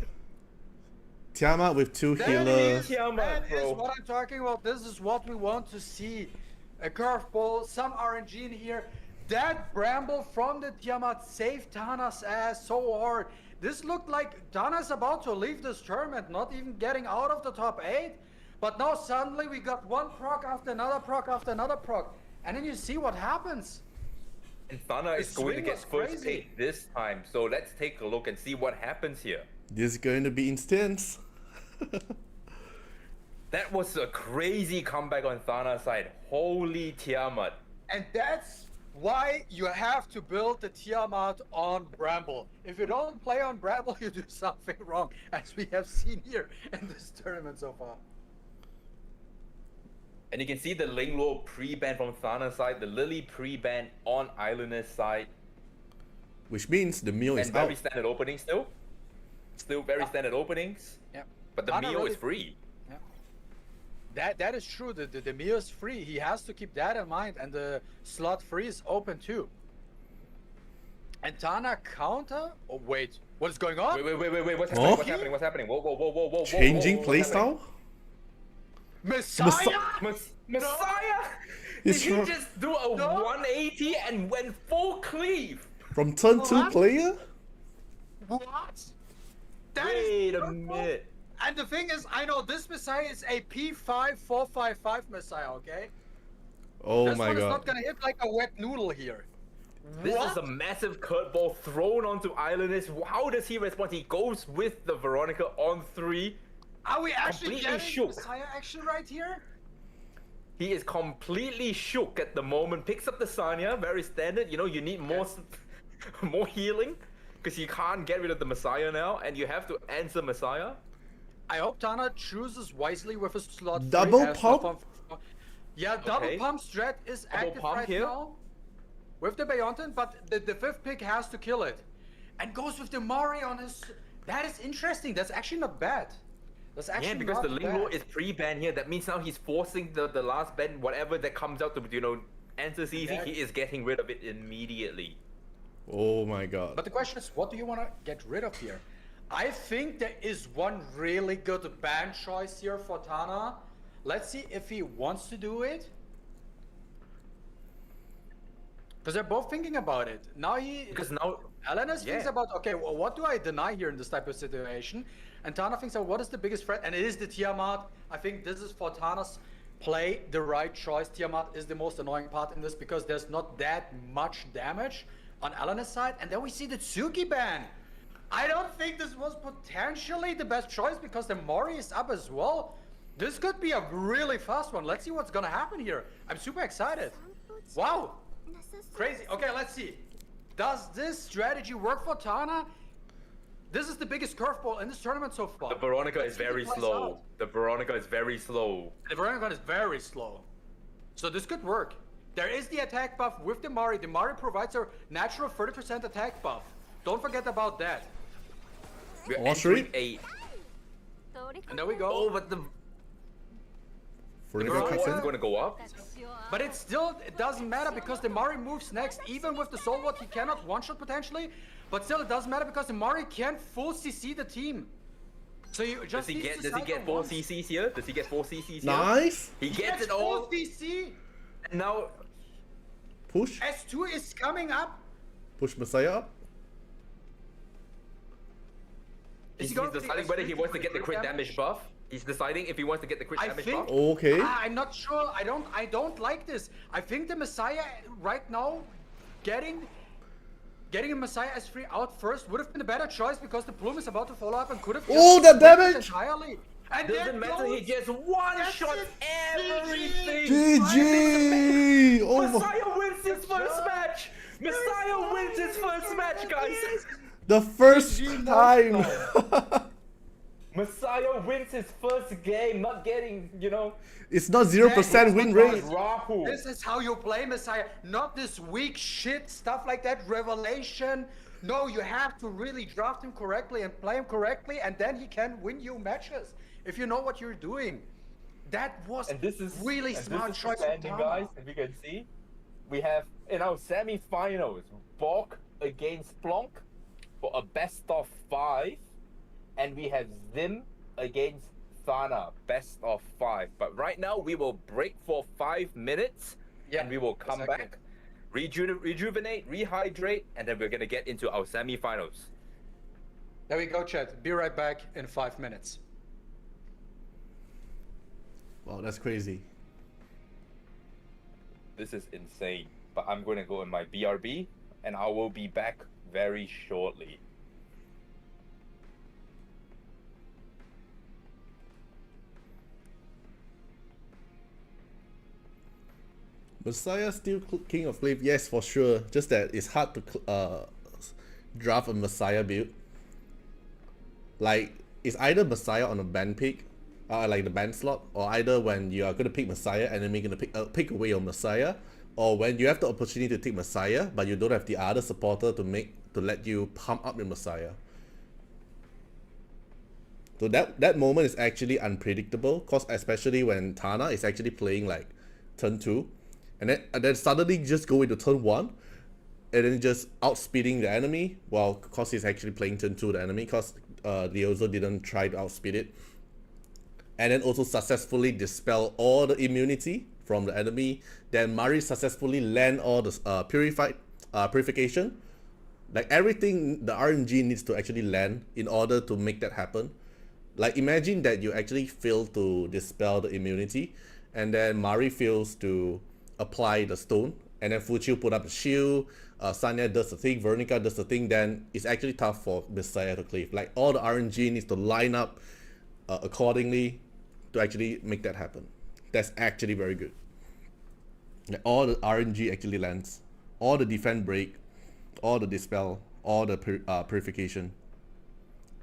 Tiamat with 2 That healers. is, Tiamat, that is bro. what I'm talking about. This is what we want to see. A curveball, some RNG in here. That Bramble from the Tiamat saved Tana's ass so hard. This looked like Tana's about to leave this tournament, not even getting out of the top 8. But now suddenly we got one proc after another proc after another proc. And then you see what happens. And Tana is The going to swing get was first crazy. pick this time, so let's take a look and see what happens here. This is going to be intense. That was a crazy comeback on Thana's side. Holy Tiamat. And that's why you have to build the Tiamat on Bramble. If you don't play on Bramble, you do something wrong, as we have seen here in this tournament so far. And you can see the Linglo pre-ban from Thana's side, the Lily pre-ban on Islander's side, Which means the meal is and very out. standard openings still. Still very standard openings, Yeah. but the Tana meal really- is free. That is true. The meal is free. He has to keep that in mind, and the slot free is open too. And Tana counter? Oh wait, what is going on? Wait, what's Oh? happening? What's happening? What's happening? Whoa. Changing what's happening? playstyle? Messiah! Messiah! He's Did he from- just do a 180 and went full cleave? From turn 2 What? player? What? That is Wait a purple. minute. And the thing is, I know this Messiah is a P5455 Messiah, okay? Oh This my one is god. not gonna hit like a wet noodle here. This What? is a massive curveball thrown onto Islanders. How does he respond? He goes with the Veronica on 3. Are we actually Completely getting shook. Messiah action right here? He is completely shook at the moment. Picks up the Sanya, very standard. You know, you need more, more healing because you can't get rid of the Messiah now, and you have to answer Messiah. I hope Tana chooses wisely with his slot. free, Double has no pump? Yeah, double Okay. pump strat is Double active pump right here. now. with the Beyontin, but the fifth pick has to kill it. And goes with the Mari on his... That is interesting. That's actually not bad. That's actually Yeah, because not the link bad. roll is pre-ban here. That means now he's forcing the last ban, whatever that comes out to, you know, answers easy, Yeah. he is getting rid of it immediately. Oh my god. But the question is, what do you want to get rid of here? I think there is one really good ban choice here for Tana. Let's see if he wants to do it. Because they're both thinking about it. Now Because now, Elenis thinks yeah. about, okay, well, what do I deny here in this type of situation? And Tana thinks, oh, what is the biggest threat? And it is the Tiamat. I think this is for Tana's play the right choice. Tiamat is the most annoying part in this because there's not that much damage on Elenis' side. And then we see the Tsuki ban. I don't think this was potentially the best choice because the Mori is up as well. This could be a really fast one. Let's see what's gonna happen here. I'm super excited. Wow. Crazy. Okay, let's see. Does this strategy work for Tana? This is the biggest curveball in this tournament so far. The Veronica Let's is see if it very plays slow. out. The Veronica is very slow. The Veronica is very slow. So this could work. There is the attack buff with the Mari. The Mari provides a natural 30% attack buff. Don't forget about that. We're All entering three? And there we go. Oh, but the Veronica Veronica- cuts is in. going to go up. But it doesn't matter because the Mari moves next. Even with the Soul Ward, he cannot one-shot potentially. But still, it doesn't matter because the Mari can't full CC the team. So you Does just he need get? to Does he cycle get 4 once. CCs here? Does he get 4 CCs here? Nice. He gets it full all. CC. And now Push. S2 is coming up. Push Messiah up. Is he's going for the deciding whether he S3 wants to for get the crit damage buff. He's deciding if he wants to get the crit I damage think- buff. Okay. I'm not sure. I don't like this. I think the Messiah right now getting a Messiah S3 out first would have been a better choice because the Plume is about to follow up and could have Oh, just the wiped it damage! entirely. And Doesn't there matter. He goes- gets one That's shot it. everything. GG. Oh my. Messiah wins his first match. Messiah wins his first match, guys. The first GG, time. Messiah wins his first game, not getting, you know, It's not 0% win rate. Rahu. This is how you play Messiah, not this weak shit stuff like that. Revelation. No, you have to really draft him correctly and play him correctly, and then he can win you matches if you know what you're doing. That was And this is really and smart this is choice from standing, Tana. guys. If you can see, we have in our semi-finals Borg against Splunk for a best of 5, and we have Zim against Tana, best of 5. But right now we will break for 5 minutes, Yeah, and we will come exactly. back, rejuvenate, rehydrate, and then we're gonna get into our semi-finals. There we go, chat. Be right back in 5 minutes. Wow, that's crazy. This is insane. But I'm gonna go in my BRB, and I will be back very shortly. Messiah still king of clave, yes, for sure. Just that it's hard to draft a Messiah build. Like it's either Messiah on a ban pick, like the ban slot, or either when you are gonna pick Messiah, enemy gonna pick away your Messiah, or when you have the opportunity to take Messiah, but you don't have the other supporter to let you pump up your Messiah. So that moment is actually unpredictable, cause especially when Tana is actually playing like turn 2, and then suddenly just go into turn 1, and then just outspeeding the enemy. Well, cause he's actually playing turn 2 the enemy, cause they also didn't try to outspeed it, and then also successfully dispel all the immunity from the enemy. Then Mari successfully land all the purification. Like everything the RNG needs to actually land in order to make that happen. Like imagine that you actually fail to dispel the immunity, and then Mari fails to apply the stone, and then Fuchiu put up the shield, Sanya does the thing, Veronica does the thing, then it's actually tough for Messiah to cleave. Like all the RNG needs to line up accordingly to actually make that happen. That's actually very good. Like all the RNG actually lands, all the defense break, all the dispel, all the purification.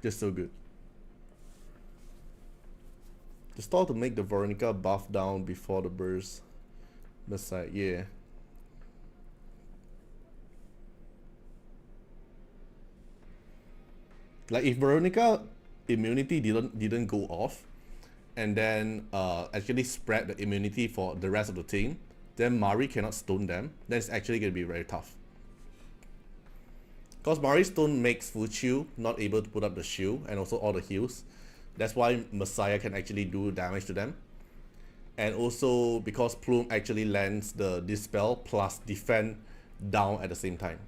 Just so good. The stall to make the Veronica buff down before the burst. Messiah, yeah. Like if Veronica immunity didn't go off, and then actually spread the immunity for the rest of the team, then Mari cannot stone them. Then it's actually gonna be very tough. Because Mari's stone makes Fuchu not able to put up the shield and also all the heals. That's why Messiah can actually do damage to them. And also because Plume actually lands the Dispel plus defend down at the same time.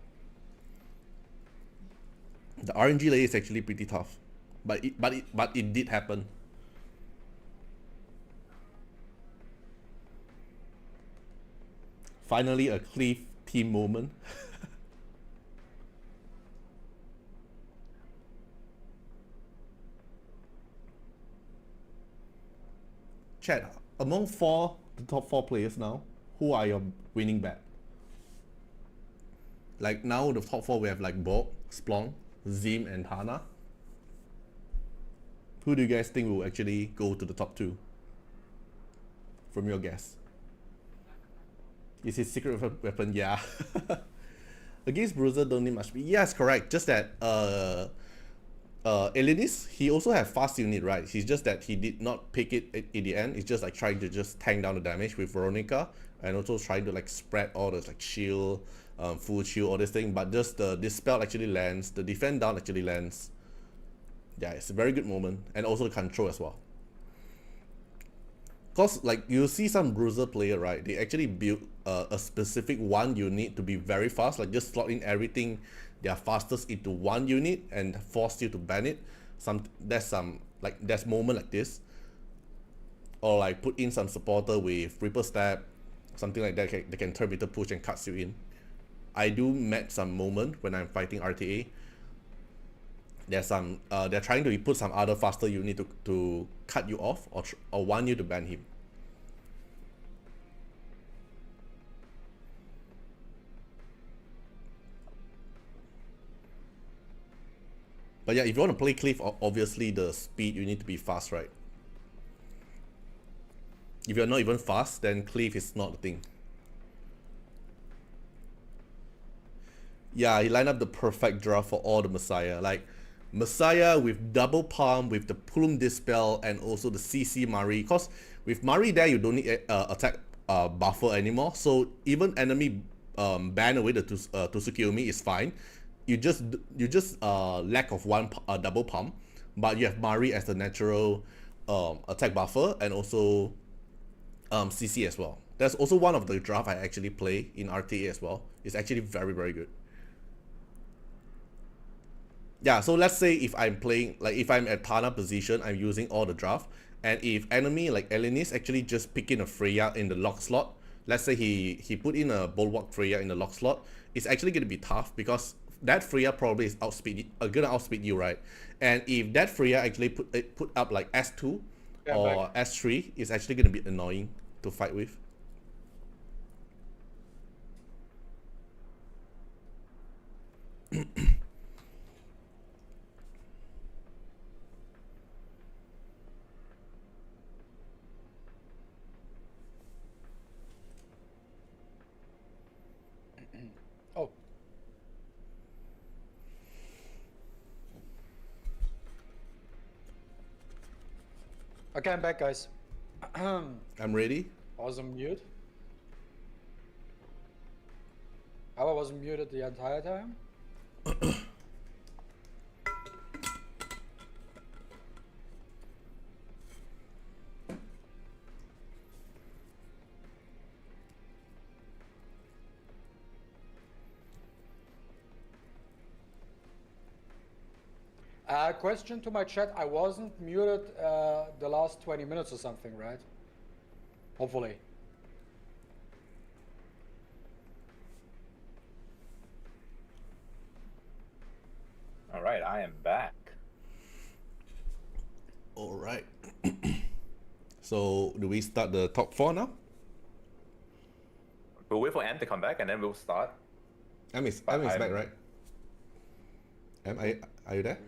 The RNG layer is actually pretty tough. But it did happen. Finally a Cleave team moment. Chat, among the top 4 players now, who are your winning bet? Like now the top 4 we have like Bob, Splunk, Zim and Tana. Who do you guys think will actually go to the top 2? From your guess. Is his secret weapon? Yeah. Against Bruiser don't need much. Yes, correct. Just that Elenis, he also have fast unit, right? He's just that he did not pick it at the end. It's just like trying to just tank down the damage with Veronica and also trying to like spread all this like shield, full shield, all this thing. But just the Dispel actually lands, the defend down actually lands. Yeah, it's a very good moment, and also the control as well. Cause like you see some Bruiser player, right? They actually build a specific one unit to be very fast, like just slot in everything their fastest into one unit and force you to ban it. There's moment like this, or like put in some supporter with Ripper Stab, something like that. They can turn meter push and cuts you in. I do met some moment when I'm fighting RTA. There's some they're trying to put some other faster unit to cut you off or want you to ban him. But yeah, if you want to play Cleave, obviously the speed, you need to be fast, right? If you're not even fast, then Cleave is not the thing. Yeah, he lined up the perfect draft for all the Messiah. Like Messiah with double palm, with the Plume Dispel, and also the CC Mari. Because with Mari there, you don't need attack buffer anymore. So even enemy ban away the Tsukuyomi is fine. You just lack of one double pump, but you have Mari as the natural attack buffer and also CC as well. That's also one of the draft I actually play in RTA as well. It's actually very, very good. Yeah, so let's say if I'm playing, like if I'm at Tana position, I'm using all the draft, and if enemy like Elenis actually just pick in a Freya in the lock slot, let's say he put in a Bulwark Freya in the lock slot, it's actually going to be tough because that Freya probably is gonna outspeed you, right? And if that Freya actually put up like S2 or S3, it's actually gonna be annoying to fight with. Oh. Okay, I'm back, guys. I'm ready. I was on mute. I was muted the entire time. Question to my chat. I wasn't muted the last 20 minutes or something, right? Hopefully. All right, I am back. All right. So do we start the top 4 now? We'll wait for M to come back and then we'll start. M is back, right? M, are you there?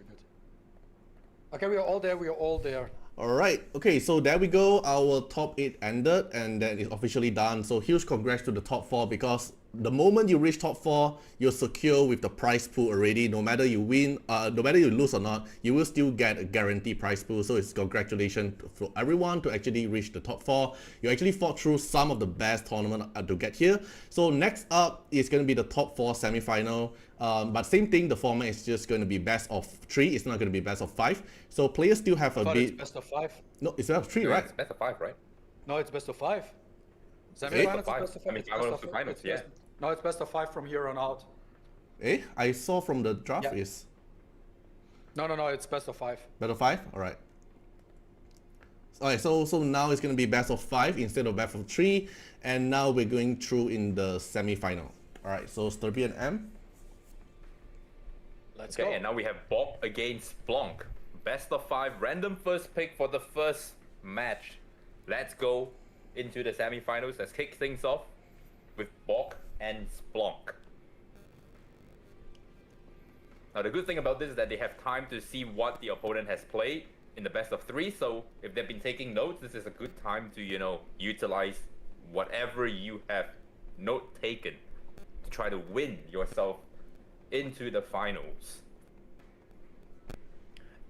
Okay, we are all there. We are all there. All right. Okay, so there we go. Our top 8 ended, and then it's officially done. So huge congrats to the top 4 because the moment you reach top 4, you're secure with the prize pool already. No matter you win, no matter you lose or not, you will still get a guaranteed prize pool. So it's congratulations for everyone to actually reach the top 4. You actually fought through some of the best tournament to get here. So next up is going to be the top 4 semi-final. But same thing, the format is just going to be best of 3. It's not going to be best of 5. So players still have a But bit. it's best of 5. No, it's best of 3, right? It's best of 5, right? No, it's best of 5. Best Semi-finals of is 5. best of I mean, it's finals best to of- finals, it's yeah. best- No, it's best of 5 from here on out. I saw from the draft Yeah. is No, it's best of 5. best of 5. All right. Alright, so now it's gonna be best of 5 instead of best of 3, and now we're going through in the semi-final. All right, so Sturby and M. Let's Okay, go. and now we have Bob against Splunk. Best of 5, random first pick for the first match. Let's go into the semifinals. Let's kick things off with Bob and Splunk. Now the good thing about this is that they have time to see what the opponent has played in the best of 3. So if they've been taking notes, this is a good time to, utilize whatever you have note taken to try to win yourself into the finals.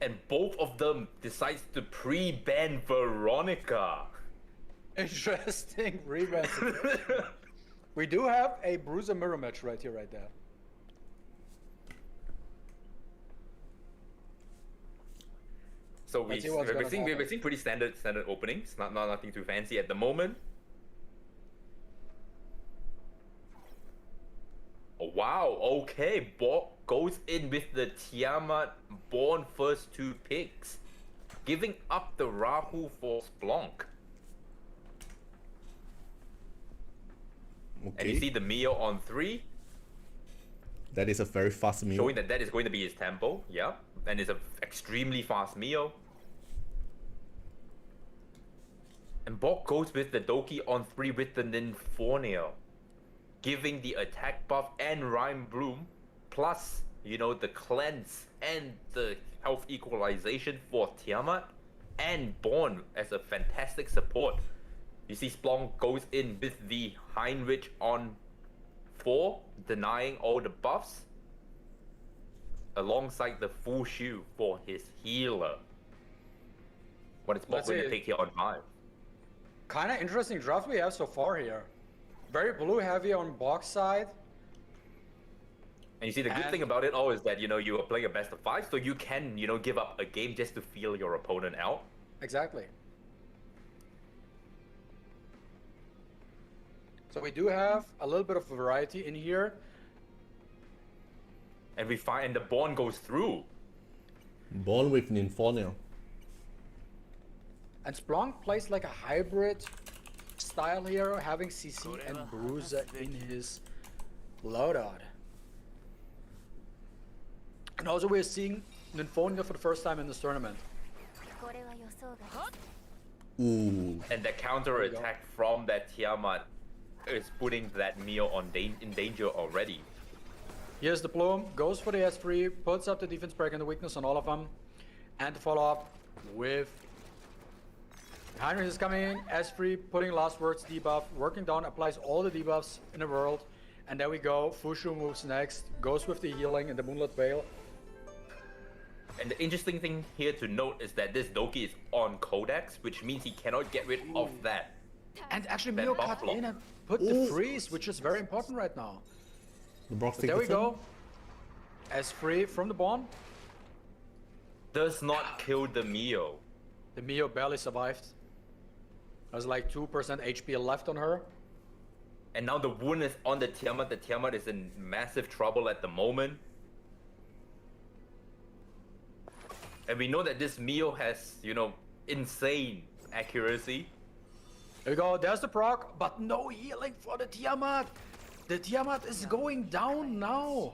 And both of them decides to pre-ban Veronica. Interesting rematch. We do have a Bruiser mirror match right here, right there. So Let's see what's we're gonna seeing happen. pretty standard openings, not nothing too fancy at the moment. Oh, wow, okay, goes in with the Tiamat Born first 2 picks, giving up the Rahu for Splunk. And you Okay, see the Mio on 3, that is a very fast meal. showing that is going to be his tempo, yeah, and it's an extremely fast Mio. And Bok goes with the Doki on 3 with the Ninfornia, giving the attack buff and Rhyme Bloom, plus, the cleanse and the health equalization for Tiamat, and Born as a fantastic support. You see Splunk goes in with the Heinrich on 4, denying all the buffs, alongside the full shield for his healer. What is Splunk Let's going to see. take here on 5? Kind of interesting draft we have so far here. Very blue heavy on box side. And you see, the good And- thing about it all is that, you are playing a best of 5, so you can, give up a game just to feel your opponent out. Exactly. So we do have a little bit of variety in here. And we find the Born goes through. Born with Ninfornia. And Splunk plays like a hybrid style here, having CC and Bruiser in his loadout. And also we're seeing Ninfonia for the first time in this tournament. これは予想外です Ooh, And the counter you go. attack from that Tiamat is putting that Mio in danger already. Here's the Plume, goes for the S3, puts up the defense break and the weakness on all of them. And the follow up with Heinrich is coming in, S3, putting last words debuff, working down, applies all the debuffs in the world. And there we go, Fushu moves next, goes with the healing and the Moonlit Veil. And the interesting thing here to note is that this Doki is on Codex, which means he cannot get rid of that. And actually That Mio buff cut block. in and put the Ooh. freeze, which is very important right now. the Brock But there we go. S3 from the Born. Does not kill the Mio. The Mio barely survived. There's like 2% HP left on her. And now the wound is on the Tiamat. The Tiamat is in massive trouble at the moment. And we know that this Mio has, insane accuracy. There we go, there's the proc, but no healing for the Tiamat. The Tiamat is going down now.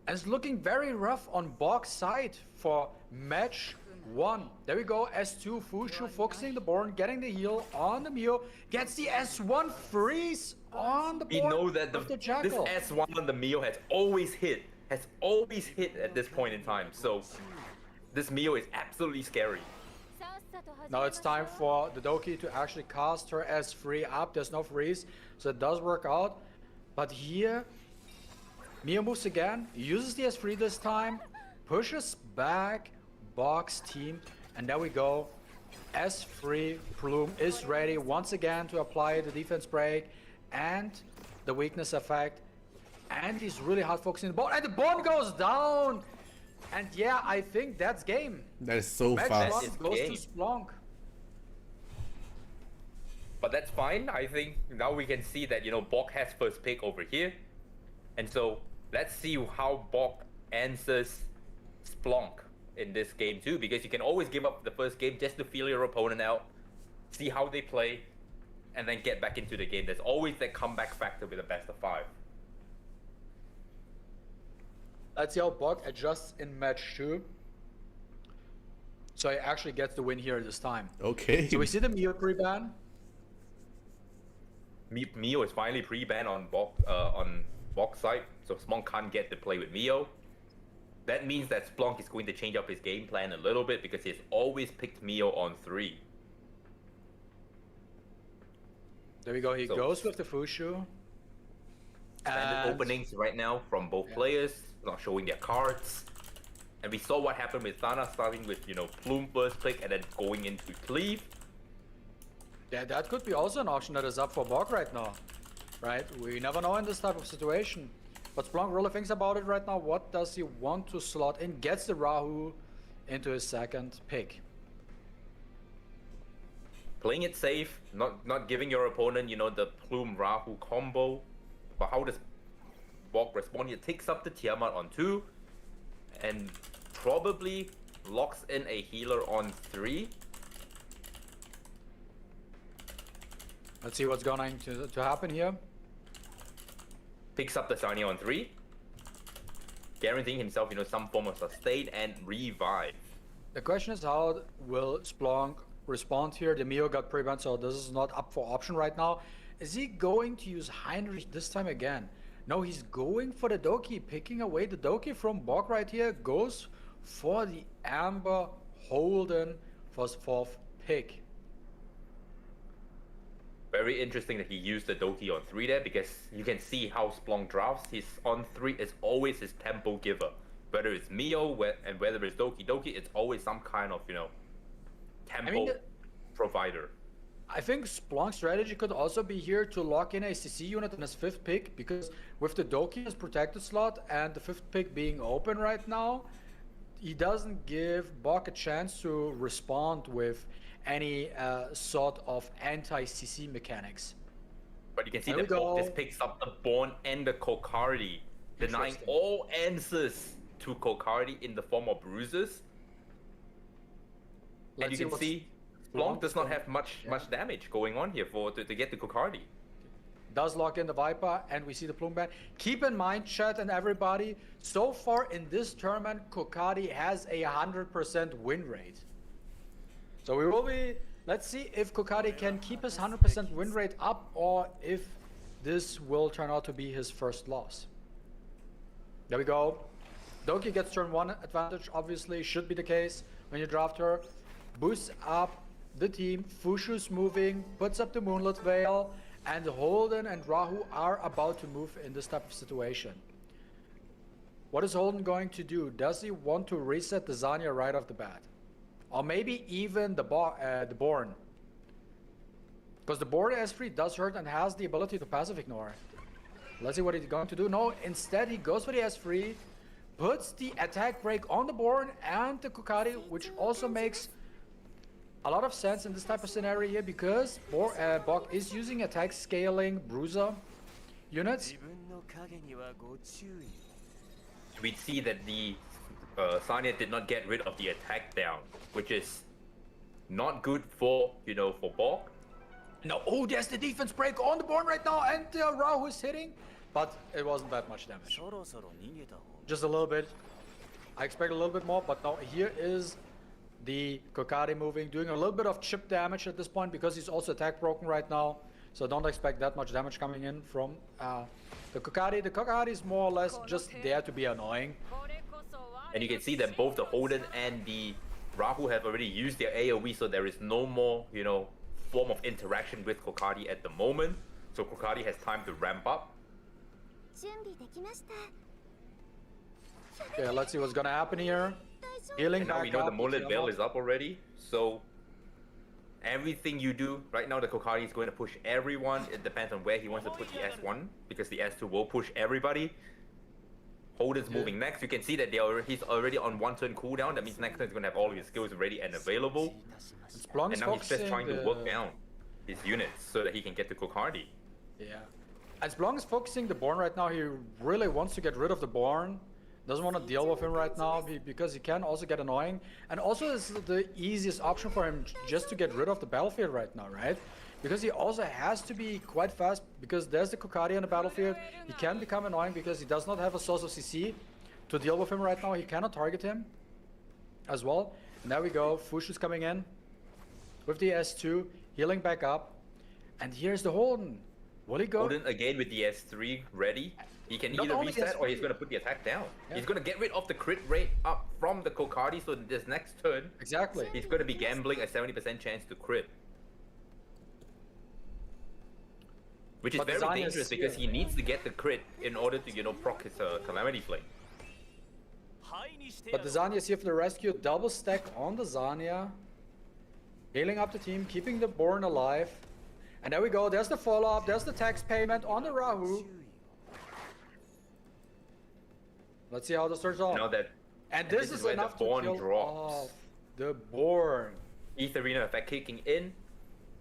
And it's looking very rough on Bog's side for match 1. There we go, S2 Fushu focusing the Born, getting the heal on the Mio, gets the S1 freeze on the We Born know that with the this Jackal. S1 on the Mio has always hit at this point in time. So this Mio is absolutely scary. Now it's time for the Doki to actually cast her S3 up. There's no freeze, so it does work out. But here, Mio moves again, uses the S3 this time, pushes back Box team, and there we go. S3 Plume is ready once again to apply the defense break and the weakness effect. And he's really hard focusing the ball, and the ball goes down! And yeah, I think that's game. That is so Match fast. one goes to Splunk. But that's fine. I think now we can see that, Bok has first pick over here. And so let's see how Bok answers Splunk in this game too, because you can always give up the first game just to feel your opponent out, see how they play, and then get back into the game. There's always that comeback factor with a best of 5. Let's see how Bok adjusts in match 2. So he actually gets the win here this time. Okay. So we see the Mio pre-ban. Mio is finally pre-banned on Bok's side, so Splunk can't get to play with Mio. That means that Splunk is going to change up his game plan a little bit because he's always picked Mio on 3. There we go, he So- goes with the Fushu. Standard openings right now from both players, not showing their cards. And we saw what happened with Tana, starting with, Plume first pick and then going into Cleave. Yeah, that could be also an option that is up for Bok right now. Right? We never know in this type of situation. But Splunk really thinks about it right now. What does he want to slot in? Gets the Rahu into his second pick. Playing it safe, not giving your opponent, the Plume Rahu combo. But how does Bok respond? He takes up the Tiamat on 2 and probably locks in a healer on 3. Let's see what's going to happen here. Picks up the Sarnia on 3, guaranteeing himself, some form of sustain and revive. The question is, how will Splunk respond here? The Mio got pre-banned, so this is not up for option right now. Is he going to use Heinrich this time again? No, he's going for the Doki, picking away the Doki from Bok right here. Goes for the Amber Holden for his 4th pick. Very interesting that he used the Doki on 3 there, because you can see how Splunk drafts. His on 3 is always his tempo giver. Whether it's Mio and whether it's Doki, it's always some kind of, tempo provider. I think Splunk's strategy could also be here to lock in a CC unit in his 5th pick, because with the Doki as protected slot and the 5th pick being open right now, he doesn't give Bok a chance to respond with any sort of anti-CC mechanics. But you can see There that we Bok go. just picks up the Born and the Kokardi, denying Interesting. all answers to Kokardi in the form of bruises. And you can what's see Splunk Splunk does not have much damage going on here to get the Kokardi. does lock in the Viper, and we see the Plume ban. Keep in mind, chat and everybody, so far in this tournament, Kokadi has a 100% win rate. So we will be, let's see if Kokadi can keep his 100% win rate up, or if this will turn out to be his first loss. There we go. Doki gets turn 1 advantage, obviously, should be the case when you draft her. Boosts up the team, Fushu's moving, puts up the Moonlit Veil, and Holden and Rahu are about to move in this type of situation. What is Holden going to do? Does he want to reset the Zanya right off the bat? Or maybe even the Born? Because the Born S3 does hurt and has the ability to passive ignore. Let's see what he's going to do. No, instead he goes for the S3, puts the attack break on the Born and the Kokari, which also makes a lot of sense in this type of scenario here, because Bok is using attack scaling bruiser units. 自分の影にはご注意 We see that the Sanya did not get rid of the attack down, which is not good for for Bok. No, oh, there's the defense break on the Born right now, and Rahu is hitting, but it wasn't that much damage. そろそろ逃げた方 Just a little bit. I expect a little bit more, but no, here is the Kokari moving, doing a little bit of chip damage at this point, because he's also attack broken right now. So don't expect that much damage coming in from the Kokari. The Kokari is more or less just there to be annoying. And you can see that both the Holden and the Rahu have already used their AoE, so there is no more, you know, form of interaction with Kokadi at the moment. So Kokadi has time to ramp up. 準備できました Okay, let's see what's gonna happen here. Healing And now we back know the up. Mullet Veil is up already. So everything you do, right now the Kokadi is going to push everyone. It depends on where he wants to put the S1, because the S2 will push everybody. Holden's moving next. You can see that he's already on 1 turn cooldown. That means next turn he's going to have all of his skills ready and available. Splunk And is now he's just focusing trying to the- work down his units so that he can get to Kokadi. Yeah. As Splunk is focusing the Born right now, he really wants to get rid of the Born. Doesn't want to deal with him right now because he can also get annoying. And also it's the easiest option for him just to get rid of the battlefield right now, right? Because he also has to be quite fast because there's the Kokadi on the battlefield. He can become annoying because he does not have a source of CC to deal with him right now. He cannot target him as well. And there we go. Fushu's coming in with the S2, healing back up. And here's the Holden. Will he go? Holden again with the S3 ready. He can Not either only reset or S3. he's going to put the attack down. Yeah. He's going to get rid of the crit rate up from the Kokadi, so this next turn Exactly. he's going to be gambling a 70% chance to crit. Which is But very Zanya's dangerous because here. he needs to get the crit in order to, you know, proc his Calamity Flame. But the Zanya is here for the rescue. Double stack on the Zanya. Healing up the team, keeping the Born alive. And there we go. There's the follow-up. There's the tax payment on the Rahu. Let's see how this turns out. Now that And this this is is where the enough to Born kill drops. off the Born. Etheria effect kicking in,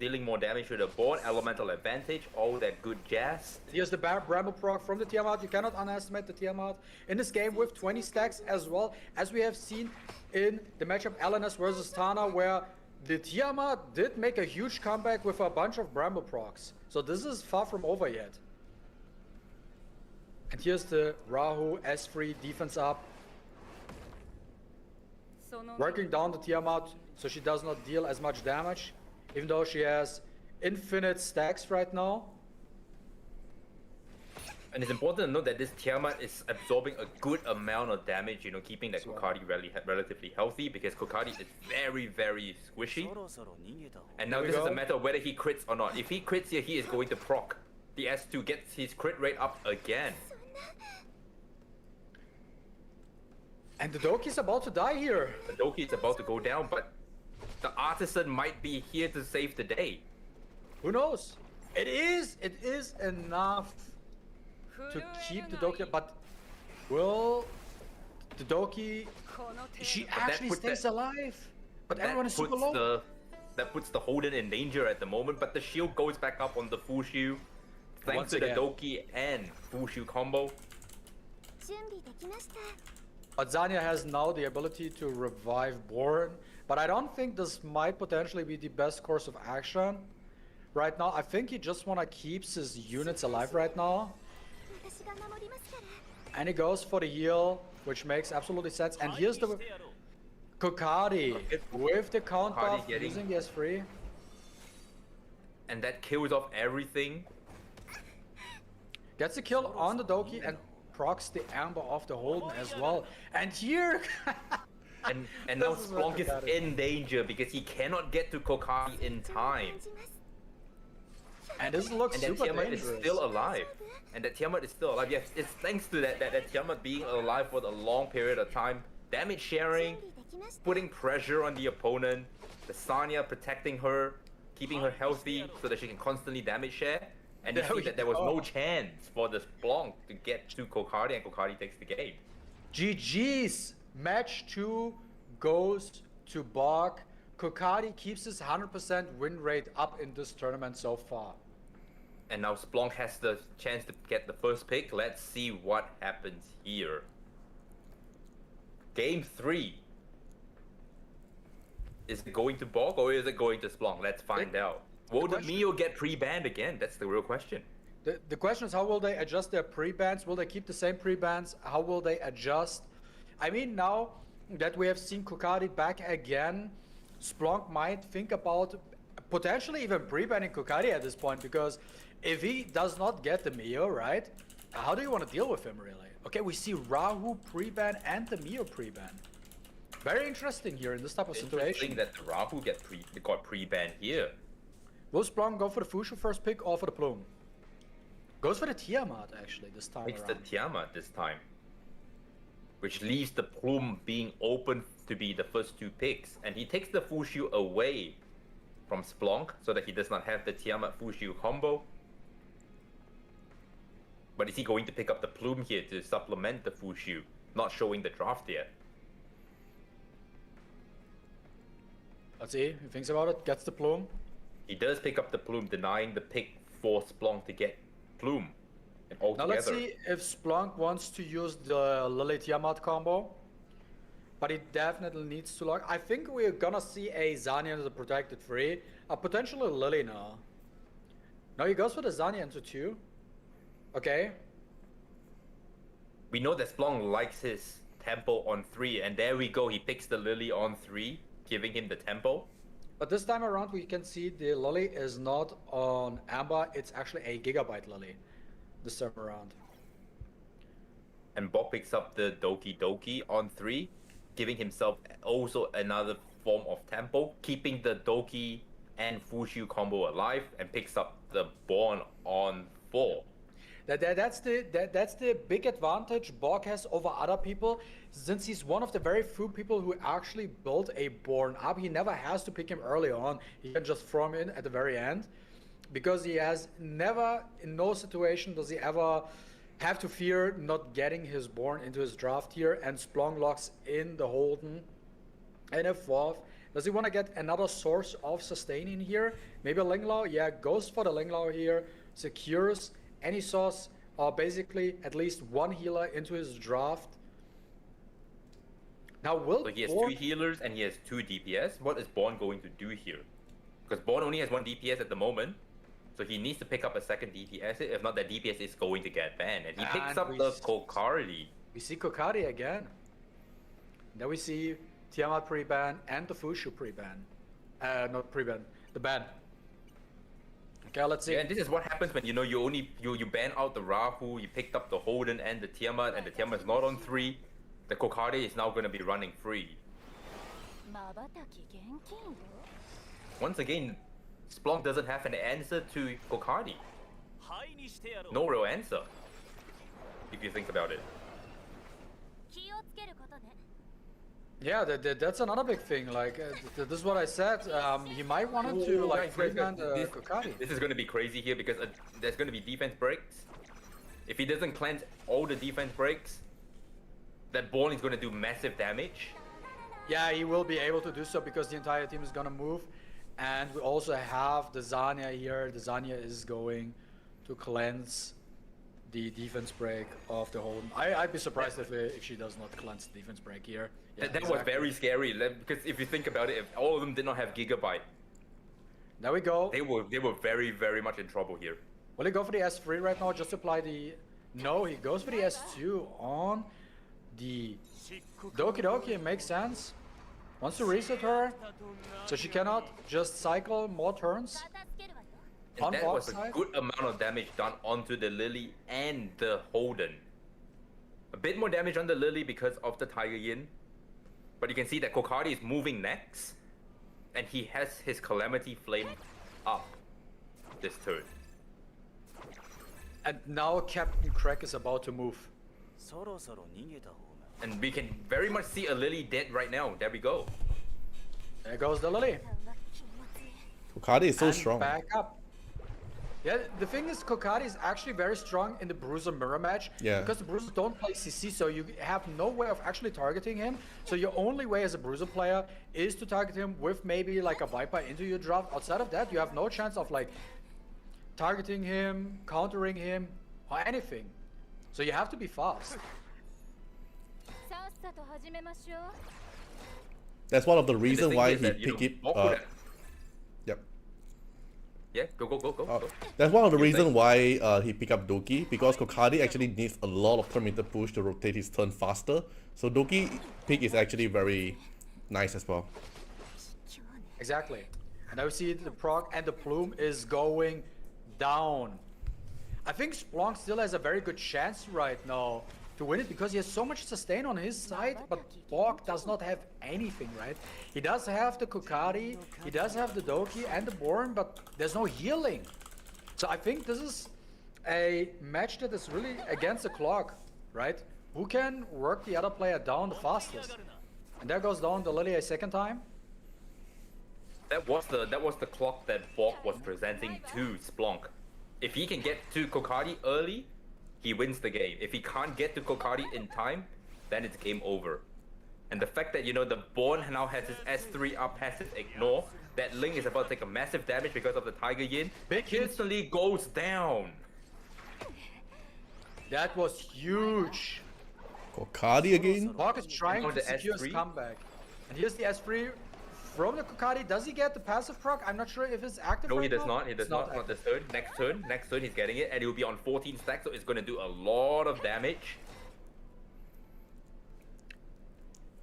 dealing more damage to the board, elemental advantage, all that good jazz. Here's the Bramble proc from the Tiamat. You cannot underestimate the Tiamat in this game with 20 stacks as well, as we have seen in the matchup Alanis versus Tana, where the Tiamat did make a huge comeback with a bunch of Bramble procs. So this is far from over yet. And here's the Rahu S3 defense up, working down the Tiamat so she does not deal as much damage, even though she has infinite stacks right now. And it's important to note that this Tiamat is absorbing a good amount of damage, you know, keeping that Kokadi relatively healthy, because Kokadi is very, very squishy. そろそろ逃げた方 And now There we this is a go. matter of whether he crits or not. If he crits here, he is going to proc. The S2 gets his crit rate up again. And the Doki's about to die here. The Doki is about to go down, but the Artisan might be here to save the day. Who knows? It is enough to keep the Doki, but will the Doki, she that actually puts stays that- alive? But That everyone is super puts low. that puts the Holden in danger at the moment, but the shield goes back up on the Fushu. Thanks Once to the again. Doki and Fushu combo. 準備できました But Zanya has now the ability to revive Born, but I don't think this might potentially be the best course of action right now. I think he just wanna keeps his units alive right now. 私が守りますから And he goes for the heal, which makes absolutely sense. And here's the Kokadi with the count Kokadi buff getting- using the S3. And that kills off everything. Gets the kill on the Doki and procs the Amber off the Holden as well. And here, And now This is what Splunk is Kokadi- in danger because he cannot get to Kokadi in 緊張を time. 感じます and this looks And that super Tiamat is dangerous. still alive. And that Tiamat is still alive. Yes, it's thanks to that Tiamat being alive for a long period of time. Damage sharing, 準備できました putting pressure on the opponent. The Sanya protecting her, keeping her healthy so that she can constantly damage share. And you There see we that there was no go. chance for the Splunk to get to Kokadi, and Kokadi takes the game. GG's. Match 2 goes to Bog. Kokadi keeps his 100% win rate up in this tournament so far. And now Splunk has the chance to get the first pick. Let's see what happens here. Game 3. Is it going to Bog or is it going to Splunk? Let's find out. Will the question- Mio get pre-banned again? That's the real question. The question is, how will they adjust their pre-bans? Will they keep the same pre-bans? How will they adjust? I mean, now that we have seen Kokadi back again, Splunk might think about potentially even pre-banning Kokadi at this point, because if he does not get the Mio, right? How do you want to deal with him, really? Okay, we see Rahu pre-ban and the Mio pre-ban. Very interesting here in this type of Interesting situation. that the Rahu got pre-banned here. Will Splunk go for the Fushu first pick or for the Plume? Goes for the Tiamat actually this time Takes the around. Tiamat this time. Which leaves the Plume being open to be the first 2 picks. And he takes the Fushu away from Splunk so that he does not have the Tiamat Fushu combo. But is he going to pick up the Plume here to supplement the Fushu? Not showing the draft yet. Let's see, he thinks about it, gets the Plume. He does pick up the Plume, denying the pick for Splunk to get Plume. And all Now together. let's see if Splunk wants to use the Lily Tiamat combo. But he definitely needs to lock. I think we're gonna see a Zanya into the protected 3. Potentially Lily now. No, he goes for the Zanya into 2. Okay. We know that Splunk likes his tempo on 3, and there we go. He picks the Lily on 3, giving him the tempo. But this time around we can see the Lily is not on Amber, it's actually a Gigabyte Lily. This time around. And Bob picks up the Doki Doki on 3, giving himself also another form of tempo, keeping the Doki and Fushu combo alive, and picks up the Born on 4. That's the big advantage Borg has over other people, since he's one of the very few people who actually built a Born up. He never has to pick him early on. He can just throw him in at the very end, because he has never, in no situation does he ever have to fear not getting his Born into his draft here, and Splunk locks in the Holden and a 4th. Does he want to get another source of sustaining here? Maybe a Linglao? Yeah, goes for the Linglao here, secures any source, or basically at least one healer into his draft. Now will So he has Borg- 2 healers and he has 2 DPS. What is Born going to do here? Because Born only has 1 DPS at the moment. So he needs to pick up a second DPS. If not, that DPS is going to get banned. And he picks And up we the s- Kokardi. We see Kokari again. Then we see Tiamat pre-ban and the Fushu pre-ban. Not pre-ban, the ban. Okay, let's see. Yeah, and this is what happens when you ban out the Rahu, you picked up the Holden and the Tiamat, and the Tiamat is not on 3. The Kokardi is now going to be running free. まばたき厳禁よ。 Once again, Splunk doesn't have an answer to Kokardi. 灰にしてやろう No real answer. If you think about it. 気をつけることね。 Yeah, that's another big thing. Like, this is what I said. He might want to Ooh, like guys, pre-ban the Kokari. This is going to be crazy here because there's going to be defense breaks. If he doesn't cleanse all the defense breaks, that Born is going to do massive damage. Yeah, he will be able to do so because the entire team is gonna move. And we also have the Zanya here. The Zanya is going to cleanse the defense break of the Holden. I'd be surprised if she does not cleanse the defense break here. Yeah, That was exactly. very scary because if you think about it, if all of them did not have Gigabyte, There we go. they were very, very much in trouble here. Will he go for the S3 right now? Just apply the... No, he goes for the S2 on the Doki Doki. It makes sense. Wants to reset her, so she cannot just cycle more turns. 片付けるわよ。 And On that Bob's was a side? good amount of damage done onto the Lily and the Holden. A bit more damage on the Lily because of the Tiger Yin. But you can see that Kokardi is moving next. And he has his Calamity Flame up this turn. And now Captain Crack is about to move. そろそろ逃げた方が And we can very much see a Lily dead right now. There we go. There goes the Lily. うわ気持ちいい。 Kokadi is so And strong. back up. Yeah, the thing is, Kokari is actually very strong in the Bruiser mirror match. Yeah. Because the Bruisers don't play CC, so you have no way of actually targeting him. So your only way as a Bruiser player is to target him with maybe like a Viper into your draft. Outside of that, you have no chance of like targeting him, countering him, or anything. So you have to be fast. さっさと始めましょう。 That's one of the And the reason thing why is he that, you know, picked it. Bob would have- Yep. Yeah, go. That's one of the You reason think? why he picked up Doki, because Kokadi actually needs a lot of perimeter push to rotate his turn faster. So Doki pick is actually very nice as well. Exactly. And now we see the proc and the plume is going down. I think Splunk still has a very good chance right now to win it because he has so much sustain on his side, but Borg does not have anything, right? He does have the Kokari, he does have the Doki and the Born, but there's no healing. So I think this is a match that is really against the clock, right? Who can work the other player down the fastest? And there goes down the Lily a second time. That was the clock that Borg was presenting to Splunk. If he can get to Kokari early, he wins the game. If he can't get to Kokari in time, then it's game over. And the fact that, you know, the Born now has his S3 up passive ignore, that Ling is about to take a massive damage because of the Tiger Yin, Big hit. instantly goes down. That was huge. Kokadi again. Borg is trying On to the secure his S3? comeback. And here's the S3 from the Kokari. Does he get the passive proc? I'm not sure if it's active. No, right he does now. not. He does It's not. Not this turn. Next turn he's getting it, and he will be on 14 stacks, so it's going to do a lot of damage.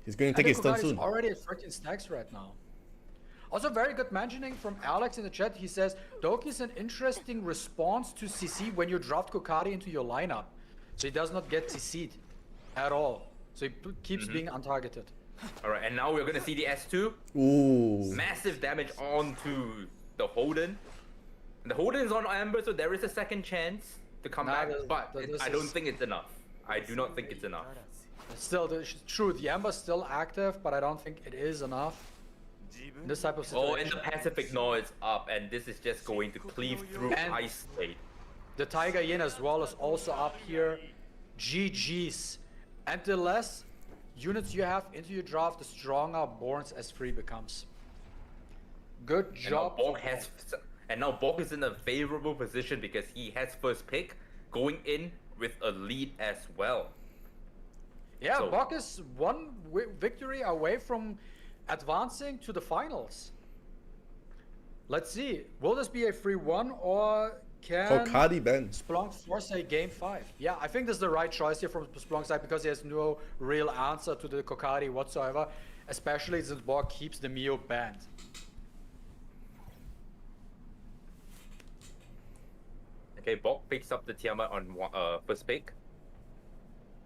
He's going to I take think his turn Kokari is soon. already at 13 stacks right now. Also, very good mentioning from Alex in the chat. He says, Doki is an interesting response to CC when you draft Kokari into your lineup. So he does not get CC'd at all. So he keeps being untargeted. Alright, and now we're going to see the S2. Ooh. Massive damage onto the Holden. And the Holden is on Amber, so there is a second chance to come Nah, back, this- but this I don't is- think it's enough. I do not think it's enough. Still, true, the Amber's still active, but I don't think it is enough. In this type of Oh, situation. and the passive ignore is up, and this is just going to cleave through And- Ice Blade. The Tiger Yin as well is also up here. GG's. And the less units you have into your draft, the stronger Born's S3 becomes. Good And now job. Borg has, and now Borg is in a favorable position because he has first pick, going in with a lead as well. Yeah, So- Borg is one victory away from advancing to the finals. Let's see. Will this be a 3-1 or can Kokadi Ben. Splunk force a game 5? Yeah, I think this is the right choice here from Splunk's side because he has no real answer to the Kokari whatsoever, especially since Borg keeps the Mio banned. Okay, Borg picks up the Tiamat on first pick.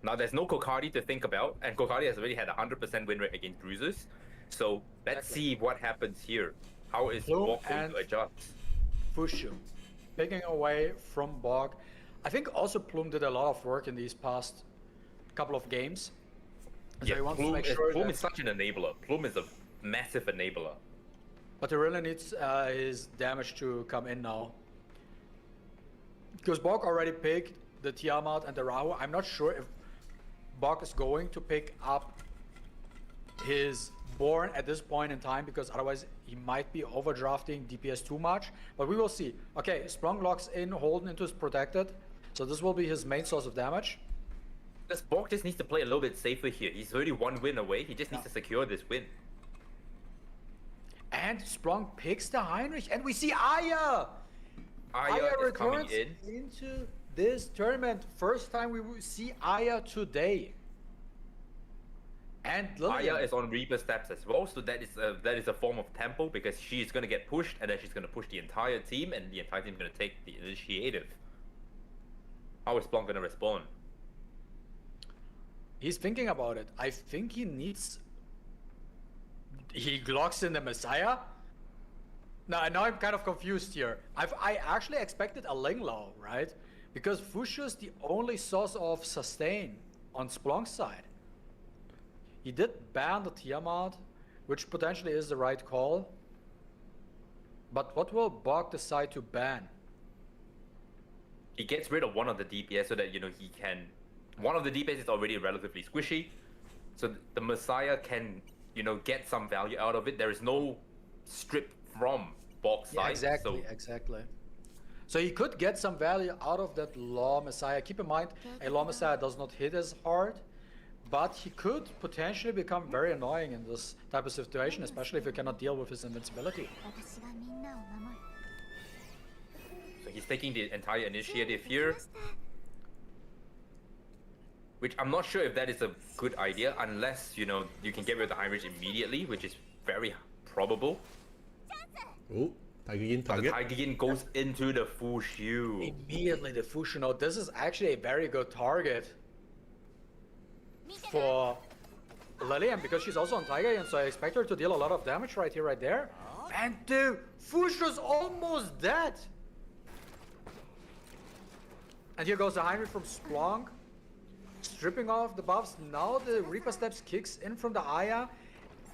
Now there's no Kokari to think about, and Kokari has already had a 100% win rate against bruisers. So let's Exactly. see what happens here. How is Plume Borg going and- to adjust? Fushu, picking away from Borg. I think also Plume did a lot of work in these past couple of games. So he wants to make sure Plume that, is such an enabler. Plume is a massive enabler. but he really needs his damage to come in now. Because Borg already picked the Tiamat and the Rahu. I'm not sure if Borg is going to pick up his Born at this point in time because otherwise he might be overdrafting DPS too much. But we will see. Okay, Splunk locks in, Holden into his protected. So this will be his main source of damage. This Borg just needs to play a little bit safer here. He's already one win away. He just needs to secure this win. And Splunk picks the Heinrich, and we see Aya! Aya is coming returns in. into this tournament. First time we will see Aya today. And Lillian. Aya is on Reaper steps as well, so that is a form of tempo because she's gonna get pushed, and then she's gonna push the entire team, and the entire team's gonna take the initiative. How is Splunk gonna respond? He's thinking about it. I think he needs... He locks in the Messiah? Now I'm kind of confused here. I actually expected a Linglao, right? Because Fushu is the only source of sustain on Splunk's side. He did ban the Tiamat, which potentially is the right call. But what will Borg decide to ban? He gets rid of one of the DPS so that, you know, he can... One of the DPS is already relatively squishy, so the Messiah can, you know, get some value out of it. There is no strip from Borg's Yeah, side. exactly, So exactly. So he could get some value out of that Law Messiah. Keep in mind, a Law Messiah does not hit as hard, but he could potentially become very annoying in this type of situation, especially if you cannot deal with his invincibility. 私がみんなを守る So he's taking the entire initiative here, which I'm not sure if that is a good idea, unless, you know, you can get rid of the Heinrich immediately, which is very probable. Oh, Tiger Yin The target. Tiger Yin goes into the Fushu. Immediately the Fushu. No, this is actually a very good target. for Lillian because she's also on Tiger, and so I expect her to deal a lot of damage right here, right there. And the Fusho's almost dead. And here goes the Heinrich from Splunk, stripping off the buffs. Now the Reaper Steps kicks in from the Aya,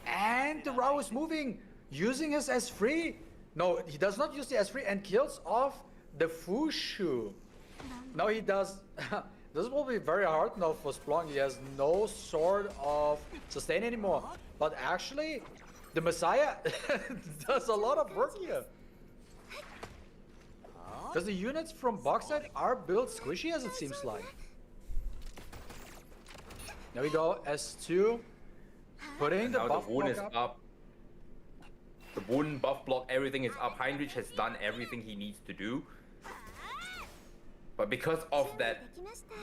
and the Rao is moving, using his S3. No, he does not use the S3 and kills off the Fushu. Now he does. This will be very hard now for Splunk. He has no sort of sustain anymore. But actually, the Messiah does a lot of work here. Because the units from Boxside are built squishy, as it seems like. There we go, S2. Putting the Now buff the wound is block up. The wound, buff block, everything is up. Heinrich has done everything he needs to do. But because of that,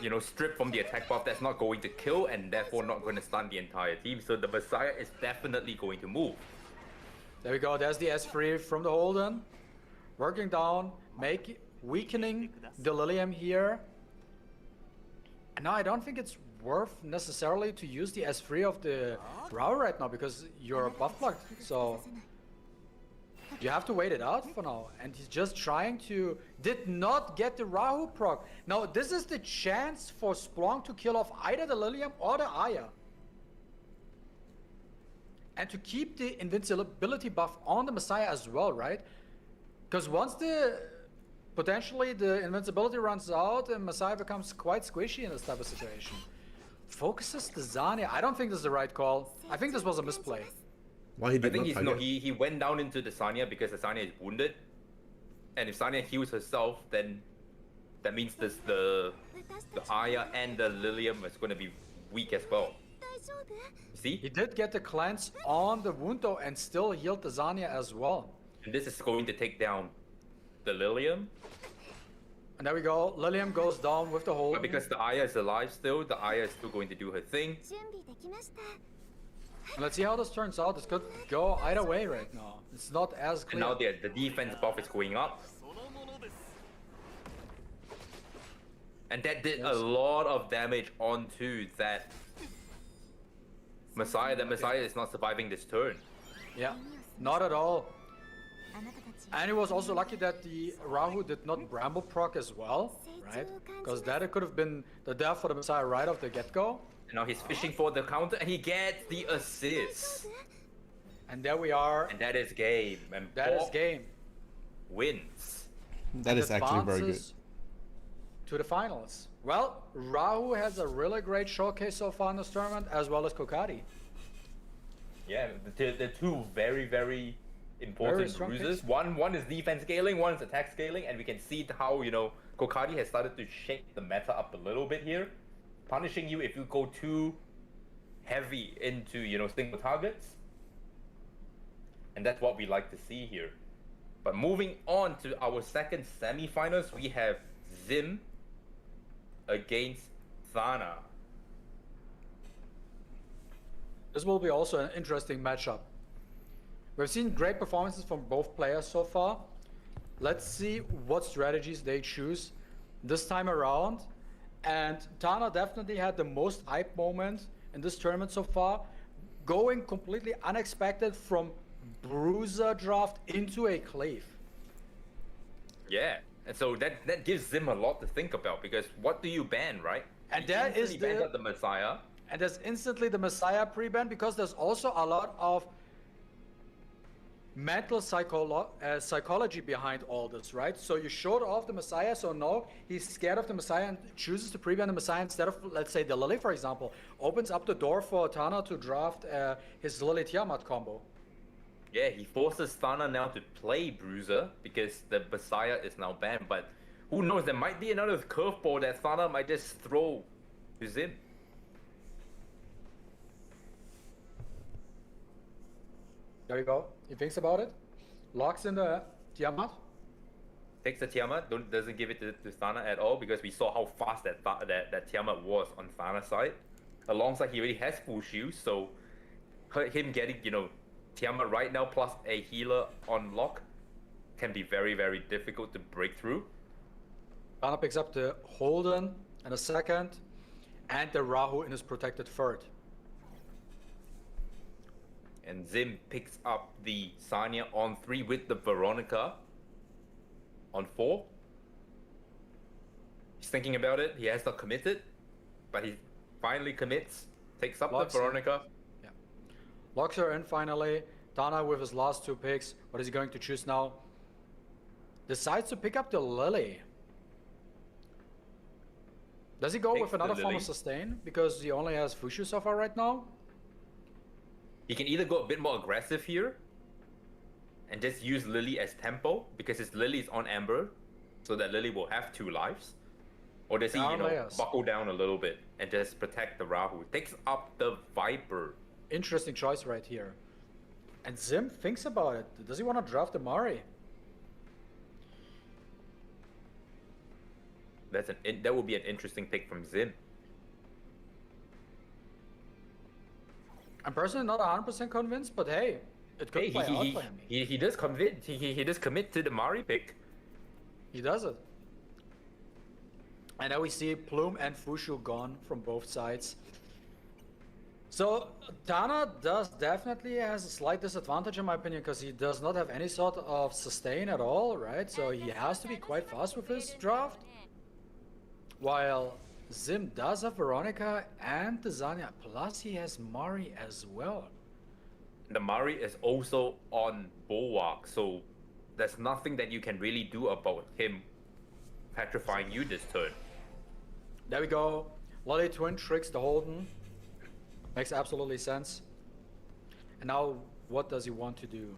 you know, strip from the attack buff, that's not going to kill and therefore not going to stun the entire team. So the Messiah is definitely going to move. There we go, there's the S3 from the Holden. Working down, weakening the Lilium here. And now I don't think it's worth necessarily to use the S3 of the Rao right now because you're buff blocked. So you have to wait it out for now. And he's just trying to... Did not get the Rahu proc. Now this is the chance for Splunk to kill off either the Lilium or the Aya. And to keep the invincibility buff on the Messiah as well, right? Because once potentially the invincibility runs out, the Messiah becomes quite squishy in this type of situation. Focuses the Zania. I don't think this is the right call. I think this was a misplay. Why he I did think not he went down into the Sanya because the Sanya is wounded. And if Sanya heals herself, then that means the Aya and the Lilium is going to be weak as well. See? He did get the cleanse on the wound though and still healed the Zania as well. And this is going to take down the Lilium. And there we go. Lilium goes down with the hold. But because the Aya is alive still, the Aya is still going to do her thing. And let's see how this turns out. This could go either way right now. It's not as And clear. now the defense buff is going up. And that did a lot of damage onto that Messiah. The Messiah is not surviving this turn. Yeah, not at all. And he was also lucky that the Rahu did not Bramble proc as well, right? Because that could have been the death for the Messiah right off the get-go. And now he's fishing for the counter and he gets the assist. And there we are. And that is game. And That is Bob game. wins. That is actually very good. Advances to the finals. Well, Rahu has a really great showcase so far in this tournament, as well as Kokari. Yeah, the two very, very important strong bruises. picks. One is defense scaling, one is attack scaling, and we can see how, you know, Kokari has started to shake the meta up a little bit here, punishing you if you go too heavy into, you know, single targets. And that's what we like to see here. But moving on to our second semi-finals, we have Zim against Tana. This will be also an interesting matchup. We've seen great performances from both players so far. Let's see what strategies they choose this time around. And Tana definitely had the most hype moment in this tournament so far, going completely unexpected from Bruiser draft into a Cleave. Yeah, and so that gives Zim a lot to think about, because what do you ban, right? And You that is instantly banned out the Messiah. And there's instantly the Messiah pre-ban, because there's also a lot of mental psychology behind all this, right? So you showed off the Messiah, so no, he's scared of the Messiah and chooses to pre-ban the Messiah instead of, let's say, the Lily, for example. Opens up the door for Tana to draft his Lily Tiamat combo. Yeah, he forces Tana now to play Bruiser because the Messiah is now banned, but who knows, there might be another curveball that Tana might just throw to Zim. There you go. He thinks about it, locks in the Tiamat. Takes the Tiamat, doesn't give it to Tana at all, because we saw how fast that Tiamat was on Tana's side. Alongside, he already has full shield, so him getting, you know, Tiamat right now plus a healer on lock can be very, very difficult to break through. Tana picks up the Holden in a second. And the Rahu in his protected third. And Zim picks up the Sanya on 3 with the Veronica on 4. He's thinking about it. He has not committed, but he finally commits. Takes up Locks the in. Veronica. Yeah. Locks her in finally. Tana with his last 2 picks. What is he going to choose now? Decides to pick up the Lily. Does he go Takes with another the form of Lily. sustain? Because he only has Fushu so far right now? He can either go a bit more aggressive here and just use Lily as tempo because his Lily is on Amber, so that Lily will have 2 lives. Or does he, Layers. buckle down a little bit and just protect the Rahu? Takes up the Viper. Interesting choice right here. And Zim thinks about it. Does he want to draft the Mari? That would be an interesting pick from Zim. I'm personally not 100% convinced, but hey, it could Hey, play out for him. he does convince. He does commit to the Mari pick. He does it. And now we see Plume and Fushu gone from both sides. So Tana does definitely has a slight disadvantage in my opinion because he does not have any sort of sustain at all, right? So he has to be quite fast with his draft. While Zim does have Veronica and the Zanya, plus he has Mari as well. The Mari is also on Bulwark, so there's nothing that you can really do about him petrifying you this turn. There we go. Lolly Twin tricks the Holden. Makes absolutely sense. And now, what does he want to do?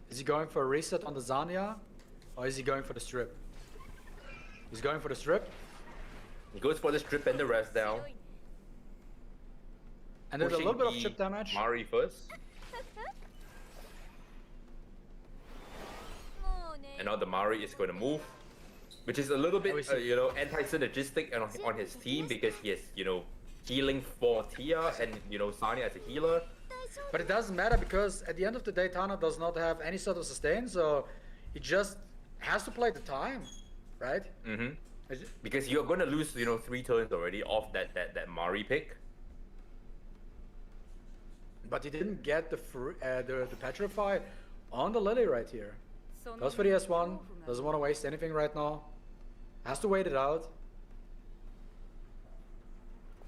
Is he going for a reset on the Zanya? Or is he going for the strip? He's going for the strip. He goes for the strip and the rest down. And there's a Pushing little bit of the chip damage. Mari first. And now the Mari is going to move. Which is a little bit, we see- anti-synergistic on his team because he has, healing for Tia and, Sanya as a healer. But it doesn't matter because at the end of the day, Tana does not have any sort of sustain, so he just has to play the time, right? Mm-hmm. Because you're going to lose, 3 turns already off that Mari pick. But he didn't get the Petrify on the Lily right here. Goes for the S1, doesn't want to waste anything right now. Has to wait it out.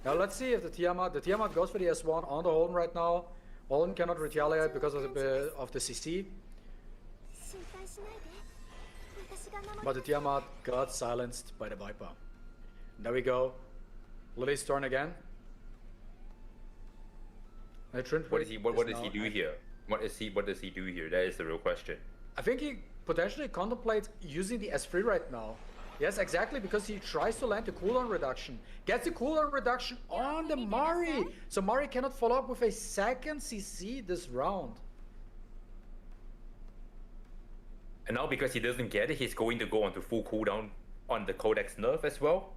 Now let's see if the Tiamat goes for the S1 on the Holden right now. Holden cannot retaliate because of the CC. But the Tiamat got silenced by the Viper. There we go. Lily's turn again. And the Trinfit What does he now do here? What does he do here? That is the real question. I think he potentially contemplates using the S3 right now. Yes, exactly, because he tries to land the cooldown reduction. Gets the cooldown reduction on the Mari! So Mari cannot follow up with a second CC this round. And now because he doesn't get it, he's going to go onto full cooldown on the Codex nerf as well.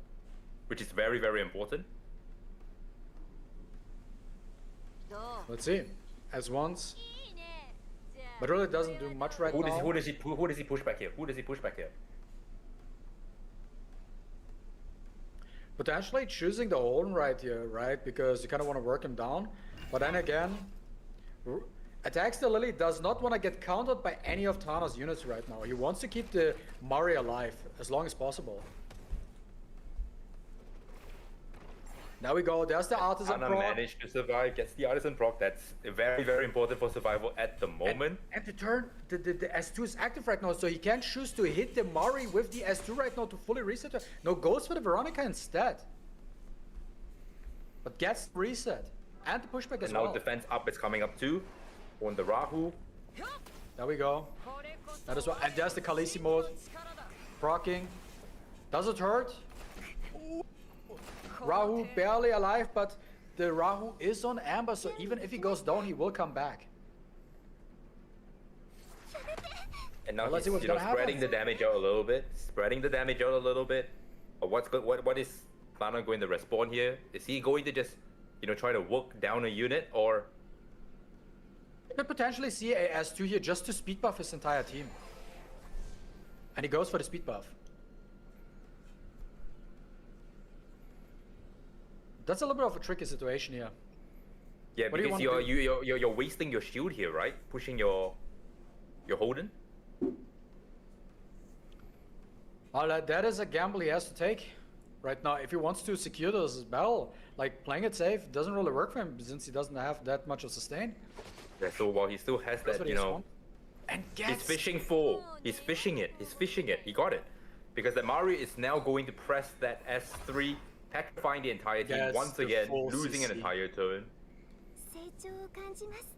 Which is very, very important. Let's see. S1s. But really doesn't do much right now. Who does he push back here? Potentially choosing the Holden right here, right? Because you kind of want to work him down. But then again, attacks the Lily does not want to get countered by any of Tana's units right now. He wants to keep the Mari alive as long as possible. There we go, there's the Artisan Tana proc. managed to survive, gets the Artisan proc. That's very, very important for survival at the moment. And the turn, the S2 is active right now, so he can choose to hit the Mari with the S2 right now to fully reset her. No, goes for the Veronica instead. But gets the reset. And the pushback as And now well. defense up is coming up too. On the Rahu. There we go. That is what, and there's the Khaleesi mode. Procking. Does it hurt? Rahu barely alive, but the Rahu is on Amber, so even if he goes down, he will come back. And now Well, let's he's see what's gonna spreading happen. the damage out a little bit. But what is Tana going to respond here? Is he going to just try to work down a unit, or You could potentially see a S2 here just to speed buff his entire team. And he goes for the speed buff. That's a little bit of a tricky situation here. Yeah, What do you because wanna you're wasting your shield here, right? Pushing your Holden. Well, that is a gamble he has to take right now. If he wants to secure this battle, like playing it safe doesn't really work for him since he doesn't have that much of sustain. Yeah, so while he still has That's that, what you he's know, want. And he's gets fishing for. He's fishing it. He's fishing it. He got it. Because the Mario is now going to press that S3, petrifying the entire team Yes, once the again, full losing an CC. entire turn. 成長を感じます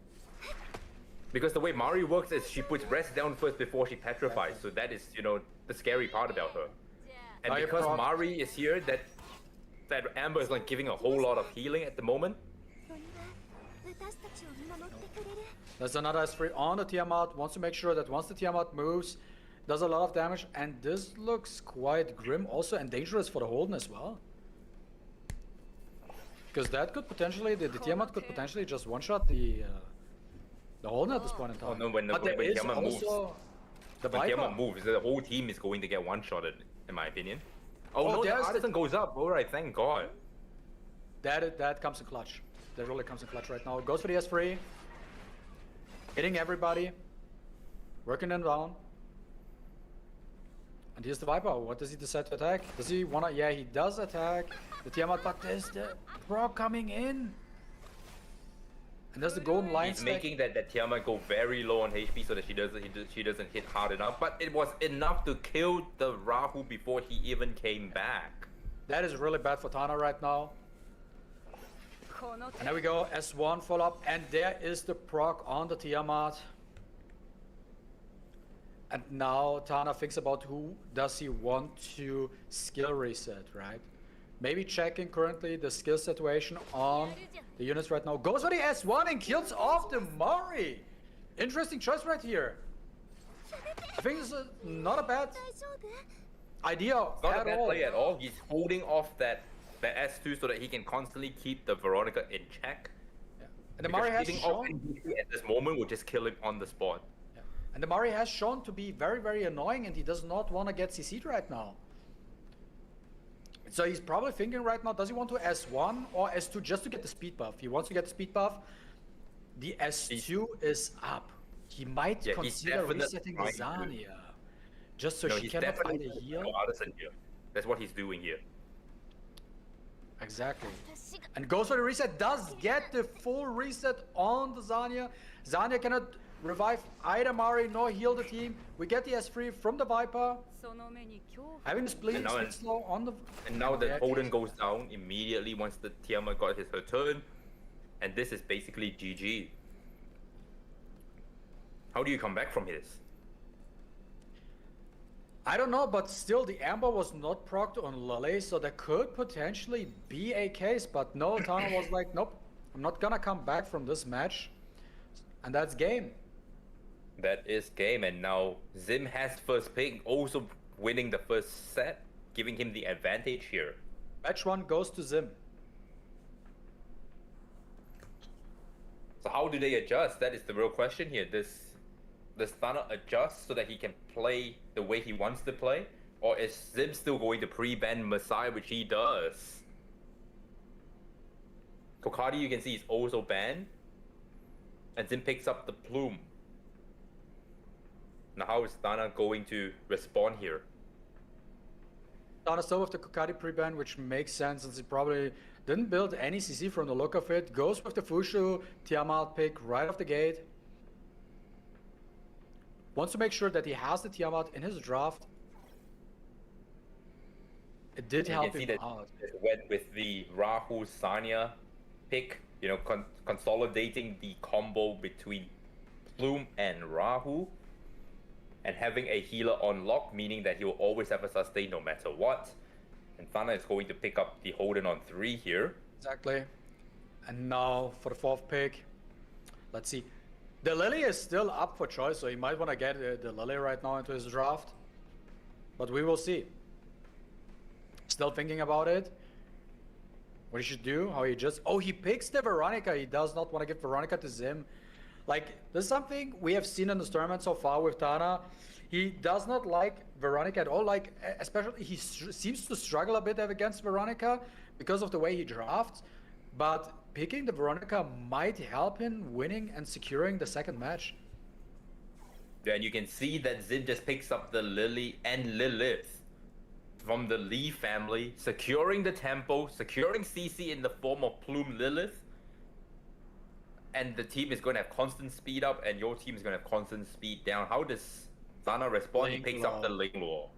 Because the way Mario works is she puts rest down first before she petrifies. So that is, you know, the scary part about her. And Mario because proc- Mari is here, that Amber is like giving a whole lot of healing at the moment. 鳥は私たちを見守ってくれる There's another S3 on the Tiamat. Wants to make sure that once the Tiamat moves, does a lot of damage. And this looks quite grim also and dangerous for the Holden as well. Because that could potentially, the Tiamat could potentially just one-shot the Holden at this point in time. Oh no, when but there is Tiamat moves. also the When Viper. Tiamat moves, the whole team is going to get one-shotted, in my opinion. Oh, Oh, no, the there's the- Artisan goes up. Alright, thank God. That comes in clutch. That really comes in clutch right now. Goes for the S3. Hitting everybody. Working them down. And here's the Viper. What does he decide to attack? Does he wanna... Yeah, he does attack. The Tiamat, but there's the Proc coming in. And there's the golden line He's stack. making that Tiamat go very low on HP so that she doesn't hit hard enough. But it was enough to kill the Rahu before he even came back. That is really bad for Tana right now. And there we go, S1 follow up, and there is the proc on the Tiamat. And now Tana thinks about who does he want to skill reset, right? Maybe checking currently the skill situation on the units right now. Goes for the S1 and kills off the Mari. Interesting choice right here. I think this is not a bad 大丈夫 idea Not a at bad all. play at all. He's holding off that S2 so that he can constantly keep the Veronica in check. Yeah. And the Because Mari has keeping off shown... NPC at this moment will just kill him on the spot. Yeah. And the Mari has shown to be very, very annoying, and he does not want to get CC'd right now. So he's probably thinking right now, does he want to S1 or S2 just to get the speed buff? He wants to get the speed buff. The S2 is up. He might Yeah, he's consider definitely resetting the trying to. Zania. Just so No, she he's cannot find definitely a heal. no Artisan here. That's what he's doing here. Exactly. 私が And goes for the reset, does get the full reset on the Zania. Zania cannot revive either Mari nor heal the team. We get the S3 from the Viper. その目に恐怖 Having the split And now split slow on the... And now the Yeah. Holden goes down immediately once the Tiamat got her turn. And this is basically GG. How do you come back from this? I don't know, but still the Amber was not procced on Lily, so there could potentially be a case, but no, Tana was like, nope, I'm not gonna come back from this match. And that's game. That is game, and now Zim has first pick, also winning the first set, giving him the advantage here. Match 1 goes to Zim. So how do they adjust? That is the real question here. Does Tana adjust so that he can play the way he wants to play? Or is Zim still going to pre-ban Messiah, which he does? Kokadi, you can see, is also banned. And Zim picks up the Plume. Now how is Tana going to respond here? Tana still with the Kokadi pre-ban, which makes sense since he probably didn't build any CC from the look of it. Goes with the Fushu Tiamat pick right off the gate. Wants to make sure that he has the Tiamat in his draft. It did You help can see him that out. it went with the Rahu Sanya pick, you know, consolidating the combo between Plume and Rahu, and having a healer on lock, meaning that he will always have a sustain no matter what. And Tana is going to pick up the Holden on 3 here. Exactly. And now for the 4th pick. Let's see. The Lily is still up for choice, so he might want to get the Lily right now into his draft. But we will see. Still thinking about it. What he should do, how he just... Oh, he picks the Veronica. He does not want to give Veronica to Zim. Like, this is something we have seen in this tournament so far with Tana. He does not like Veronica at all. Like, especially, he seems to struggle a bit against Veronica because of the way he drafts, but picking the Veronica might help him winning and securing the second match. Yeah, and you can see that Zim just picks up the Lily and Lilith from the Lee family, securing the tempo, securing CC in the form of Plume Lilith. And the team is going to have constant speed up, and your team is going to have constant speed down. How does Tana respond? He Link picks up the law. Ling Law.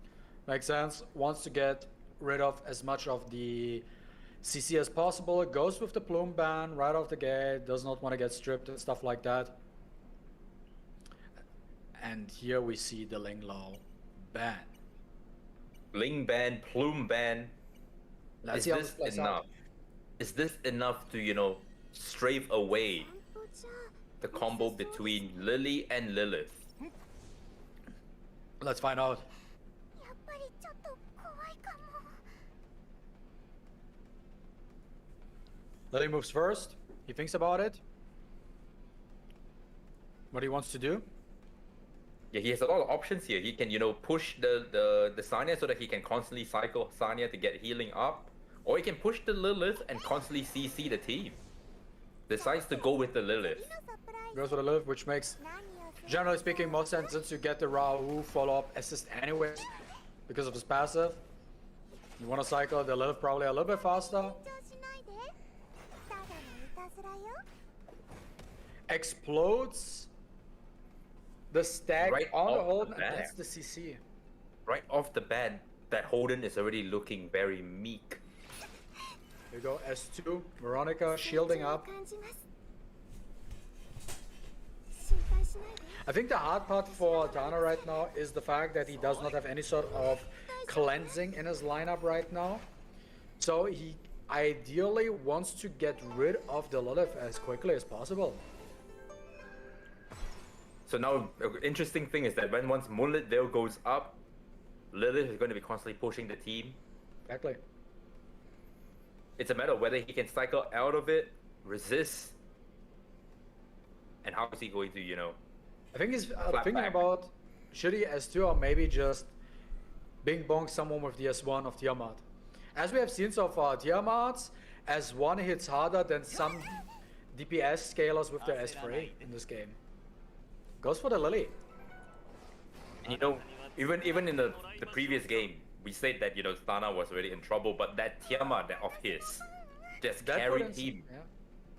Makes sense. Wants to get rid of as much of the CC as possible. It goes with the Plume ban right off the gate. Does not want to get stripped and stuff like that. And here we see the Ling Law ban. Ling ban, Plume ban. Let's Is see how this this plays enough? out. Is this enough to, strafe away 散歩じゃ the combo between Lily and Lilith? Let's find out. やっぱりちょっと怖いかも。 Lily moves first. He thinks about it. What he wants to do. Yeah, he has a lot of options here. He can, push the Sanya so that he can constantly cycle Sanya to get healing up. Or he can push the Lilith and constantly CC the team. Decides to go with the Lilith. 次のサプライズ Goes for the Lilith, which makes, 何をする generally speaking, most sense since you get the Rahu follow-up assist anyways because of his passive. You want to cycle the Lilith probably a little bit faster. 緊張しないで。ただのいたずらよ。 Explodes the stack Right on the off hold, the and bat. that's the CC. Right off the bat, that Holden is already looking very meek. Here you go, S2, Veronica shielding 成長を up. 感じます。心配しないで。 I think the hard part for Tana right now is the fact that he does not have any sort of cleansing in his lineup right now. So he ideally wants to get rid of the Lilith as quickly as possible. So now, interesting thing is that once Moonlit Veil goes up, Lilith is going to be constantly pushing the team. Exactly. It's a matter of whether he can cycle out of it, resist, and how is he going to, I think he's Clap thinking back. about should he S2 or maybe just bing bong someone with the S1 of Tiamat. As we have seen so far, Tiamat's S1 hits harder than some DPS scalers with their S3 in this game. Goes for the Lily. And, even in the previous game, we said that, Tana was already in trouble, but that Tiamat of his just That put carried in some- him. yeah.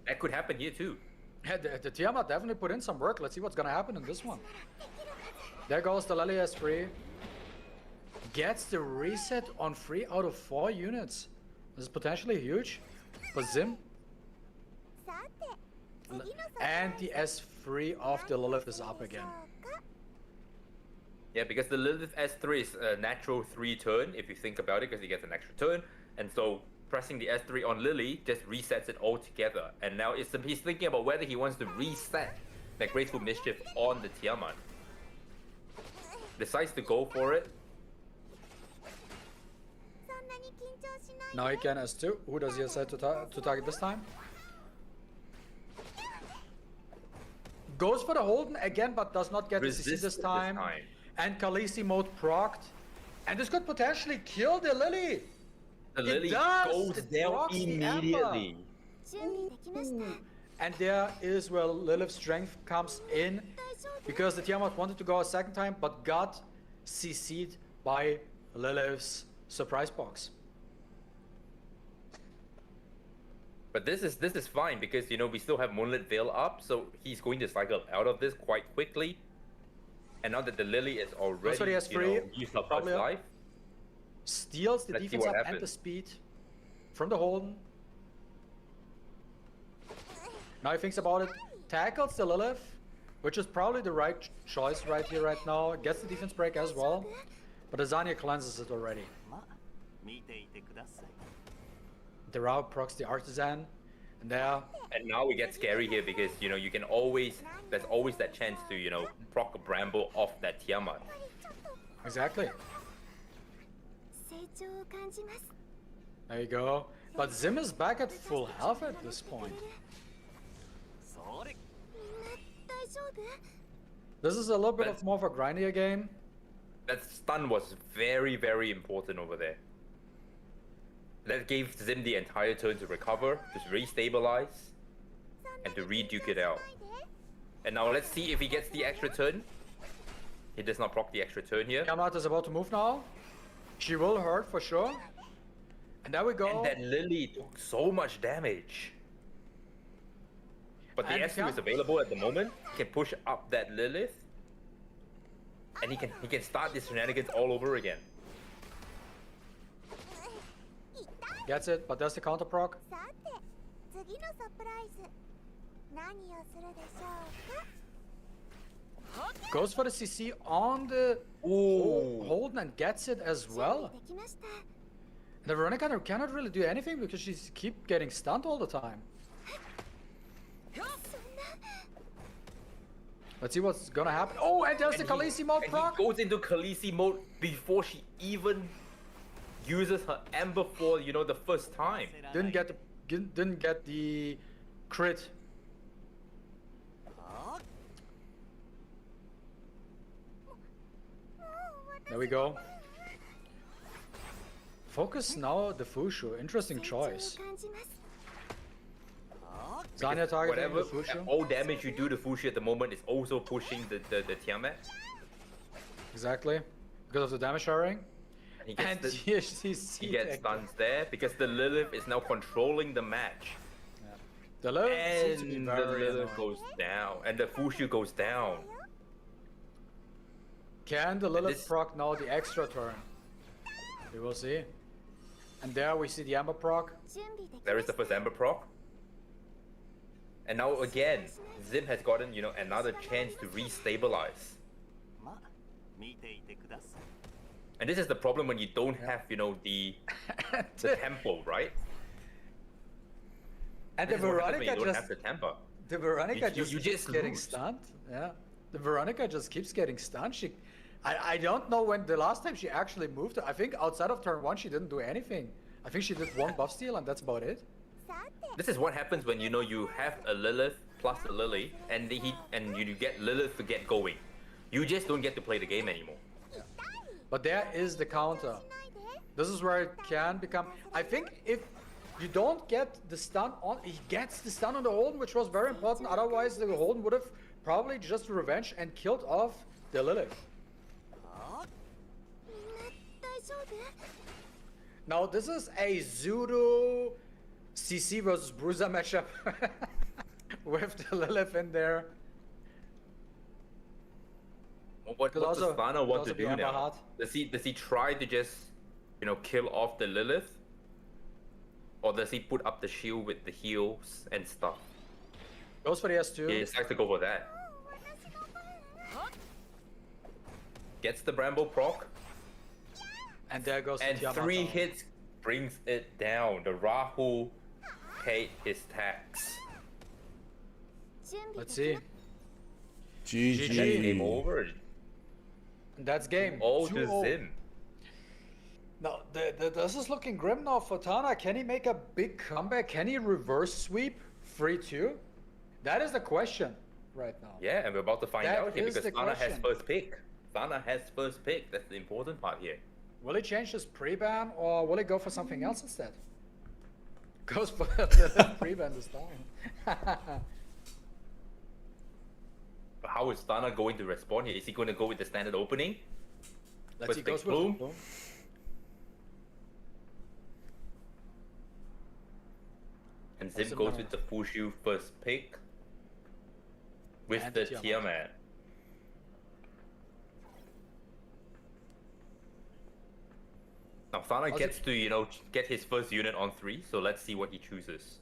That could happen here too. Yeah, the Tiamat definitely put in some work. Let's see what's gonna happen in this one. There goes the Lily S3. Gets the reset on 3 out of 4 units. This is potentially huge. For Zim. さて、次のサプライズ And the S3 of the Lilith is up again. 何をするでしょうか Yeah, because the Lilith S3 is a natural 3 turn, if you think about it, because he gets an extra turn. And so pressing the S3 on Lily just resets it all together. And now he's thinking about whether he wants to reset that Graceful Mischief on the Tiamat. Decides to go for it. そんなに緊張しないで。 Now he can S2. Who does he decide to target this time? Goes for the Holden again, but does not get the CC Resist this time. time. And Khaleesi mode procced. And this could potentially kill the Lily. The It Lily does! goes It down procs the immediately. 準備できました。 And there is where Lilith's strength comes in. Because the Tiamat wanted to go a second time, but got CC'd by Lilith's surprise box. But this is fine because we still have Moonlit Veil up, so he's going to cycle out of this quite quickly. And now that the Lily is already what he has free, used up probably his up. life, Steals the Let's see defense what up and the happens. speed from the Holden. Now he thinks about it. Tackles the Lilith, which is probably the right choice right here, right now. Gets the defense break as well. But Azania cleanses it already. まあ見ていてください The route procs the Artisan. And there, and now we get scary here because you can there's always that chance to proc a Bramble off that Tiamat. ちょっと exactly. 成長を感じます。 There you go. But Zim is back at full health at this point. それみんな大丈夫？ This is a little bit of more of a grindier game. That stun was very, very important over there. That gave Zim the entire turn to recover, to re-stabilize, and to re-duke it out. And now let's see if he gets the extra turn. He does not proc the extra turn here. Tiamat is about to move now. She will hurt for sure. And there we go. And that Lily took so much damage. But the And S2 is available at the moment. He can push up that Lilith. And he can start these shenanigans all over again. Gets it, but there's the counter proc. さて次のサプライズ何をするでしょうか Goes for the CC on the Holden and gets it as 準備 well. できました The Veronica cannot really do anything because she's keep getting stunned all the time. そんな Let's see what's gonna happen. Oh, and there's the And he- Khaleesi mode and proc. he goes into Khaleesi mode before she even uses her Ember for, you know, the first time. Didn't get the crit. There we go. Focus now the Fushu. Interesting 成長を choice. 感じます Zanya targeting Whatever, the Fushu. all damage you do to Fushi at the moment is also pushing the Tiamat. Exactly. Because of the damage sharing. And he gets, And the, he he gets stuns there because the Lilith is now controlling the match. The Lilith seems And to be the very Lilith annoying. goes down, and the Fushu goes down. Can the Lilith this- proc now the extra turn? We will see. And there we see the Amber proc. 準備でき There ま is し the た first Ember proc. And now again, Zim has gotten, you know, another chance to re-stabilize. まあ見ていてください And this is the problem when you don't have, you know, the tempo, right? And This the is what happens when Veronica you don't just have the tempo. the Veronica You- just you keeps just getting lose. stunned. Yeah. The Veronica just keeps getting stunned. I don't know when the last time she actually moved. I think outside of turn 1 she didn't do anything. I think she did one buff steal and that's about it. さて This is what happens when, you know, you have a Lilith plus a Lily, and you get Lilith to get going. You just don't get to play the game anymore. But there is the counter. しないで This is where it can become. I think if you don't get the stun on, he gets the stun on the Holden, which was very important. Otherwise, the Holden would have probably just revenged and killed off the Lilith. みんな大丈夫 Now, this is a Zuru CC versus Bruiser matchup with the Lilith in there. What Could does also- Tana could want also to be do Amber now? Heart. Does he try to just, you know, kill off the Lilith? Or does he put up the shield with the heals and stuff? Goes for the S2. He decides to go for that. 私の分 Gets the Bramble proc, And there goes the and Tiamat 3 down. hits brings it down. The Rahu paid his tax. 準備 Let's で see. きま GG. That's game over. And that's game. All to 2-0. Zim. Now, this is looking grim now for Tana. Can he make a big comeback? Can he reverse sweep 3-2? That is the question right now. Yeah, and we're about to find That out here is because the Tana has question. first pick. Tana has first pick. That's the important part here. Will he change his pre-ban or will he go for something else instead? Goes for the pre-ban this time. But how is Tana going to respond here? Is he going to go with the standard opening? Let's see, Big goes with Plume. Plume. And Zim Also goes no. with the Fushu first pick. With And the Tiamat. Tiamat. Now Thana Also- gets to, you know, get his first unit on 3, so let's see what he chooses.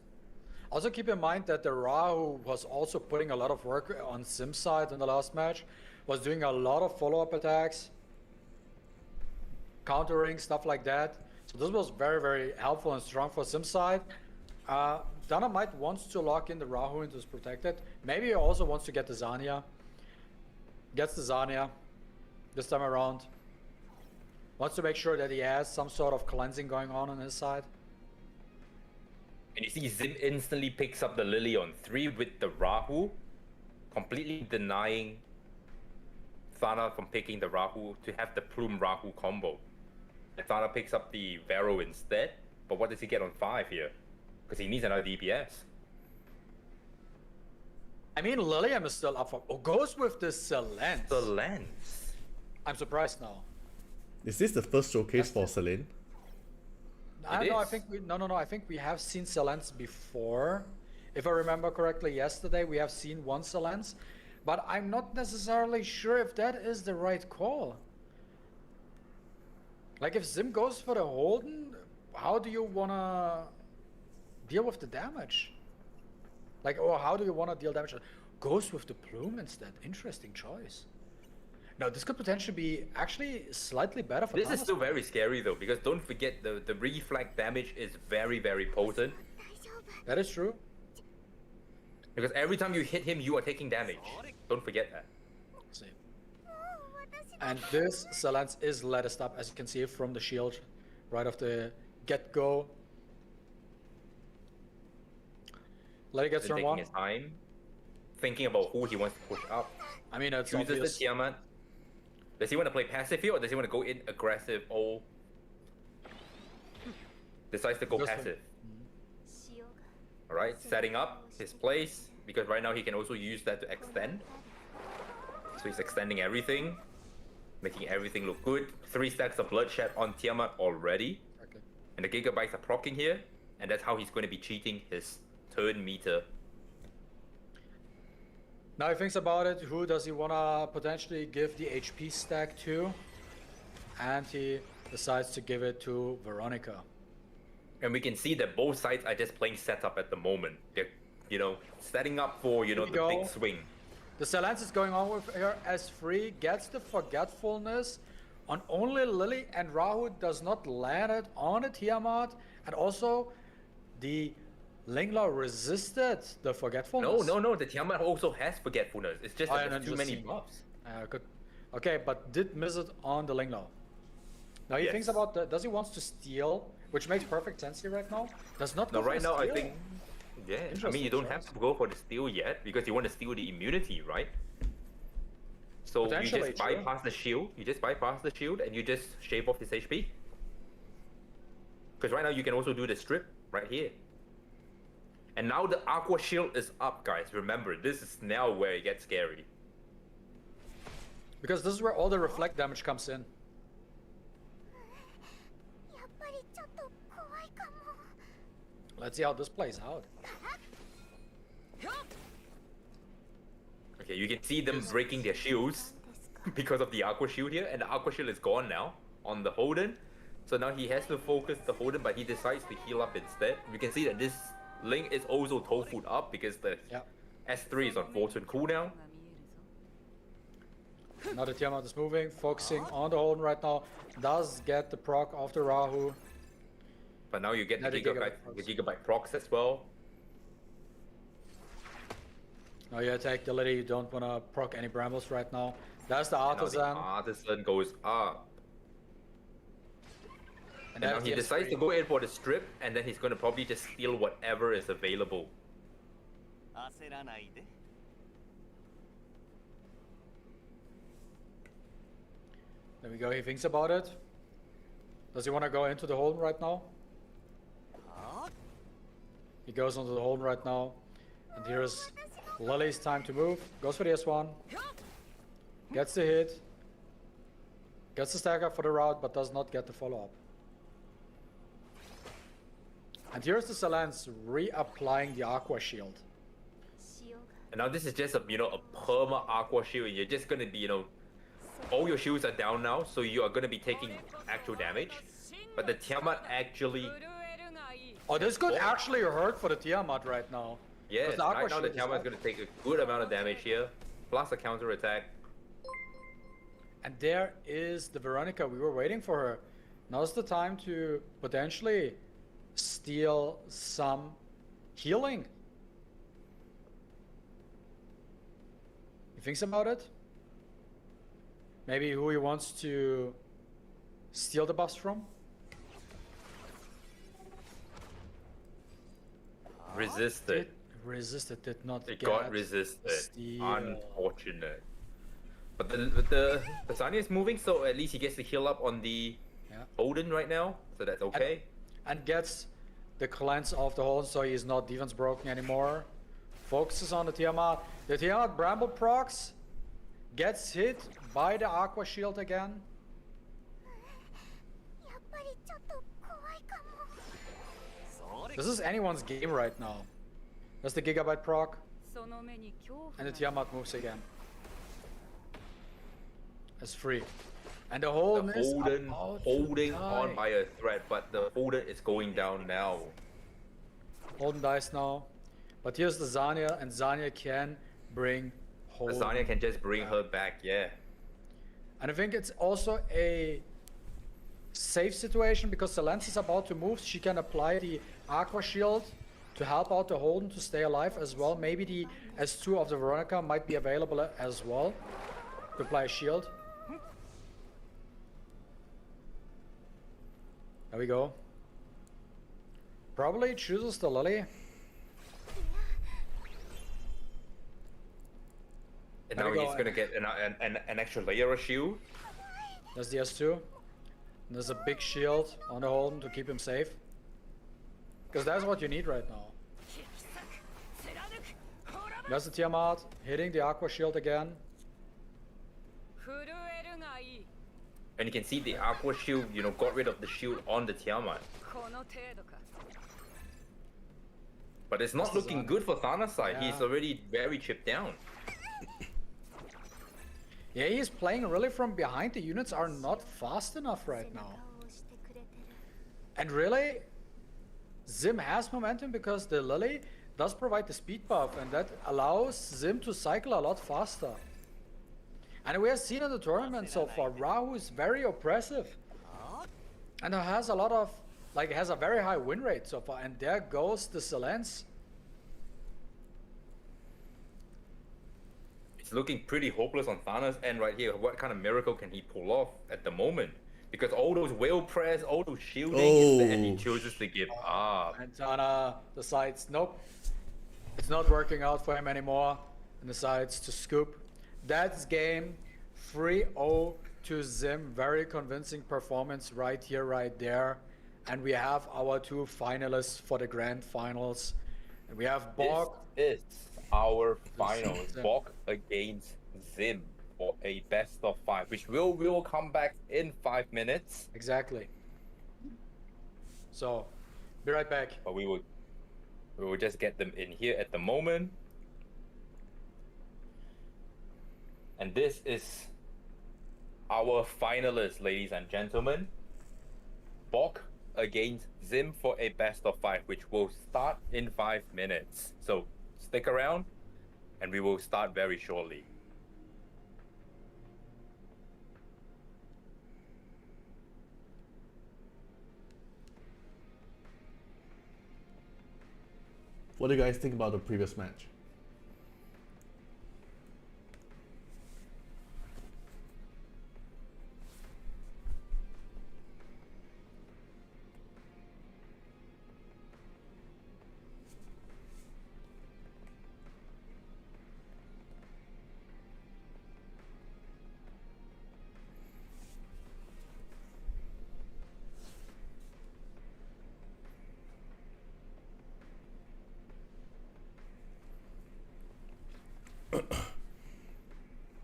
Also keep in mind that the Rahu was also putting a lot of work on Sim's side in the last match. Was doing a lot of follow-up attacks. Countering, stuff like that. So this was very, very helpful and strong for Sim's side. Dynamite wants to lock in the Rahu into his protected. Maybe he also wants to get the Zanya. Gets the Zanya this time around. Wants to make sure that he has some sort of cleansing going on his side. And you see Zim instantly picks up the Lily on 3 with the Rahu, completely denying Thana from picking the Rahu to have the Plume Rahu combo. And Thana picks up the Vero instead, But what does he get on 5 here? Because he needs another DPS. I mean, Lilium is still up for. Oh, goes with the Selene. The lens. I'm surprised now. Is this the first showcase for Celine? I It know. I is. think we no. I think we have seen Selens before. If I remember correctly, yesterday we have seen one Selens, but I'm not necessarily sure if that is the right call. Like if Zim goes for the Holden, how do you wanna deal with the damage? Like, or how do you wanna deal damage? Goes with the Plume instead. Interesting choice. Now this could potentially be actually slightly better for This is Tana's still very scary though, because don't forget the reflect damage is very, very potent. 大丈夫 That is true. Because every time you hit him, you are taking damage. Don't forget that. See. もう私 And this Silence is latticed up, as you can see from the shield, right off the get-go. Let it get And turn taking 1. his time, thinking about who he wants to push up. I mean, it's Chooses the obvious. Tiamat. Does he want to play passive here, or does he want to go in aggressive? Or decides to go Goes for- passive. 潮が All right, setting up his place because right now he can also use that to extend. So he's extending everything, making everything look good. 3 stacks of bloodshed on Tiamat already, Okay. and the gigabytes are proccing here, and that's how he's going to be cheating his turn meter. Now he thinks about it. Who does he want to potentially give the HP stack to? And he decides to give it to Veronica. And we can see that both sides are just playing setup at the moment. They're, setting up for, Here the we go. big swing. The Silence is going on with her as free, gets the Forgetfulness on only Lily, and Rahu does not land it on the Tiamat, and also the Lingla resisted the Forgetfulness. No, the Tiamat also has forgetfulness. It's just Oh, that and there's then too just many see- buffs. Good. Okay, but did miss it on the Lingla. Now he Yes. thinks about does he wants to steal, which makes perfect sense here right now. Does not go Now, for right the now, I steal. think, yeah. I mean, Interesting you don't choice. have to go for the steal yet because you want to steal the immunity, right? So you Potentially, just true. bypass the shield. You just bypass the shield and you just shave off his HP. Because right now you can also do the strip right here. And now the aqua shield is up, guys. Remember, this is now where it gets scary. Because this is where all the reflect damage comes in. やっぱりちょっと怖いかも Let's see how this plays out. Okay, you can see them breaking their shields because of the aqua shield here, and the aqua shield is gone now on the Holden. So now he has to focus the Holden, but he decides to heal up instead. We can see that this Link is also tofu'd up because the Yeah. S3 is on Fortune cooldown. Now the Tiamat is moving, focusing on the Holden right now. Does get the proc of the Rahu. But now you get Now the the gigabyte, gigabyte the gigabyte procs as well. Now you attack the lady, you don't wanna proc any brambles right now. That's the And now the artisan. artisan goes up. And now that's he the decides to S3. go in for the strip, and then he's gonna probably just steal whatever is available. 焦らないで There we go, he thinks about it. Does he wanna go into the Holden right now? He goes onto the Holden right now. And here's Lily's time to move. Goes for the S1. Gets the hit. Gets the stack up for the route, but does not get the follow-up. And here's the Silence reapplying the Aqua Shield. 潮が And now this is just a a perma aqua shield. You're just gonna be all your shields are down now, so you are gonna be taking actual damage. But the Tiamat actually, Oh, this could actually hurt for the Tiamat right now. yeah, 'Cause the Aqua right now the Shield is Tiamat is up. gonna take a good amount of damage here, plus a counter attack. And there is the Veronica. We were waiting for her. Now's the time to potentially steal some healing. He thinks about it. Maybe who he wants to steal the buffs from. Resisted. Resisted, did not It get got resisted. steal. Unfortunate. But the Sanya is moving, so at least he gets to heal up on the Yeah. Odin right now, so that's okay. and gets the cleanse off the hold so he's not defense broken anymore. Focuses on the Tiamat. The Tiamat Bramble procs, gets hit by the Aqua Shield again. やっぱりちょっと怖いかも。それ This is anyone's game right now. That's the Gigabyte proc, その目に恐怖 and the が Tiamat moves again. It's free. And the Holden The is Holden about holding to on die. by a thread, but the Holden is going down now. Holden dies now. But here's the Zanya, and Zanya can bring Holden. Lasagna can just bring her back, yeah. And I think it's also a safe situation because the lens is about to move. She can apply the Aqua Shield to help out the Holden to stay alive as well. Maybe the S2 of the Veronica might be available as well to apply a shield. There we go. Probably chooses the Lily. And There now we go. he's gonna get an extra layer of shield. There's the S2. And there's a big shield on the Holden to keep him safe. Because that's what you need right now. There's the Tiamat hitting the Aqua Shield again. 震えるがいい And you can see the Aqua Shield, you know, got rid of the shield on the Tiamat. この程度か But it's not This is looking on. good for Tana's side. He's Yeah. already very chipped down. Yeah, he's playing really from behind. The units are not fast enough right 背中 now. を押してくれてる。 And really, Zim has momentum because the Lily does provide the speed buff, and that allows Zim to cycle a lot faster. And we have seen in the tournament so far, Rahu is very oppressive. And has a lot of, like, has a very high win rate so far. And there goes the Silence. It's looking pretty hopeless on Tana's end right here. What kind of miracle can he pull off at the moment? Because all those whale press, all those shielding, is there, and he Oh. chooses to give up. And Tana decides, nope, it's not working out for him anymore, and decides to scoop. That's game 3-0 to Zim. Very convincing performance right here, right there. And we have our two finalists for the grand finals. And we have Borg. This is our final. Zim. Bok against Zim for a best of 5, which we will come back in 5 minutes. Exactly. So, be right back. But we will just get them in here at the moment. And this is our finalists, ladies and gentlemen. Bok against Zim for a best of 5, which will start in 5 minutes. So stick around, and we will start very shortly. What do you guys think about the previous match?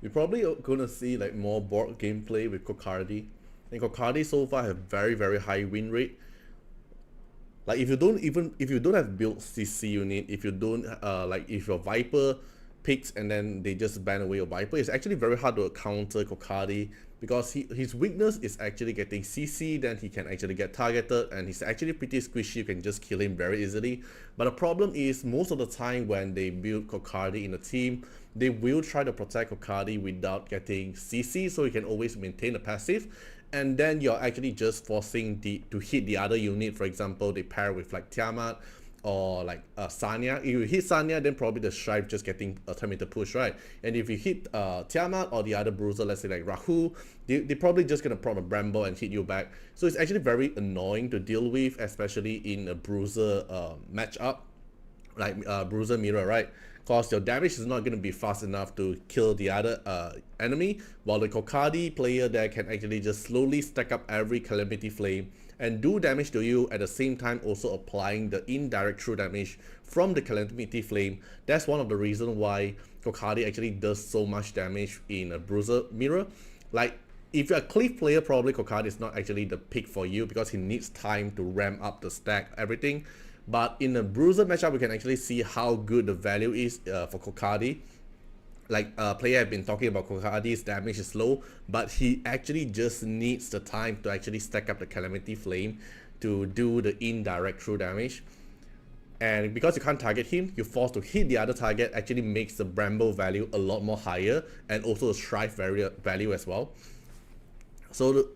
We're probably gonna see like more board gameplay with Kokardi. And Kokardi so far have very high win rate. Like if you don't have built CC unit, if you don't like if your Viper picks and then they just ban away your Viper, it's actually very hard to counter Kokardi because his weakness is actually getting CC, then he can actually get targeted, and he's actually pretty squishy. You can just kill him very easily. But the problem is most of the time when they build Kokardi in a team, they will try to protect Kokardi without getting CC, so you can always maintain a passive. And then you're actually just forcing to hit the other unit. For example, they pair with like Tiamat or like Sanya. If you hit Sanya, then probably the Strife just getting a Terminator push, right? And if you hit Tiamat or the other bruiser, let's say like Rahu, they're probably just gonna prop a Bramble and hit you back. So it's actually very annoying to deal with, especially in a bruiser matchup, like bruiser mirror, right? Because your damage is not going to be fast enough to kill the other enemy, while the Kokardi player there can actually just slowly stack up every Calamity Flame and do damage to you at the same time also applying the indirect true damage from the Calamity Flame. That's one of the reasons why Kokadi actually does so much damage in a Bruiser mirror. Like, if you're a Cleave player, probably Kokadi is not actually the pick for you because he needs time to ramp up the stack, everything. But in a Bruiser matchup, we can actually see how good the value is for Kokadi. Like, player have been talking about Kokadi's damage is low, but he actually just needs the time to actually stack up the Calamity Flame to do the indirect true damage. And because you can't target him, you're forced to hit the other target, actually makes the Bramble value a lot more higher, and also the Strife value as well. So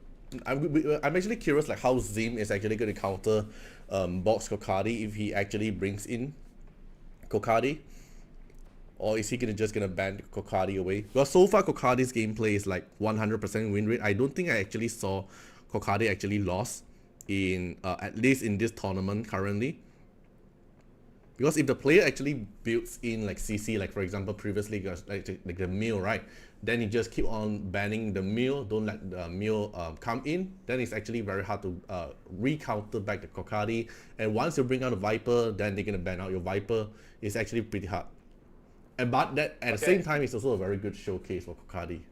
I'm actually curious like how Zim is actually going to counter box Kokadi if he actually brings in Kokadi. Or is he just gonna ban Kokadi away? Well, so far Kokadi's gameplay is like 100% win rate. I don't think I actually saw Kokadi actually lost in at least in this tournament currently. Because if the player actually builds in like CC, like for example previously like the mill, right? Then you just keep on banning the mill, don't let the mill come in. Then it's actually very hard to re-counter back the Kokadi. And once you bring out the Viper, then they're gonna ban out your Viper. It's actually pretty hard. And but that at the same time, it's also a very good showcase for Kokadi.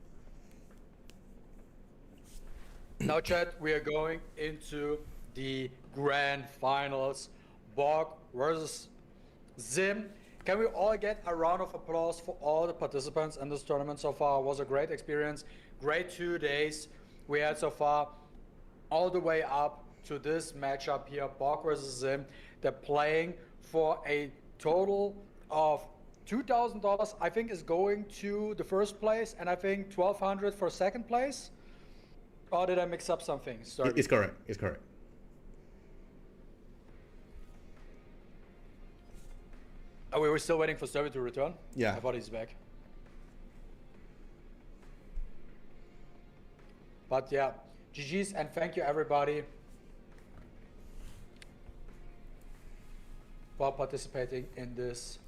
Now, chat, we are going into the grand finals. Borg versus Zim. Can we all get a round of applause for all the participants in this tournament so far? It was a great experience. Great 2 days we had so far, all the way up to this matchup here, Borg versus Zim. They're playing for a total of $2,000, I think, is going to the first place, and I think 1,200 for second place. Or did I mix up something? Sorry. It's correct. It's correct. Oh, we were still waiting for Sturby to return? Yeah. I thought he's back. But yeah, GG's and thank you everybody for participating in this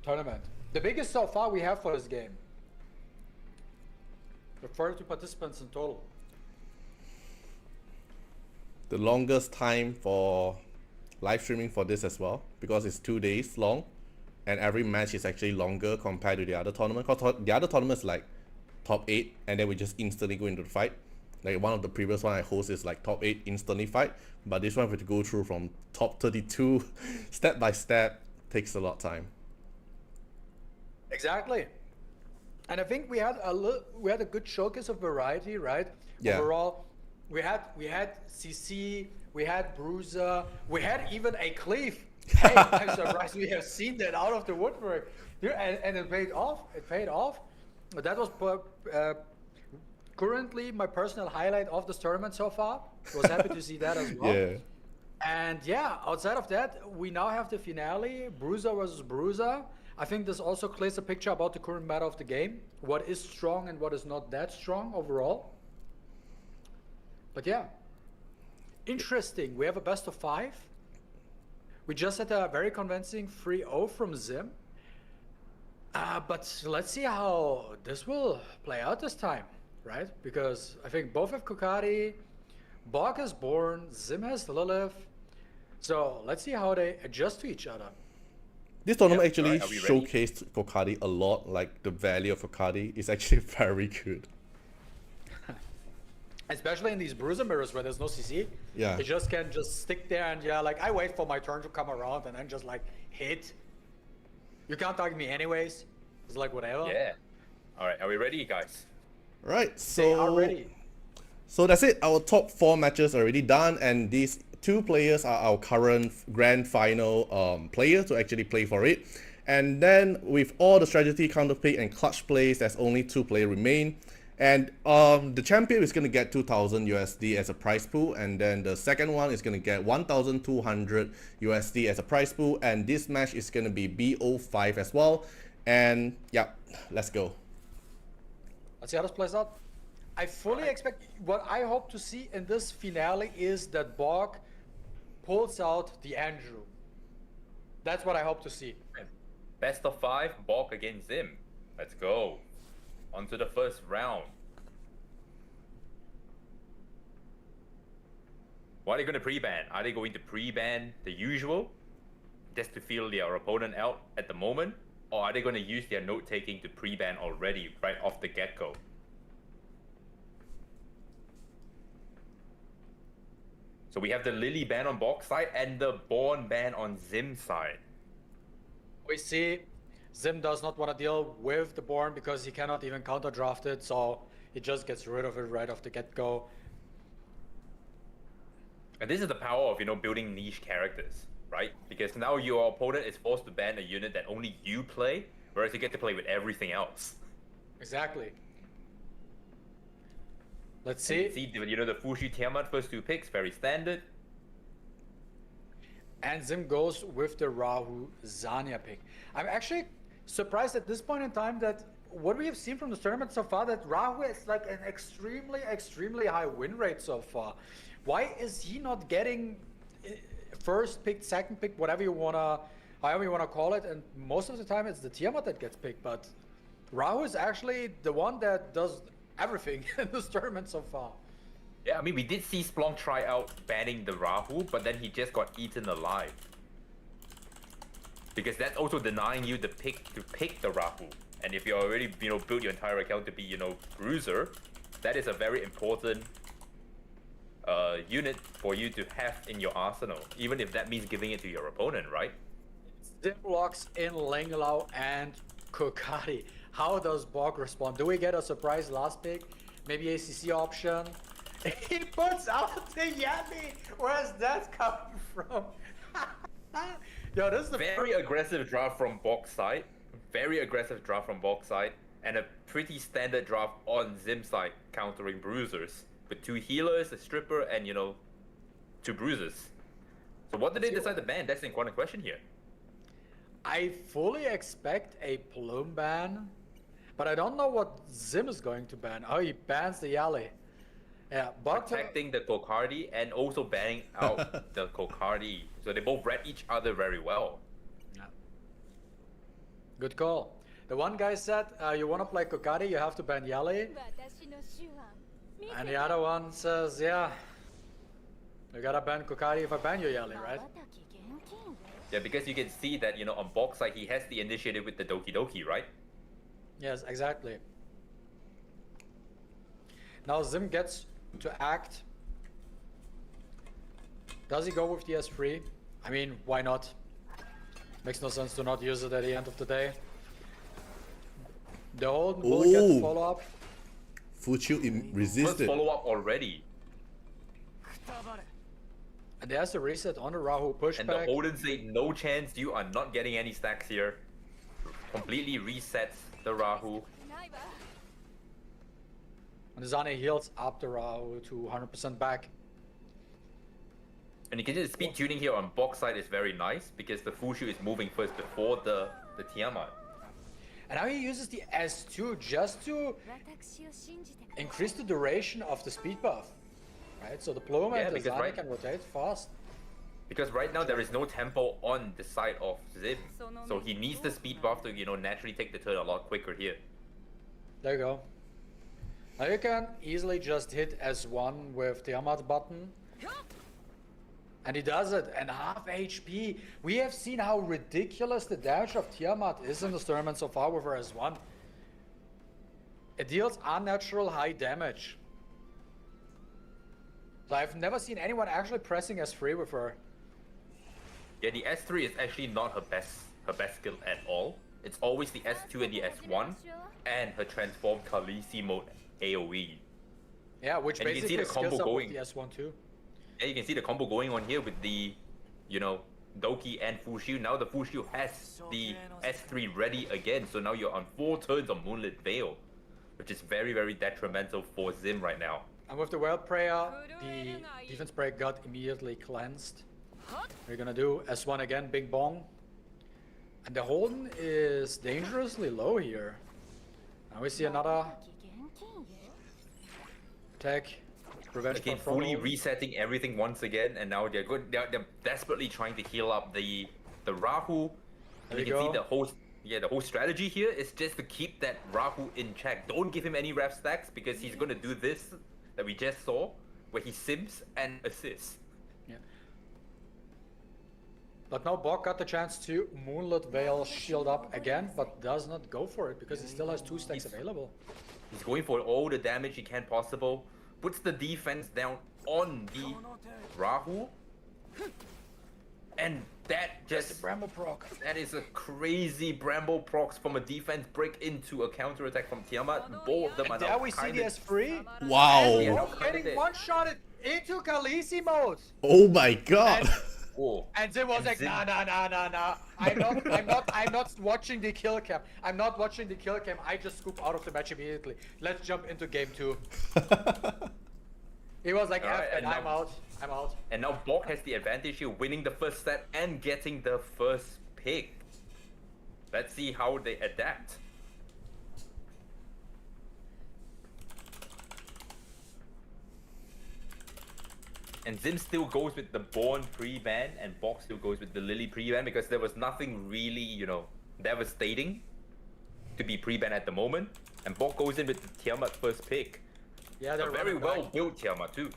tournament. The biggest so far we have for this game. The 32 participants in total. The longest time for live streaming for this as well, because it's 2 days long and every match is actually longer compared to the other tournament. Because the other tournament is like top 8 and then we just instantly go into the fight. Like one of the previous one I host is like top 8 instantly fight, but this one we have to go through from top 32 step by step, takes a lot of time. Exactly. And I think we had a good showcase of variety, right? Yeah. Overall, we had CC, we had Bruiser, we had even a Cleave. Hey, I'm surprised we have seen that out of the woodwork. And it paid off. It paid off. That was currently my personal highlight of this tournament so far. Was happy to see that as well. Yeah. And yeah, outside of that, we now have the finale, Bruiser versus Bruiser. I think this also clears a picture about the current meta of the game. What is strong and what is not that strong overall. But yeah, interesting. We have a best of 5. We just had a very convincing 3-0 from Zim. But let's see how this will play out this time, right? Because I think both have Kokadi, Borg has Born, Zim has Lilith. So let's see how they adjust to each other. This tournament actually Are we ready? showcased Kokadi a lot, like the value of Kokadi is actually very good. Especially in these Bruiser mirrors where there's no CC. Yeah. You just can just stick there and yeah, like I wait for my turn to come around and then just like hit. You can't target me anyways. It's like whatever. Yeah. All right, are we ready, guys? Right, They are so ready. so that's it. Our top 4 matches are already done, and these 2 players are our current grand final players to actually play for it. And then with all the strategy, counterpick, and clutch plays, there's only 2 players remain. And the champion is going to get 2,000 USD as a prize pool, and then the second one is going to get 1,200 USD as a prize pool, and this match is going to be BO5 as well. And yeah, let's go. Let's see how this plays out. I fully expect, what I hope to see in this finale is that Borg pulls out the Andrew. That's what I hope to see. Best of 5, Borg against Zim. Let's go. On to the first round. What are they going to pre-ban? Are they going to pre-ban the usual, just to feel their opponent out at the moment? Or are they going to use their note-taking to pre-ban already, right off the get-go? So we have the Lily ban on Bok side and the Born ban on Zim side. We see Zim does not want to deal with the Born because he cannot even counter draft it, so he just gets rid of it right off the get-go. And this is the power of, building niche characters, right? Because now your opponent is forced to ban a unit that only you play, whereas you get to play with everything else. Exactly. Let's And see. you see, the Fushu Tiamat first 2 picks, very standard. And Zim goes with the Rahu Zanya pick. I'm actually surprised at this point in time that what we have seen from the tournament so far, that Rahu is like an extremely, extremely high win rate so far. Why is he not getting first pick, second pick, however you wanna call it? And most of the time it's the Tiamat that gets picked, but Rahu is actually the one that does everything in this tournament so far. Yeah, I mean, we did see Splunk try out banning the Rahu, but then he just got eaten alive. Because that's also denying you the pick to pick the Rahu. And if you already, built your entire account to be, Bruiser, that is a very important unit for you to have in your arsenal, even if that means giving it to your opponent, right? Zim locks in Linglau and Kokari. How does Bog respond? Do we get a surprise last pick? Maybe ACC option? He puts out the Yami! Where's that coming from? Yo, this is the Very aggressive draft from Bok side. Very aggressive draft from Bok side. And a pretty standard draft on Zim side, countering Bruisers. With 2 healers, a stripper, and, 2 bruisers. So what did they decide to ban? That's the important question here. I fully expect a Plume ban, but I don't know what Zim is going to ban. Oh, he bans the Yali. Yeah, but Protecting the Kokardi and also banning out the Kokardi. So they both read each other very well. Yeah. Good call. The one guy said, you want to play Kokari, you have to ban Yali. 私の手腕見せて And the other one says, yeah, you gotta ban Kokari if I ban you Yali, right? 瞬き現金 Yeah, because you can see that, on Bok's side, he has the initiative with the Doki Doki, right? Yes, exactly. Now Zim gets to act. Does he go with the S3? I mean, why not? Makes no sense to not use it at the end of the day. The old will get the Ooh. follow-up. Fuchu First resisted. follow-up already. And there's a reset on the Rahu And the pushback. Odin say, no chance, you are not getting any stacks here. Completely resets the Rahu. ないわ And the Zane heals up the Rahu to 100% back. And you can see the speed tuning here on Bok's side is very nice, because the Fushu is moving first before the Tiamat. And now he uses the S2 just to 私を信じてください increase the duration of the speed buff. Right? So the Plume Yeah, and the because Zane right- can rotate fast. Because right now there is no tempo on the side of Zim. So he needs the speed buff to, naturally take the turn a lot quicker here. There you go. Now you can easily just hit S1 with the Tiamat button. And he does it, and half HP. We have seen how ridiculous the damage of Tiamat is in this tournament so far with her S1. It deals unnatural high damage. So I've never seen anyone actually pressing S3 with her. Yeah, the S3 is actually not her best skill at all. It's always the S2 and the S1, and her transformed Khaleesi mode AoE. Yeah, which And you can see basically the combo skills up with going. the S1 too. And you can see the combo going on here with the, Doki and Fushu. Now the Fushu has the S3 ready again, so now you're on 4 turns of Moonlit Veil, which is very, very detrimental for Zim right now. And with the Wild Prayer, the defense break got immediately cleansed. We're gonna do S1 again, Bing Bong. And the Holden is dangerously low here. Now we see another き現金よ attack. Revenge Again, from fully Holden. resetting everything once again, and now they're good. They're desperately trying to heal up the Rahu. There And you you can see go. the whole strategy here is just to keep that Rahu in check. Don't give him any ref stacks because he's gonna do this that we just saw, where he sims and assists. But now Bok got the chance to Moonlit Veil shield up again, but does not go for it because he still has 2 stacks available. He's going for all the damage he can possible. Puts the defense down on the Rahu. And that just... Bramble proc. That is a crazy Bramble procs from a defense break into a counter attack from Tiamat. Both of them are And now there we see the S3. Wow. Yeah. Bok getting one-shotted into Khaleesi mode. Oh my god. Whoa. And Zim was like, Zim- nah. I'm not watching the kill cam. I'm not watching the kill cam. I just scoop out of the match immediately. Let's jump into game 2. He was like, Alright, F, and and I'm now- out. I'm out. And now Bok has the advantage here, winning the first set and getting the first pick. Let's see how they adapt. And Zim still goes with the Born pre-ban, and Bok still goes with the Lily pre-ban because there was nothing really, you know, devastating to be pre-ban at the moment. And Bok goes in with the Tiamat first pick. Yeah, A they're very running well back. built Tiamat too.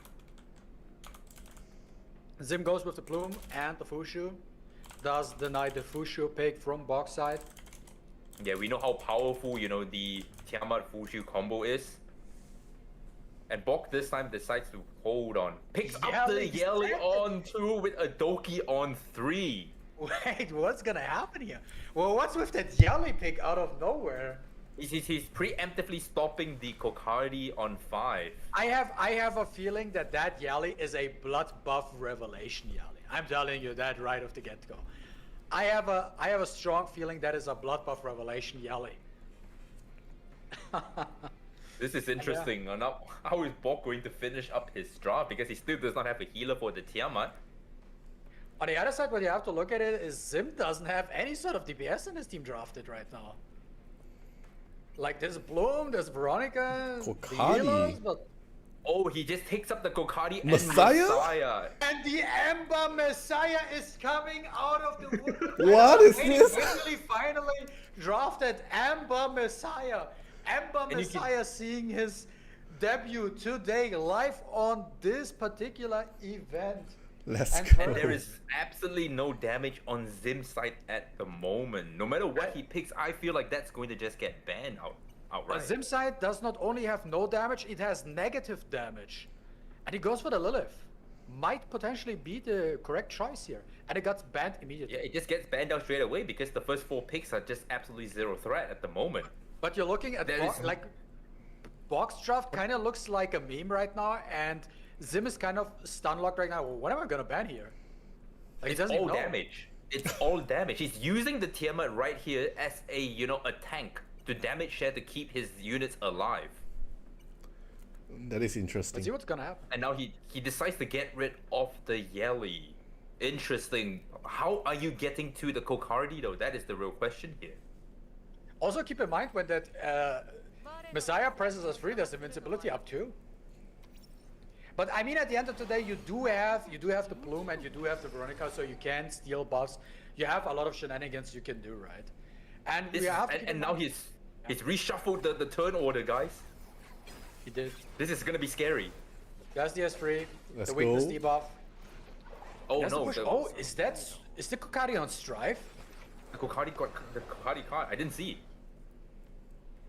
Zim goes with the Plume and the Fushu. Does deny the Fushu pick from Bok's side. Yeah, we know how powerful, you know, the Tiamat Fushu combo is. And Bok this time decides to hold on. Picks up the Yelly Yelly second. on 2 with a Doki on 3. Wait, what's gonna happen here? Well, what's with that Yelly pick out of nowhere? He's preemptively stopping the Kokardi on 5. I have a feeling that Yelly is a blood buff revelation Yelly. I'm telling you that right off the get-go. I have a strong feeling that is a blood buff revelation Yelly. This is interesting. Now, how is Bok going to finish up his draft? Because he still does not have a healer for the Tiamat. On the other side, what you have to look at it is Zim doesn't have any sort of DPS in his team drafted right now. Like there's Bloom, there's Veronica, the Kokardi. healers, but Oh, he just takes up the Kokardi Messiah? and Messiah. and the Ember Messiah is coming out of the wood. What is He this? finally drafted Ember Messiah. Ember And you can- Messiah seeing his debut today live on this particular event. Let's And go. And there is absolutely no damage on Zim's side at the moment. No matter what he picks, I feel like that's going to just get banned outright. Zim side does not only have no damage, it has negative damage. And he goes for the Lilith. Might potentially be the correct choice here. And it got banned immediately. Yeah, it just gets banned out straight away because the first 4 picks are just absolutely zero threat at the moment. But you're looking at There is- like box draft kind of looks like a meme right now, and Zim is kind of stun locked right now. Well, what am I gonna ban here? Like, he It's doesn't all even know. damage. It's all damage. He's using the Tiamat right here as a, you know, a tank to damage share to keep his units alive. That is Let's interesting. see what's gonna happen. And now he decides to get rid of the Yelly. Interesting. How are you getting to the Kokardi though? That is the real question here. Also keep in mind when that Messiah presses us free, there's invincibility up too. But I mean, at the end of the day, you do have the Plume and you do have the Veronica, so you can steal buffs. You have a lot of shenanigans you can do, right? And we have to keep in And now mind- he's reshuffled the turn order, guys. he did. This is gonna be scary. There's the S3, Let's the weakness go. debuff. Oh There's the no, push. the, Oh, is the Kokardi on Strife? the Kokardi got the Kokardi card. I didn't see.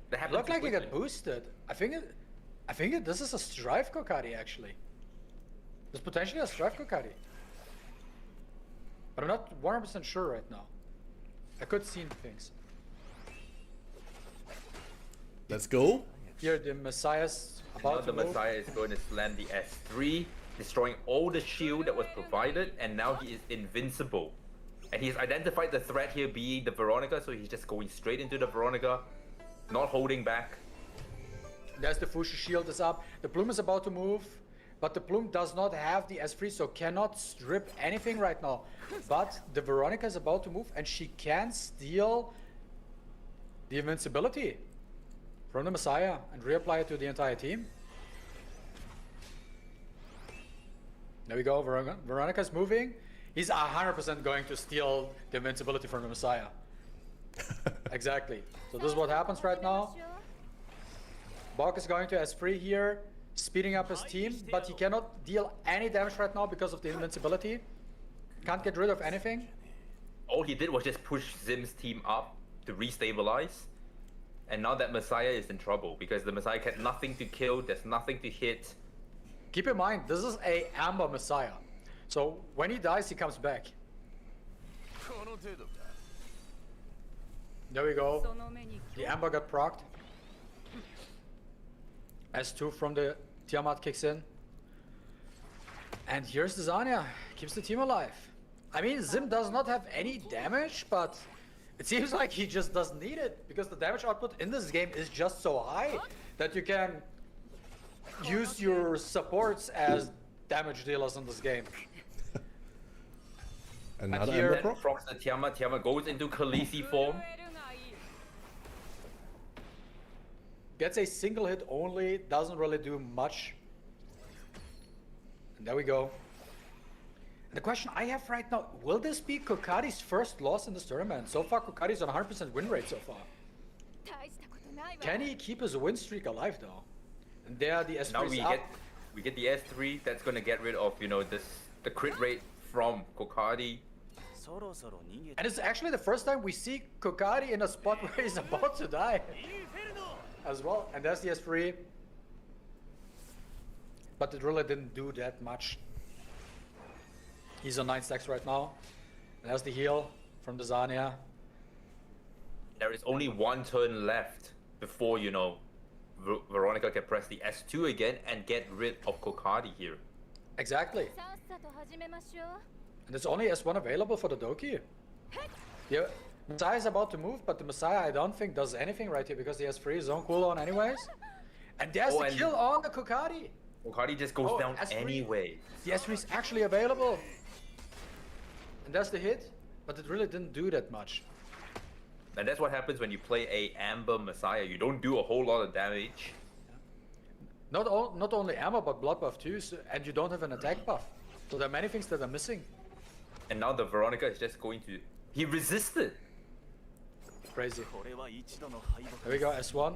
That It happened looked too like it got quickly. boosted. I think this is a Strife Kokardi actually. There's potentially a Strife Kokardi. But I'm not 100% sure right now. I could see things. Let's go. Here the Messiah's Now about the to move. Messiah is going to slam the S3, destroying all the shield that was provided, and now he is invincible. And he's identified the threat here being the Veronica, so he's just going straight into the Veronica, not holding back. There's the Fushu shield is up. The Plume is about to move. But the Plume does not have the S3, so cannot strip anything right now. But the Veronica is about to move, and she can steal the invincibility from the Messiah and reapply it to the entire team. There we go, Veronica's moving. He's 100% going to steal the invincibility from the Messiah. Exactly. So this is what happens right now. Bok is going to S3 here, speeding up his team, but he cannot deal any damage right now because of the invincibility. Can't get rid of anything. all he did was just push Zim's team up to restabilize. And now that Messiah is in trouble because the Messiah had nothing to kill, there's nothing to hit. Keep in mind, this is a Amber Messiah. So when he dies, he comes back. There we go. その目に The Amber got procced. S2 from the Tiamat kicks in. And here's the Zanya. Keeps the team alive. I mean, Zim does not have any damage, but it seems like he just doesn't need it because the damage output in this game is just so high that you can use your supports as damage dealers in this game. Another here- Ember proc? Procs the Tiamat. Tiamat goes into Khaleesi form. 震えるがいい Gets a single hit only, doesn't really do much. And there we go. And the question I have right now, will this be Kokari's first loss in this tournament? So far, Kokari's on 100% win rate so far. 大したことないわ Can he keep his win streak alive though? And there the S3 Now is we up. get the S3 that's gonna get rid of the crit rate from Kokari. そろそろ逃げて And it's actually the first time we see Kokari in a spot where he's about to die as well. And there's the S3. But it really didn't do that much. He's on 9 stacks right now. And there's the heal from the Zanya. There is only one turn left before Veronica can press the S2 again and get rid of Kokari here. Exactly. さっさと始めましょう And there's only S1 available for the Doki. Yeah, Messiah is about to move, but the Messiah I don't think does anything right here because he has free zone cooldown anyways. And there's the and- kill on the Kokari. Kokari just goes Oh, down S3. anyway. The S3 is actually available. And that's the hit, but it really didn't do that much. And that's what happens when you play a Amber Messiah. You don't do a whole lot of damage. Not only ammo, but blood buff too, and you don't have an attack buff. So there are many things that are missing. And now the Veronica is just going to... He resisted. Crazy. これは一度の敗 There we go, S1.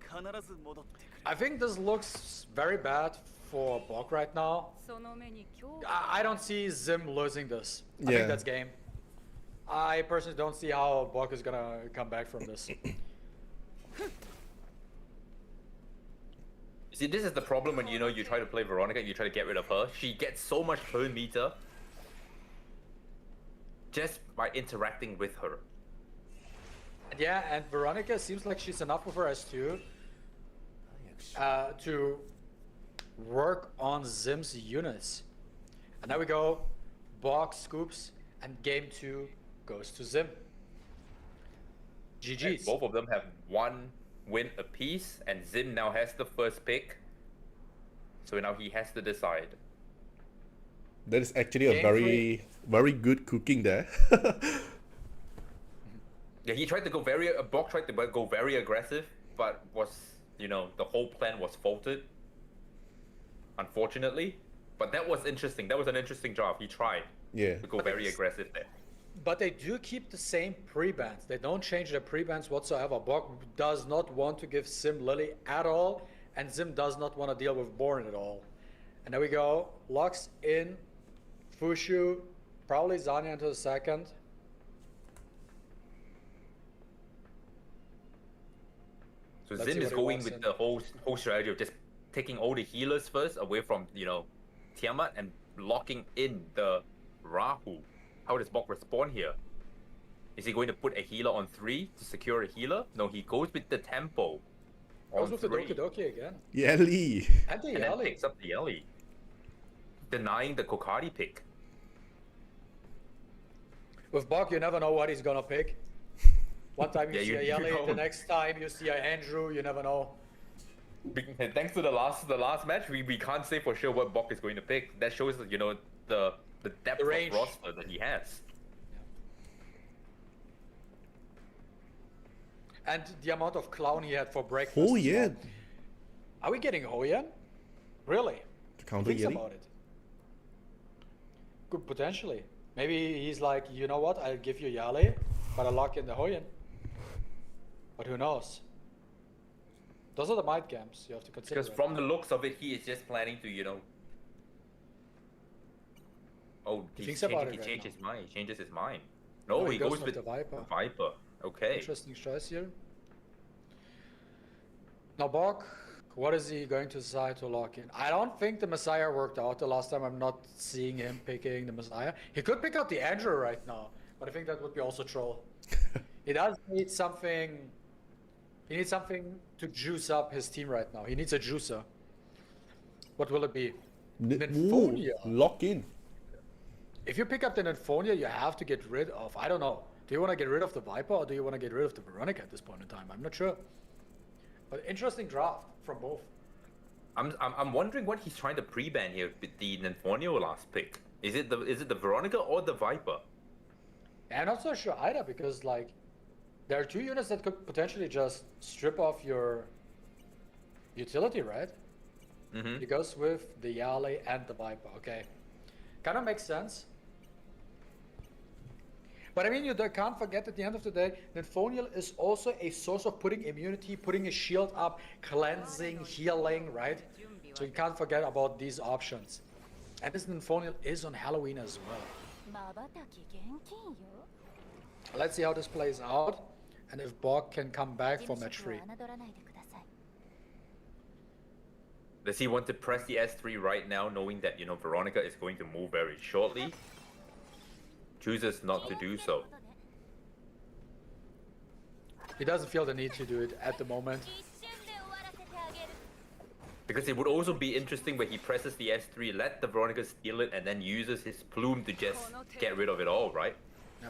北必ず戻ってくる I think this looks very bad for Bok right now. その目に恐怖 I don't see Zim losing this. I Yeah. think that's game. I personally don't see how Bok is gonna come back from this. See, this is the problem when you try to play Veronica, you try to get rid of her. She gets so much turn meter just by interacting with her. Yeah, and Veronica seems like she's enough of her S2 to work on Zim's units. And there we go. Bok scoops, and game 2 goes to Zim. And GG's. both of them have one win apiece, and Zim now has the first pick. So now he has to decide. That is actually a Game very, very good cooking there. Yeah, he tried to go Bok tried to go very aggressive, but the whole plan was faulted. Unfortunately. But that was interesting. That was an interesting job. He tried Yeah. to go very aggressive there. But they do keep the same pre-bans. They don't change their pre-bans whatsoever. Bok does not want to give Zim Lily at all, and Zim does not want to deal with Born at all. And there we go. Locks in Fushu, probably Zanya into the second. So Let's Zim see is what he going wants with in. the whole strategy of just taking all the healers first away from, Tiamat and locking in the Rahu. How does Bok respond here? Is he going to put a healer on 3 to secure a healer? No, he goes with the tempo Goes on with the 3 Doki Doki again. Yelly. And the and then Yali. picks up the Ellie, denying the Kokari pick. With Bok, you never know what he's gonna pick. One time you Yeah, see you a Yali, the don't. next time you see a Andrew, you never know. Thanks to the last match, we can't say for sure what Bok is going to pick. That shows that the depth of range. roster that he has. And the amount of clown he had for breakfast. Oh as yeah. well. Are we getting Hoyan? Really? To counter Thinks Yelly. about it. Could potentially. Maybe he's like, you know what? I'll give you Yali, but I'll lock in the Hoyan. But who knows? Those are the mind games you have to consider. Because from the looks of it, he is just planning to, Oh, He thinks about it right changed his mind. He changes his mind. No, Oh, he goes with the Viper. Viper. Okay. Interesting choice here. Now, Bok, what is he going to decide to lock in? I don't think the Messiah worked out the last time. I'm not seeing him picking the Messiah. He could pick out the Andrew right now, but I think that would be also troll. He does need something. He needs something to juice up his team right now. He needs a juicer. What will it be? Nymphonia. Lock in. If you pick up the Nymphonia, you have to get rid of, I don't know. Do you want to get rid of the Viper or do you want to get rid of the Veronica at this point in time? I'm not sure. But interesting draft from both. I'm wondering what he's trying to pre-ban here with the Nymphonia last pick. Is it the Veronica or the Viper? I'm not so sure either because like there are two units that could potentially just strip off your utility, right? Mm-hmm. He goes with the Yale and the Viper. Okay, kind of makes sense. But I mean, you can't forget at the end of the day, Nymphonial is also a source of putting immunity, putting a shield up, cleansing, healing, right? So you can't forget about these options. And this Nymphonial is on Halloween as well. Let's see how this plays out, and if Borg can come back for match 3. Does he want to press the S3 right now, knowing that, you know, Veronica is going to move very shortly? Chooses not to do so. He doesn't feel the need to do it at the moment. Because it would also be interesting where he presses the S3, let the Veronica steal it, and then uses his plume to just get rid of it all, right? Yeah.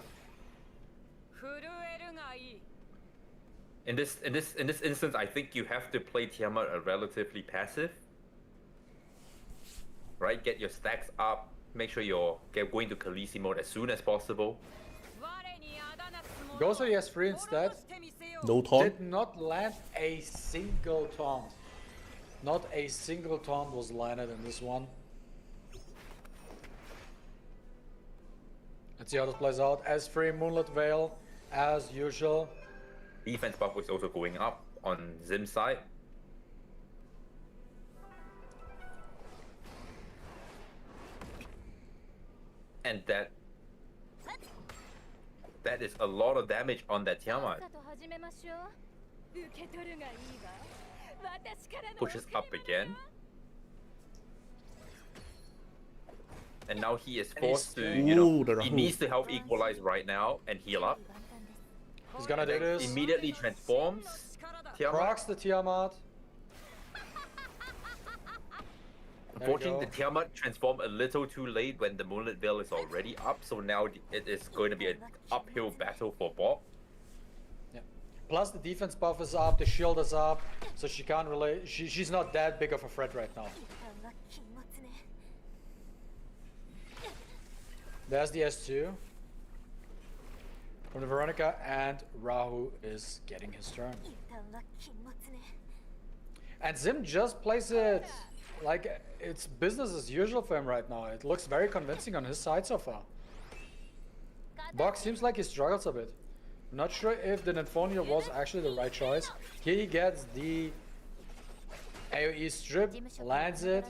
In this instance, I think you have to play Tiamat relatively passive. Right? Get your stacks up. Make sure you're going to Khaleesi mode as soon as possible. Goes to the S3 instead. No taunt. Did not land a single taunt. Not a single taunt was landed in this one. Let's see how this plays out. S3 Moonlit Veil, as usual. Defense buff was also going up on Zim's side. And that is a lot of damage on that Tiamat. Pushes up again. And now he is forced to, you know, he needs to help equalize right now and heal up. He's gonna do this. Immediately transforms Tiamat. Procs the Tiamat. Unfortunately, the Tiamat transformed a little too late when the Moonlit Veil is already up, so now it is going to be an uphill battle for Bob. Yeah. Plus the defense buff is up, the shield is up, so she can't really. She's not that big of a threat right now. There's the S2 from the Veronica, and Rahu is getting his turn. And Zim just plays it like it's business as usual for him right now. It looks very convincing on his side so far. Bok seems like he struggles a bit. I'm not sure if the Nymphonia was actually the right choice. Here he gets the AoE strip, lands it.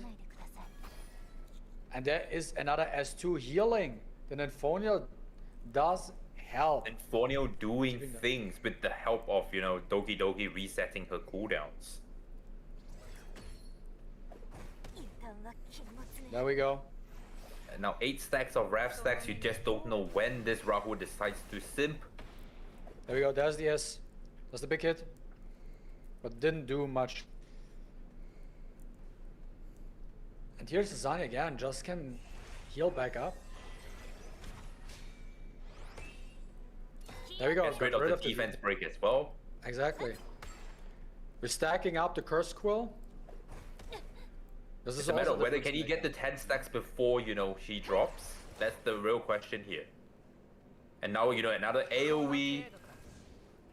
And there is another S2 healing. The Nymphonia does help. Nymphonia doing things with the help of, you know, Doki Doki resetting her cooldowns. There we go. And now 8 stacks of Wrath stacks, you just don't know when this Rahu decides to simp. There we go, there's the S. That's the big hit. But didn't do much. And here's Zani again, just can heal back up. There we go. Gets rid of the defense break as well. Exactly. We're stacking up the Curse Quill. It's a matter of whether can he get the 10 stacks before, you know, she drops. That's the real question here. And now, you know, another AoE,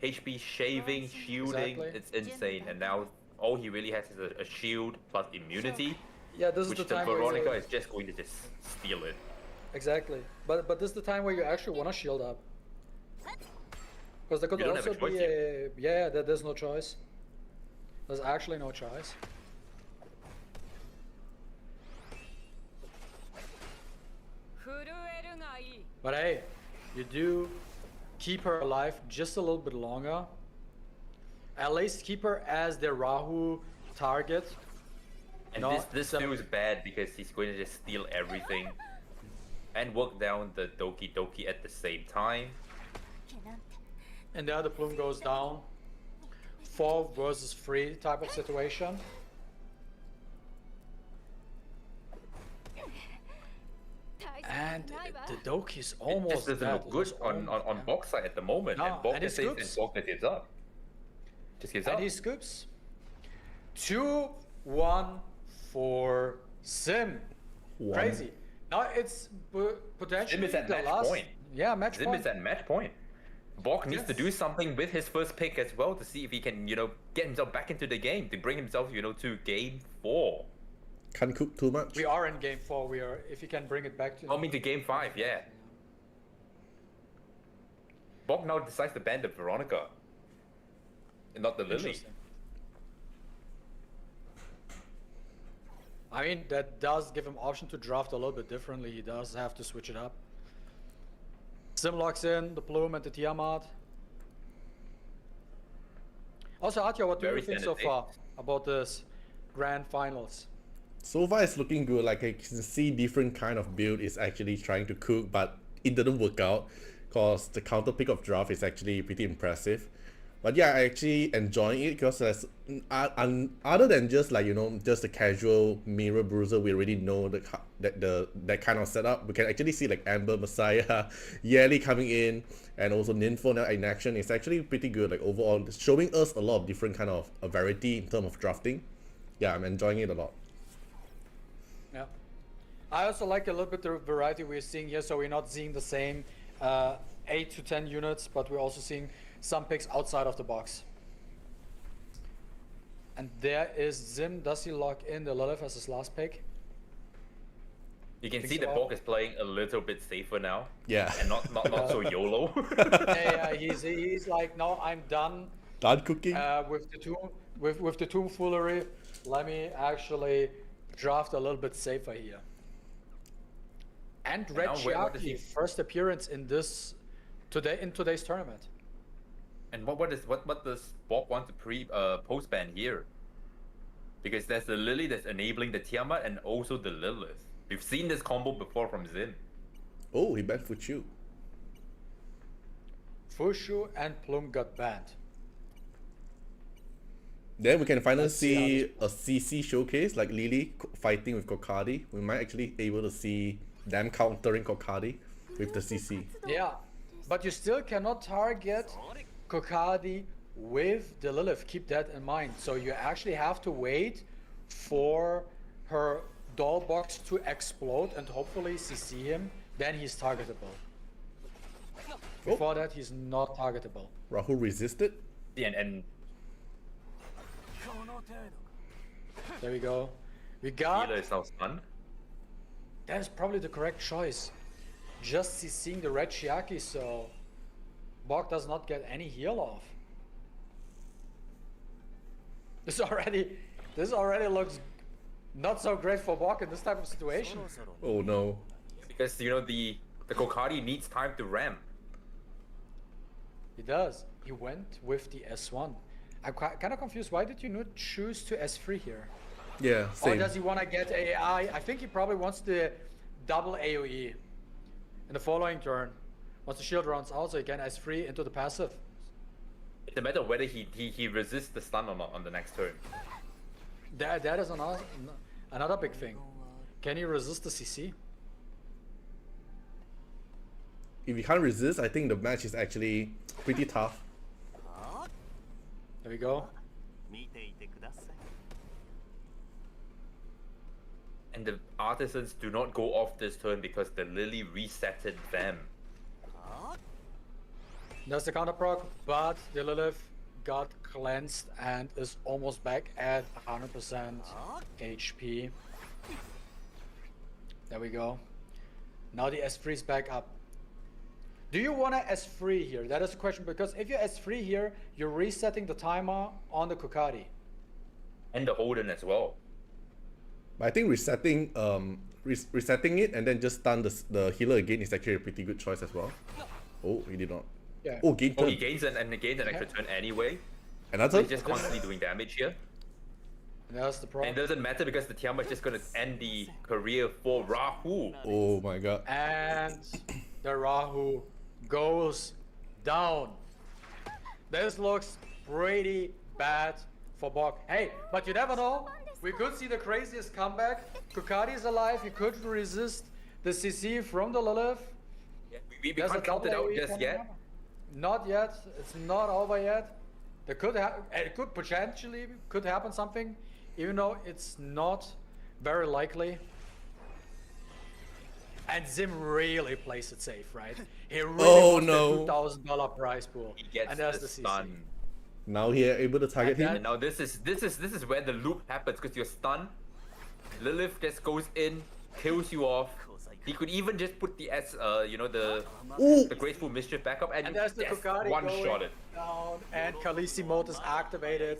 HP shaving, shielding. Exactly. It's insane. And now all he really has is a shield plus immunity. Yeah, this is which the the time Veronica where is just going to just steal it. Exactly. But this is the time where you actually want to shield up. Because there could You don't have also a choice be here. yeah, there's no choice. There's actually no choice. But hey, you do keep her alive just a little bit longer. At least keep her as the Rahu target. And Not this some- feels bad because he's going to just steal everything and work down the Doki Doki at the same time. And the other plume goes down. 4 versus 3 type of situation. And the Doki is It almost just doesn't dead. look good It's on almost- Bok's side at the moment. No, and Bok and he just says, and scoops. Bok just gives up. Just gives And up. he scoops. 2-1 for Sim. One. Crazy. Now it's potentially Zim is at the match last. point. Yeah, match Zim point. is at match point. Bok needs to Yes. do something with his first pick as well to see if he can, get himself back into the game, to bring himself, to game 4. Can't cook too much. We are in game 4. We are. If you can bring it back to. I mean to game 5, yeah. Bok now decides to ban the Veronica. And not the Lily. Interesting. I mean, that does give him option to draft a little bit differently. He does have to switch it up. Sim locks in the Plume and the Tiamat. Also, Artiar, what do Very you think so tentative. far about this grand finals? So far, it's looking good. Like, I can see different kind of build is actually trying to cook, but it didn't work out because the counter pick of draft is actually pretty impressive. But yeah, I actually enjoying it because other than just like just the casual mirror bruiser, we already know that kind of setup. We can actually see like Amber, Messiah, Yeli coming in, and also Ninfo now in action. It's actually pretty good. Like overall, it's showing us a lot of different kind of variety in terms of drafting. Yeah, I'm enjoying it a lot. Yeah. I also like a little bit the variety we're seeing here, so we're not seeing the same 8 to 10 units, but we're also seeing some picks outside of the box. And there is Zim. Does he lock in the Lilith as his last pick? You can Think see so. that Bok is playing a little bit safer now. Yeah. And not so YOLO. Yeah, he's like, no, I'm done Done cooking. with the tomfoolery. Let me actually draft a little bit safer here. And Red now where does Chiaki, he- first appearance in today's tournament. And what does Bok want to post ban here? Because there's the Lily that's enabling the Tiamat and also the Lilith. We've seen this combo before from Zim. Oh, he banned Fuchu. Fushu and Plume got banned. Then we can finally Let's see how see a CC showcase like Lily fighting with Kokardi. We might actually able to see them countering Kokardi with the CC. Yeah, but you still cannot target Kokadi with the Lilith. Keep that in mind. So you actually have to wait for her doll box to explode and hopefully CC him. Then he's targetable. Before that, he's not targetable. Rahul resisted. Yeah, and There we go. We got. Healer is now stunned. That is probably the correct choice. Just CCing the red Chiaki, so Bok does not get any heal off. This already looks not so great for Bok in this type of situation. Oh no. Because the Kokardi needs time to ramp. He does. He went with the S1. I'm kind of confused. Why did you not choose to S3 here? Yeah, Or same. does he want to get AI? I think he probably wants the double AoE in the following turn. Once the shield runs out, so he can S3 into the passive. It's a matter of whether he resists the stun or not on the next turn. That is another big thing. Can he resist the CC? If you can't resist, I think the match is actually pretty tough. There we go. And the artisans do not go off this turn because the Lily resetted them. That's the counter proc, but the Lilith got cleansed and is almost back at 100% HP. There we go. Now the S3 is back up. Do you want to S3 here? That is the question, because if you S3 here, you're resetting the timer on the Kokadi. And the Holden as well. But I think resetting it and then just stun the healer again is actually a pretty good choice as well. Oh, he did not. Yeah. Oh, gain Oh, he turn. gains an extra turn anyway. Another So turn? he's just constantly doing damage here. That's the And problem. it doesn't matter because the Tiamat is just gonna end the career for Rahu. Oh my god. And the Rahu goes down. This looks pretty bad for Bog. Hey, but you never know. We could see the craziest comeback. Kukadi is alive. He could resist the CC from the Lilith. We There's a can't count it double out AoE just coming yet. up. Not yet. It's not over yet. There could it could potentially could happen something, even though it's not very likely. And Zim really plays it safe, right? He really Oh, wants no. the $2,000 prize pool. He gets and there's the CC. stun. Now he are able to target And him. And now this is where the loop happens because you're stunned. Lilith just goes in, kills you off. He could even just put the Ooh. the graceful mischief back up and, And you there's the just Kukadi one going shot it. down, and Khaleesi mode is activated.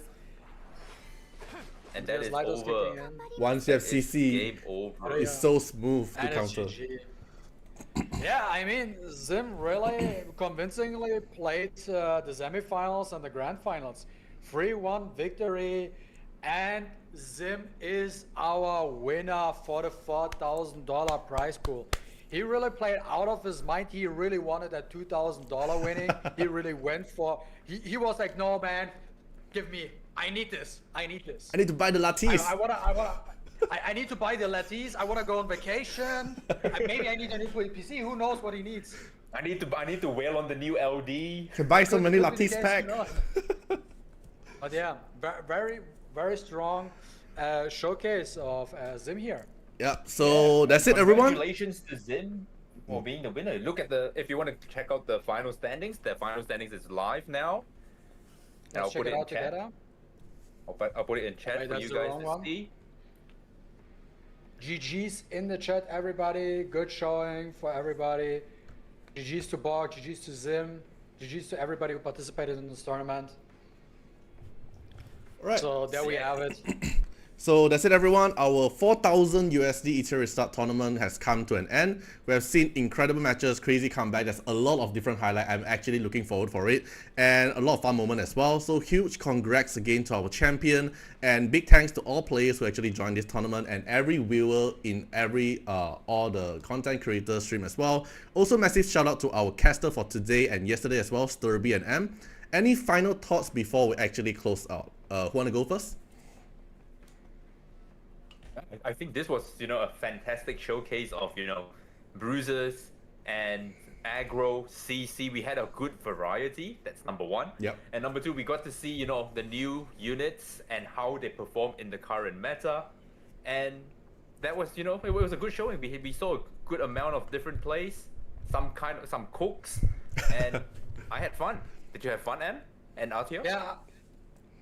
And that There's is Lidos kicking over. in. Once you have It's CC, game over. it's so smooth to And it's counter. GG. Yeah, I mean, Zim really convincingly played the semifinals and the grand finals. 3-1 victory, and Zim is our winner for the $4,000 prize pool. He really played out of his mind. He really wanted that $2,000 winning. He really went for. He was like, no man, give me. I need this. I need this. I need to buy the lattes. I need to buy the lattice. I want to go on vacation. Maybe I need a new PC. Who knows what he needs? I need to wail on the new LD. Can buy so many Could be the lattes case, pack. who knows? But yeah, very, very strong showcase of Zim here. Yeah, so that's it, everyone. Congratulations to Zim for being the winner. Look at if you want to check out the final standings, is live now. And Let's check it out together. I'll put it in chat Wait, for that's you the guys wrong to one. see. GG's in the chat, everybody. Good showing for everybody. GG's to Bog, GG's to Zim, GG's to everybody who participated in this tournament. Right. So there we have it. So that's it, everyone. Our 4,000 USD Etheria Restart tournament has come to an end. We have seen incredible matches, crazy comeback. There's a lot of different highlights. I'm actually looking forward for it, and a lot of fun moment as well. So huge congrats again to our champion, and big thanks to all players who actually joined this tournament and every viewer in every all the content creator stream as well. Also, massive shout out to our caster for today and yesterday as well, Sturby and M. Any final thoughts before we actually close out? Who want to go first? I think this was, a fantastic showcase of, bruisers and aggro, CC. We had a good variety. That's number one. Yep. And number two, we got to see, the new units and how they perform in the current meta. And that was, it was a good showing. We saw a good amount of different plays, some cooks, and I had fun. Did you have fun, Em and Artiar? Yeah,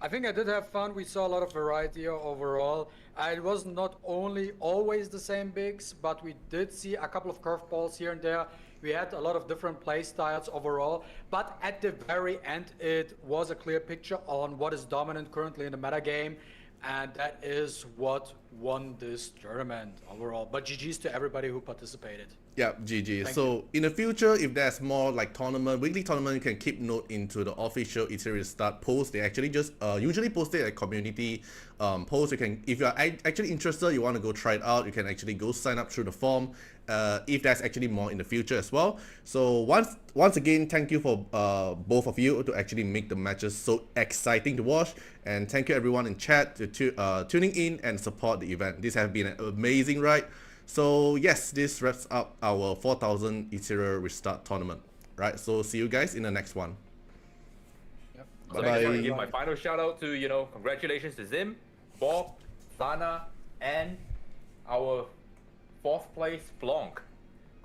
I think I did have fun. We saw a lot of variety overall. It was not only always the same bigs, but we did see a couple of curveballs here and there. We had a lot of different play styles overall, but at the very end, it was a clear picture on what is dominant currently in the meta game, and that is what won this tournament overall. But GG's to everybody who participated. Yeah, GG. Thank So in the future, if there's more like weekly tournament, you can keep note into the official Etheria Restart post. They actually just usually post it at community post. You can, if you're actually interested, you want to go try it out, you can actually go sign up through the form. If there's actually more in the future as well. So once again, thank you for both of you to actually make the matches so exciting to watch, and thank you everyone in chat to tuning in and support the event. This has been an amazing ride. So yes, this wraps up our 4,000 Etheria Restart tournament. Right, so see you guys in the next one. Yep. So I just want to Bye. give my final shout out to, congratulations to Zim, Bob, Tana, and our 4th place Splunk.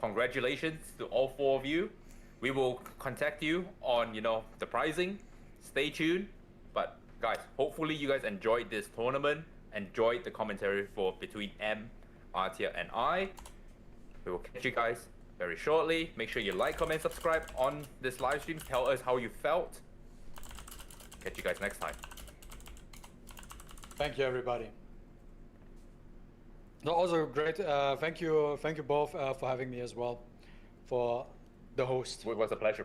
Congratulations to all 4 of you. We will contact you on, the pricing. Stay tuned. But guys, hopefully you guys enjoyed this tournament, enjoyed the commentary between M, Artiar, and I. We will catch you guys very shortly. Make sure you like, comment, subscribe on this live stream. Tell us how you felt. Catch you guys next time. Thank you, everybody. No, also great. Thank you both for having me as well, for the host. It was a pleasure, bro.